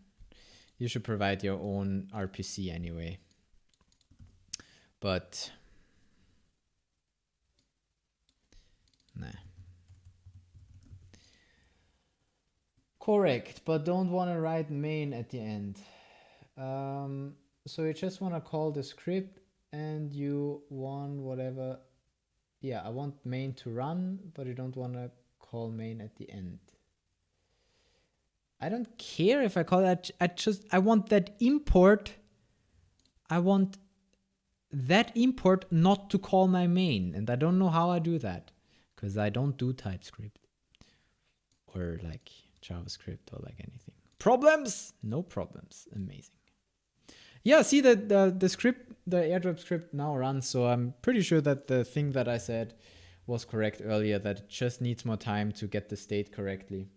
you should provide your own RPC anyway. But nah. Correct, but don't want to write main at the end. So you just want to call the script and you want whatever. Yeah, I want main to run, but you don't want to call main at the end. I don't care if I call that. I want that import. I want that import not to call my main. And I don't know how I do that because I don't do TypeScript or like JavaScript or like anything. Problems? No problems. Amazing. Yeah, see that the script, the airdrop script now runs. So I'm pretty sure that the thing that I said was correct earlier, that it just needs more time to get the state correctly.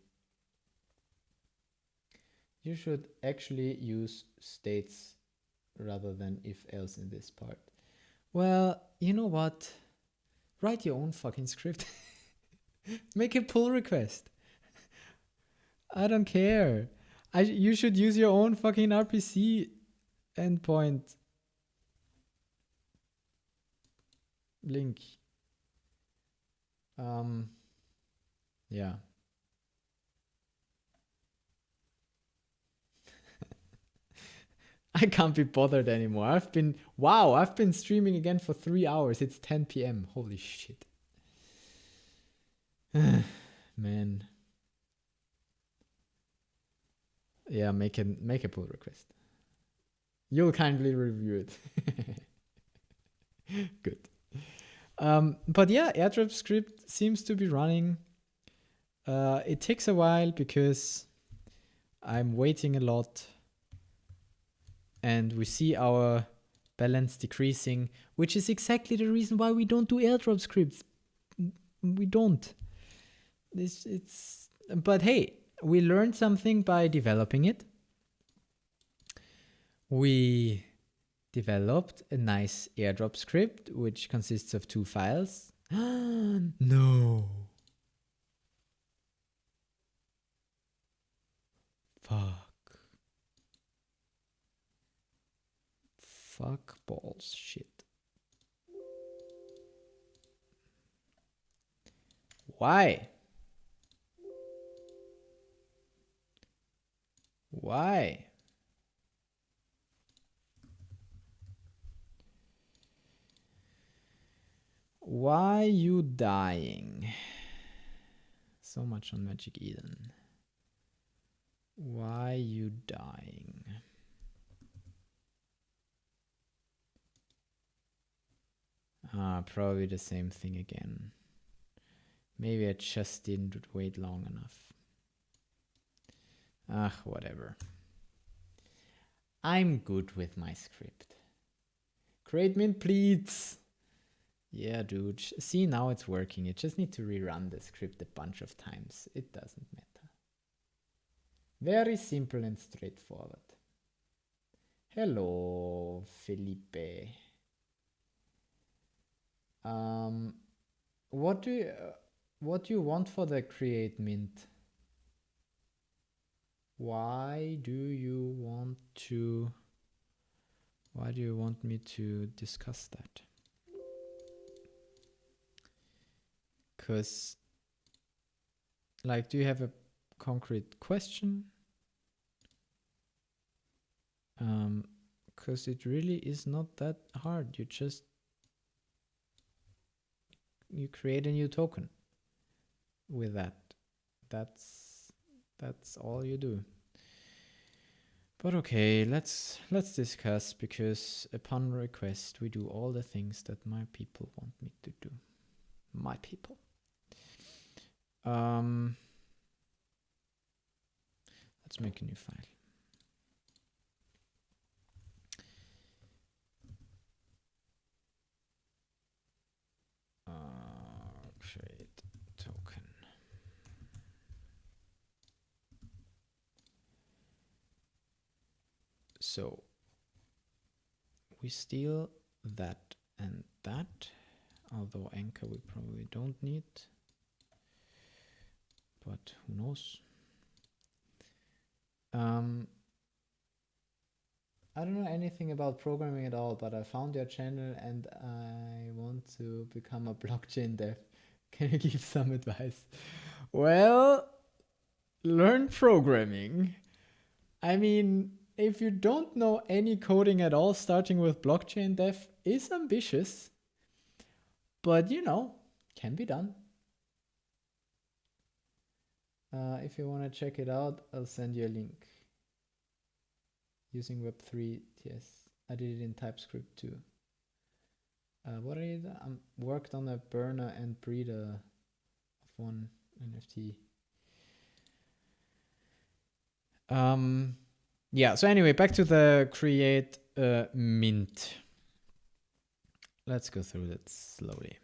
You should actually use states rather than if else in this part. Well, you know what? Write your own fucking script. Make a pull request. I don't care. You should use your own fucking RPC endpoint link. Yeah. I can't be bothered anymore. I've been streaming again for 3 hours. It's 10 p.m. Holy shit. Man. Yeah, make a pull request. You'll kindly review it. Good. But yeah, airdrop script seems to be running. It takes a while because I'm waiting a lot. And we see our balance decreasing, which is exactly the reason why we don't do airdrop scripts. We don't. But hey, we learned something by developing it. We developed a nice airdrop script, which consists of 2 files. No. Fuck. Fuck balls shit. Why? Why? Why you dying? So much on Magic Eden. Why you dying? Probably the same thing again. Maybe I just didn't wait long enough. Whatever. I'm good with my script. Create mint, please. Yeah, dude. See, now it's working. You just need to rerun the script a bunch of times. It doesn't matter. Very simple and straightforward. Hello, Felipe. What do you want for the create mint? Why do you want me to discuss that? Because, like, do you have a concrete question? Because it really is not that hard. You create a new token with that. That's all you do. But okay, let's discuss, because upon request we do all the things that my people want me to do. My people. Let's make a new file. Create token. So we steal that and that, although anchor we probably don't need, but who knows. I don't know anything about programming at all, but I found your channel and I want to become a blockchain dev. Can you give some advice? Well, learn programming. I mean, if you don't know any coding at all, starting with blockchain dev is ambitious, but you know, can be done. If you want to check it out, I'll send you a link. Using Web3 TS. I did it in TypeScript too. What I did, I worked on a burner and breeder of one NFT. Yeah, so anyway, back to the create mint. Let's go through that slowly.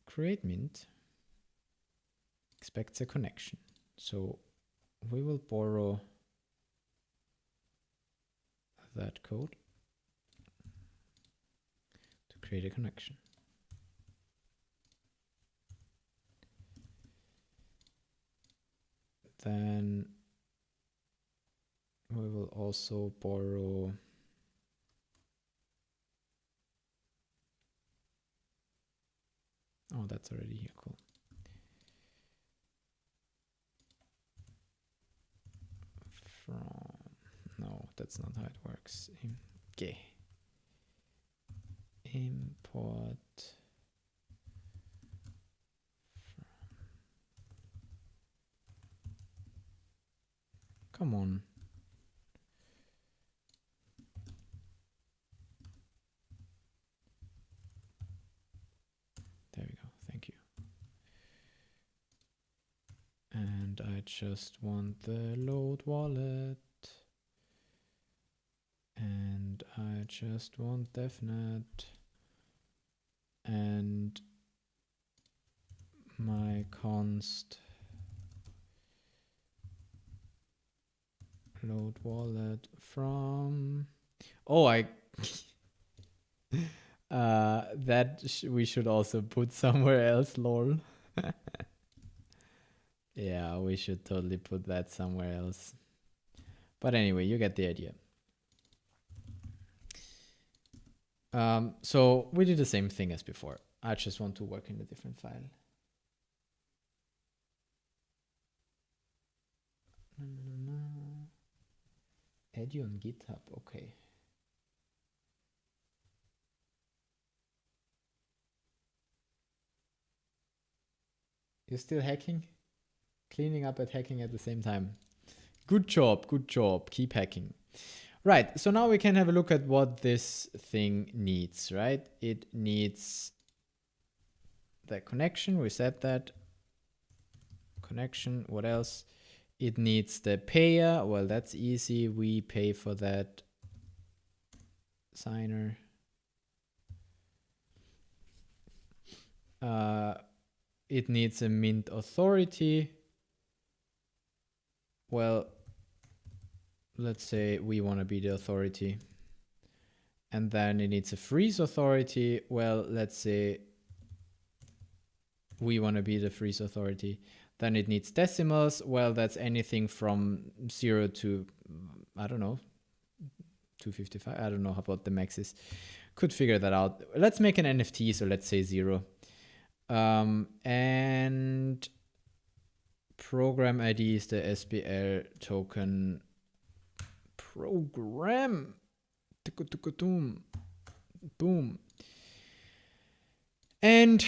Create mint expects a connection. So we will borrow that code to create a connection. Then we will also borrow that's already here, cool. No, that's not how it works. Okay. Import come on. There we go. Thank you. And I just want the load wallet. And I just want DevNet. And my const load wallet from that we should also put somewhere else, lol. Yeah, we should totally put that somewhere else. But anyway, you get the idea. So we did the same thing as before. I just want to work in a different file. Add you on GitHub. Okay. You're still hacking? Cleaning up and hacking at the same time. Good job, good job. Keep hacking. Right, so now we can have a look at what this thing needs, right? It needs the connection, we said that. Connection, what else? It needs the payer, well that's easy, we pay for that. Signer. It needs a mint authority. Well, let's say we want to be the authority. And then it needs a freeze authority. Well, let's say we want to be the freeze authority. Then it needs decimals. Well, that's anything from 0 to, I don't know, 255. I don't know about the maxes. Could figure that out. Let's make an NFT, so let's say 0. And program ID is the SPL token program. Boom. And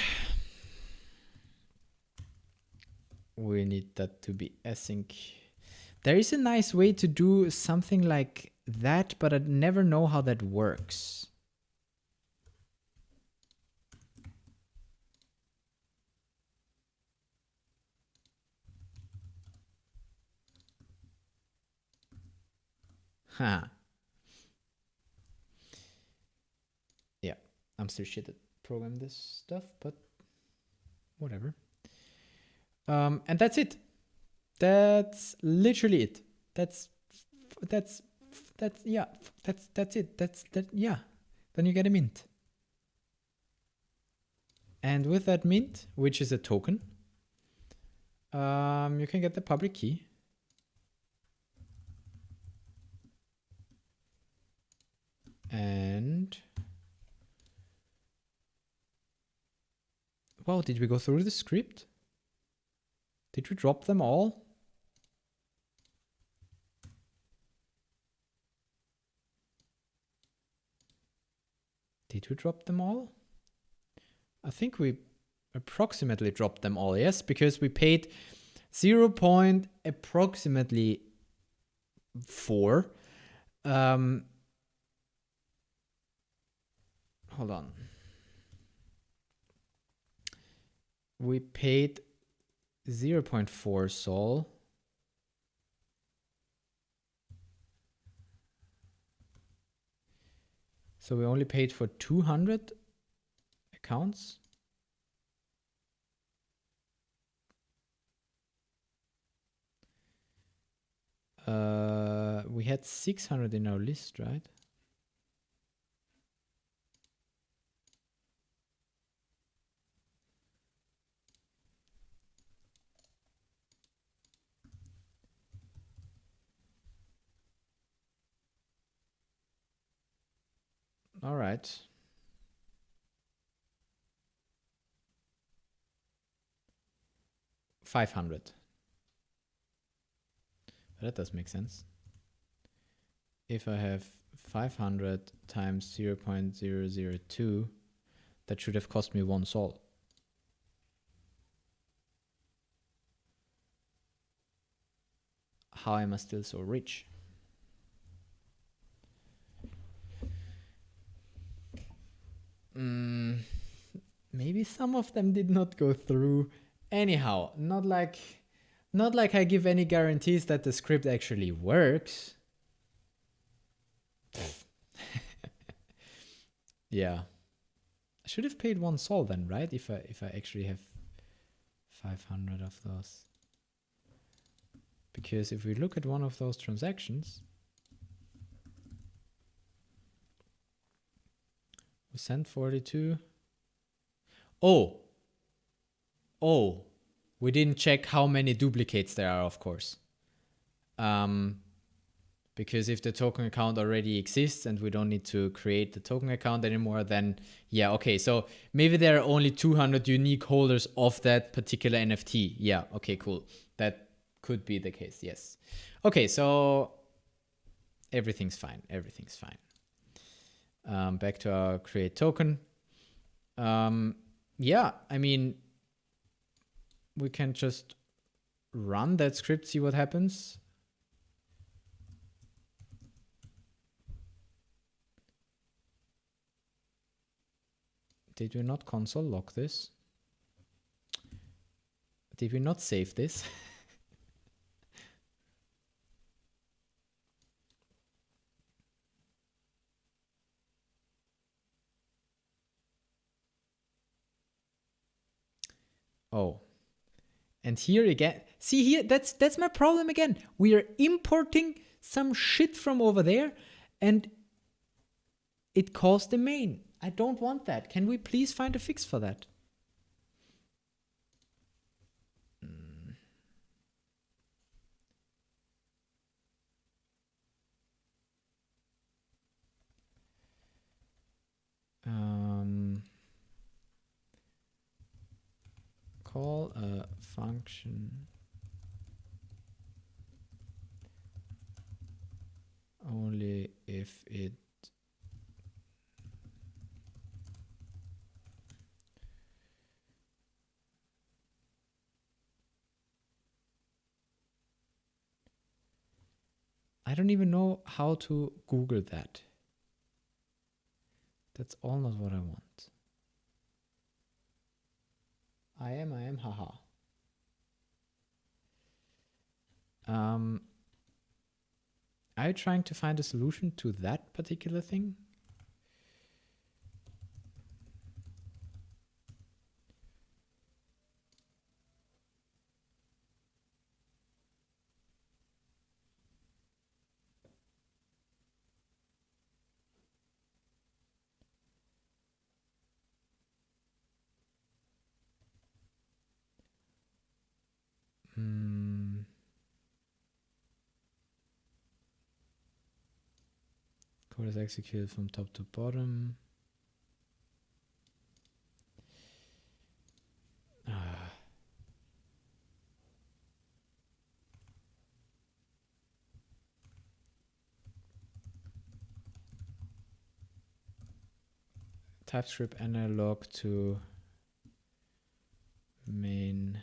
we need that to be async. There is a nice way to do something like that, but I never know how that works. Huh. Yeah, I'm still shit at programming this stuff, but whatever. And that's it. That's literally it. That's it. Yeah. Then you get a mint. And with that mint, which is a token, you can get the public key. And wow, did we go through the script? Did we drop them all? Did we drop them all? I think we approximately dropped them all, yes, because we paid 0. approximately 4. Hold on. We paid 0.4 sol. So we only paid for 200 accounts. We had 600 in our list, right? All right. $500. That does make sense. If I have 500 times 0.002, that should have cost me 1 sol. How am I still so rich? Maybe some of them did not go through. Anyhow, not like I give any guarantees that the script actually works. Yeah. I should have paid 1 sol then, right? If I actually have 500 of those. Because if we look at one of those transactions, we sent 42. Oh, we didn't check how many duplicates there are, of course. Because if the token account already exists and we don't need to create the token account anymore, then yeah, okay. So maybe there are only 200 unique holders of that particular NFT. Yeah, okay, cool. That could be the case. Yes. Okay, so everything's fine. Everything's fine. Back to our create token. Yeah, I mean, we can just run that script, see what happens. Did we not console log this? Did we not save this? Oh. And here again, see here, that's my problem again. We are importing some shit from over there and it calls the main. I don't want that. Can we please find a fix for that? Call a function only if it I don't even know how to Google that. That's all not what I want. I am, haha. Are you trying to find a solution to that particular thing? Code is executed from top to bottom. TypeScript analog to main.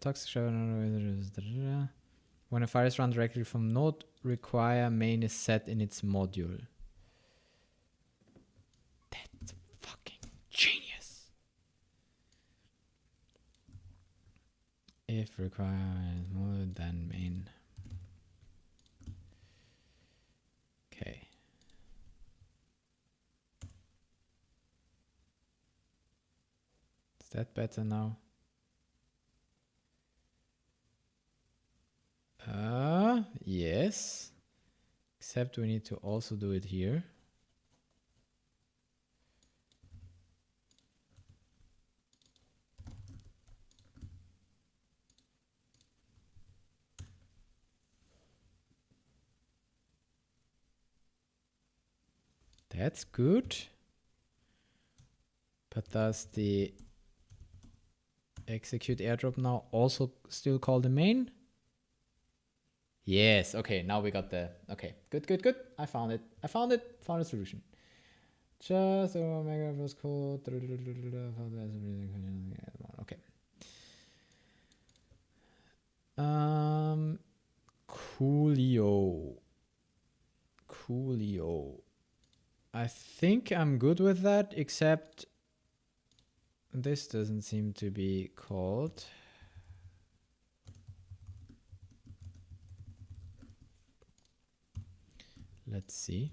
Toxic when a file is run directly from node, require main is set in its module. That's fucking genius. If require more than main. Okay. Is that better now? Yes. Except we need to also do it here. That's good. But does the execute airdrop now also still call the main? Yes. Okay. Now we got the. Okay. Good. I found it. Found a solution. Just omega plus code. Okay. Coolio. I think I'm good with that, except this doesn't seem to be called. Let's see.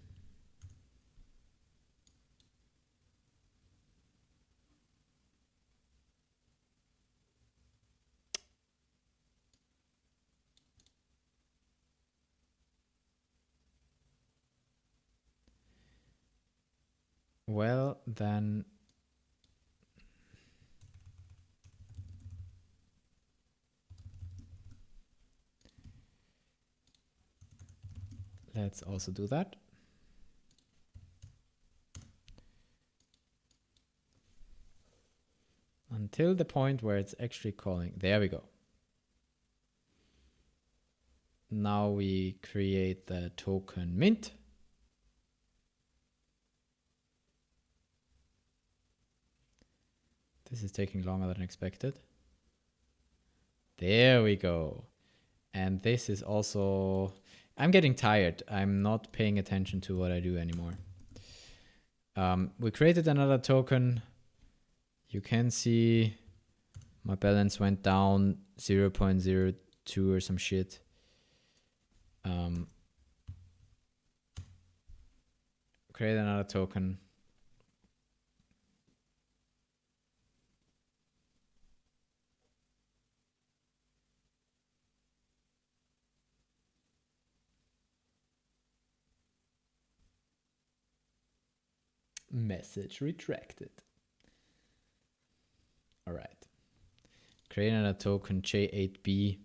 Well, then Let's also do that. Until the point where it's actually calling. There we go. Now we create the token mint. This is taking longer than expected. There we go. And this is also, I'm getting tired. I'm not paying attention to what I do anymore. We created another token. You can see my balance went down 0.02 or some shit. Create another token. Message retracted. All right. Create another token, J8B.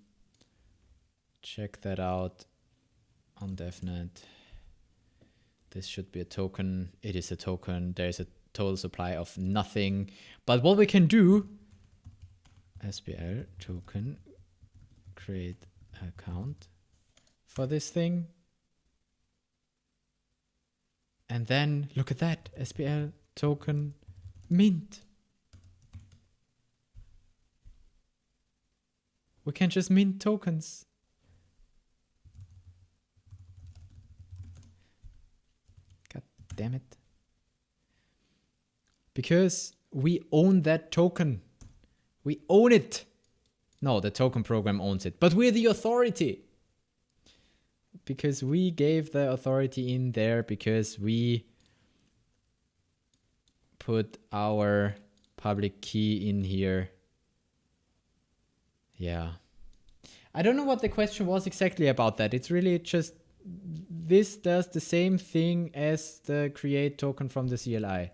Check that out. Undefined. This should be a token. It is a token. There's a total supply of nothing. But what we can do, SPL Token, create an account for this thing. And then look at that, SPL Token mint. We can just mint tokens. God damn it. Because we own that token. We own it. No, the token program owns it, but we're the authority. Because we gave the authority in there, because we put our public key in here. Yeah. I don't know what the question was exactly about that. It's really just, this does the same thing as the create token from the CLI.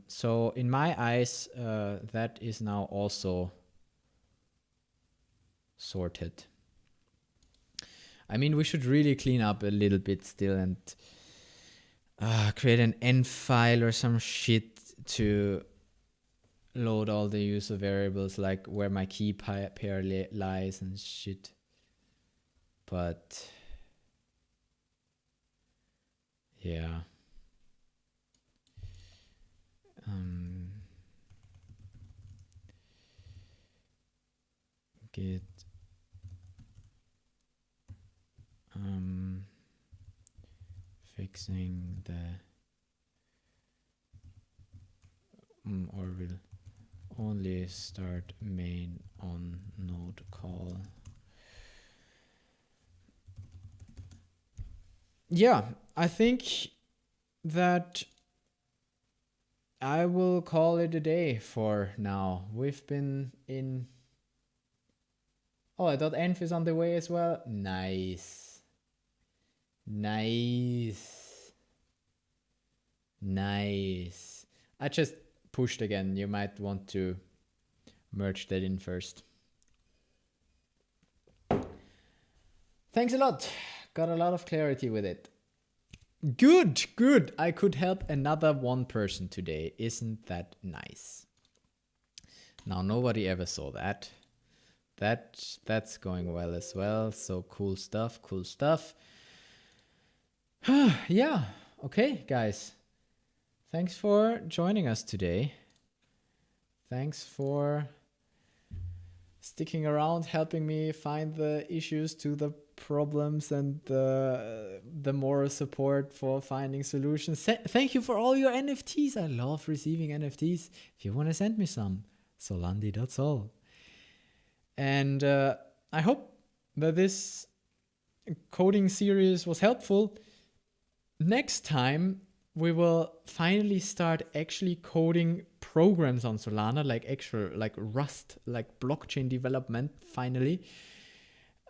So in my eyes, that is now also sorted. I mean, we should really clean up a little bit still and create an env file or some shit to load all the user variables, like where my key pair lies and shit. But yeah. Git fixing the or will only start main on node call. Yeah, I think that I will call it a day for now. We've been in... Oh, I thought env is on the way as well. Nice. Nice. Nice. I just pushed again. You might want to merge that in first. Thanks a lot. Got a lot of clarity with it. Good, good. I could help another one person today. Isn't that nice? Now, nobody ever saw that. That's going well as well. So cool stuff, cool stuff. Yeah, okay, guys. Thanks for joining us today. Thanks for sticking around, helping me find the issues to the problems and the moral support for finding solutions. Thank you for all your NFTs. I love receiving NFTs. If you want to send me some, solandy.sol. And I hope that this coding series was helpful. Next time, we will finally start actually coding programs on Solana, like actual, like Rust, like blockchain development, finally.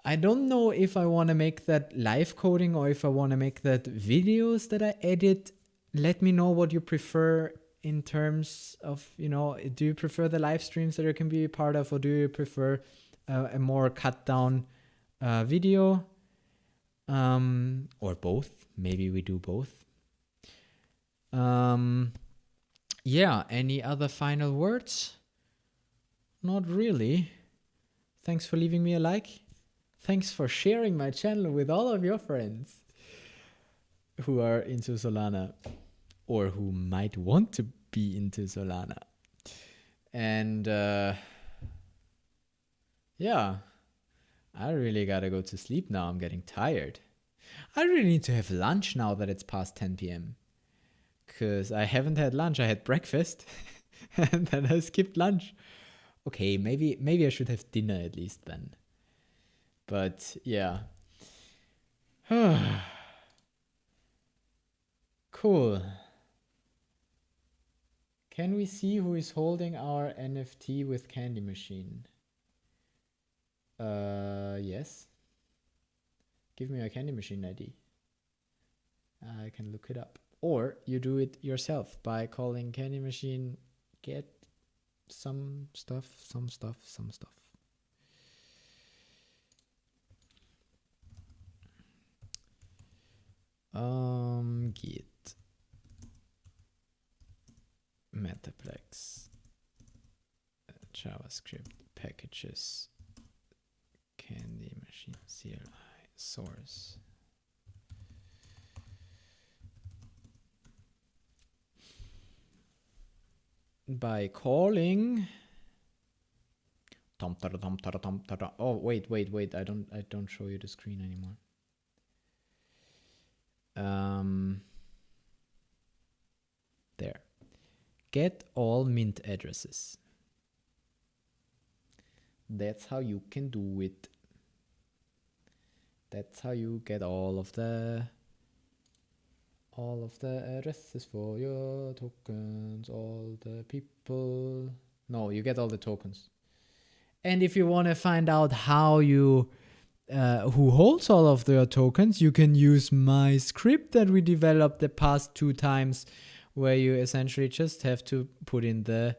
I don't know if I want to make that live coding or if I want to make that videos that I edit. Let me know what you prefer in terms of, you know, do you prefer the live streams that you can be a part of, or do you prefer a more cut down video? Or both. Maybe we do both. Yeah, any other final words? Not really. Thanks for leaving me a like. Thanks for sharing my channel with all of your friends who are into Solana or who might want to be into Solana. And yeah, I really gotta go to sleep now. I'm getting tired. I really need to have lunch now that it's past 10 p.m. Because I haven't had lunch. I had breakfast and then I skipped lunch. Okay, maybe I should have dinner at least then. But yeah. Cool. Can we see who is holding our NFT with Candy Machine? Yes. Give me a Candy Machine ID. I can look it up. Or you do it yourself by calling Candy Machine get some stuff. Git Metaplex JavaScript packages Candy Machine CLI source. By calling oh wait, I don't show you the screen anymore. There. Get all mint addresses. That's how you can do it. That's how you get all of the addresses for your tokens, all the people. No, you get all the tokens. And if you want to find out how you who holds all of their tokens, you can use my script that we developed the past 2 times, where you essentially just have to put in the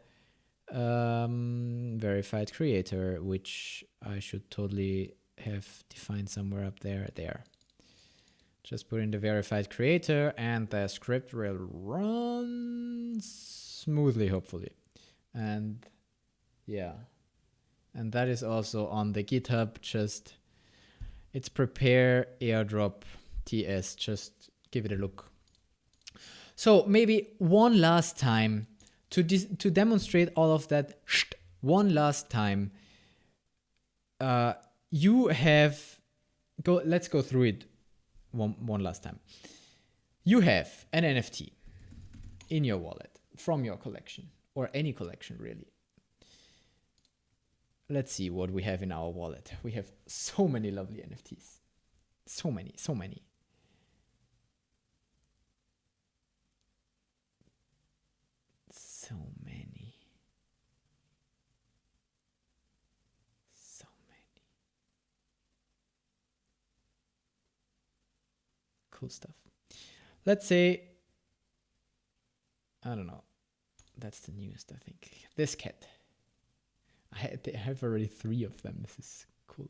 verified creator, which I should totally have defined somewhere up there. Just put in the verified creator and the script will run smoothly, hopefully. And yeah, and that is also on the GitHub. Just it's prepare airdrop TS. Just give it a look. So maybe one last time to demonstrate all of that. One last time. You have let's go through it one last time. You have an NFT in your wallet from your collection, or any collection really. Let's see what we have in our wallet. We have so many lovely NFTs. So many. So many. Cool stuff. Let's say, I don't know. That's the newest, I think. This cat. I have already 3 of them. This is cool.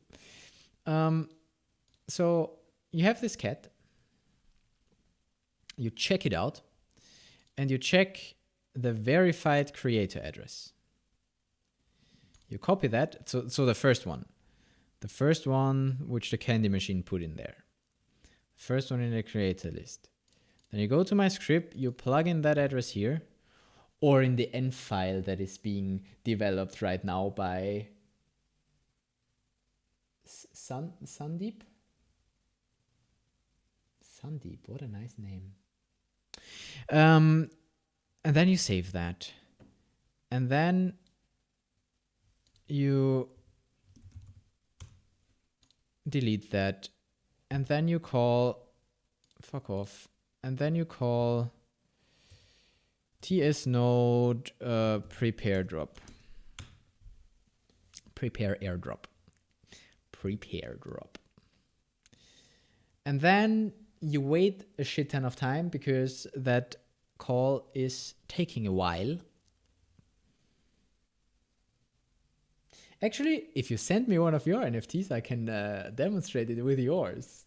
So you have this cat. You check it out. And you check the verified creator address. You copy that. So the first one. The first one which the Candy Machine put in there. First one in the creator list. Then you go to my script, you plug in that address here, or in the end file that is being developed right now by Sandeep? Sandeep, what a nice name. And then you save that. And then you delete that. And then you call, fuck off. And then you call TS node prepare airdrop. And then you wait a shit ton of time because that call is taking a while. Actually, if you send me one of your NFTs, I can demonstrate it with yours.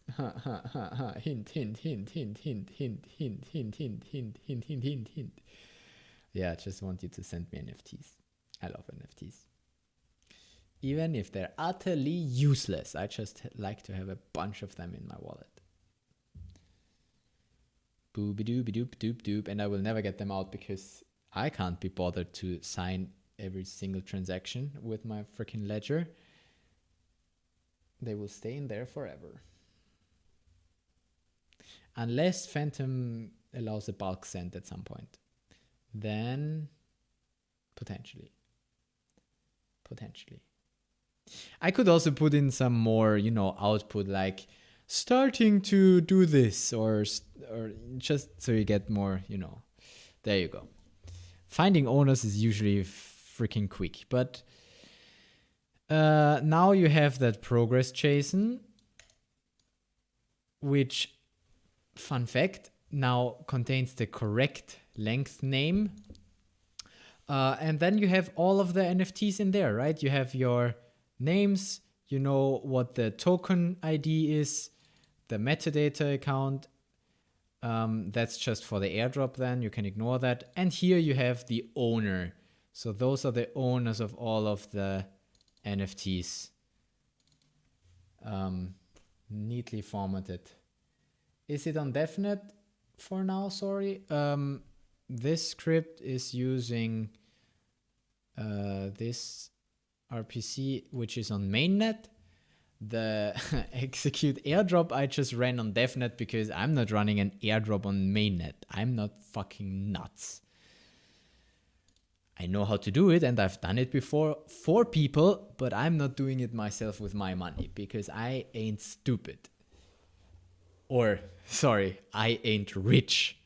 Hint, hint, hint, hint, hint, hint, hint, hint, hint, hint, hint, hint, hint, hint. Yeah, I just want you to send me NFTs. I love NFTs. Even if they're utterly useless, I just like to have a bunch of them in my wallet. Booby-dooby-doop-doop-doop. And I will never get them out because I can't be bothered to sign every single transaction with my freaking ledger. They will stay in there forever. Unless Phantom allows a bulk send at some point. Then potentially. I could also put in some more, output like starting to do this or just so you get more, there you go. Finding owners is usually freaking quick, but now you have that progress JSON, which, fun fact, now contains the correct length name. And then you have all of the NFTs in there, right? You have your names, you know what the token ID is, the metadata account. That's just for the airdrop then, you can ignore that. And here you have the owner. So those are the owners of all of the NFTs. Neatly formatted. Is it undefinite for now? Sorry. This script is using this RPC, which is on mainnet. The execute airdrop I just ran on DevNet because I'm not running an airdrop on mainnet. I'm not fucking nuts. I know how to do it and I've done it before for people, but I'm not doing it myself with my money because I ain't stupid. Or, sorry, I ain't rich.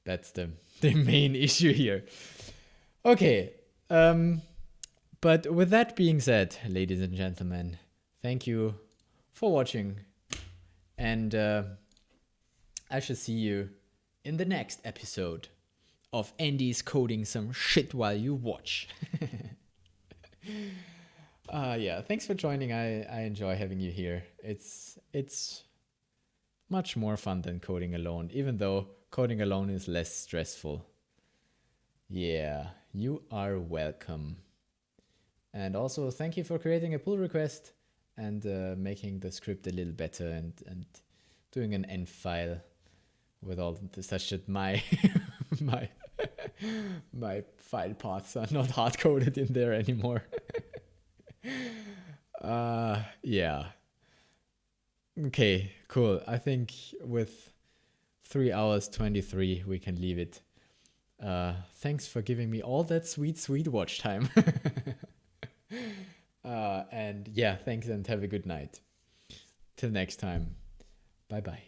That's the main issue here. Okay. But with that being said, ladies and gentlemen, thank you for watching. And I shall see you in the next episode of Andy's coding some shit while you watch. Yeah, thanks for joining. I enjoy having you here. It's much more fun than coding alone, even though coding alone is less stressful. Yeah, you are welcome. And also thank you for creating a pull request and making the script a little better and doing an end file with all the such that my my file paths are not hard coded in there anymore. Yeah. Okay, cool. I think with 3 hours 23 we can leave it. Thanks for giving me all that sweet watch time. And yeah, thanks and have a good night. Till next time. Bye bye.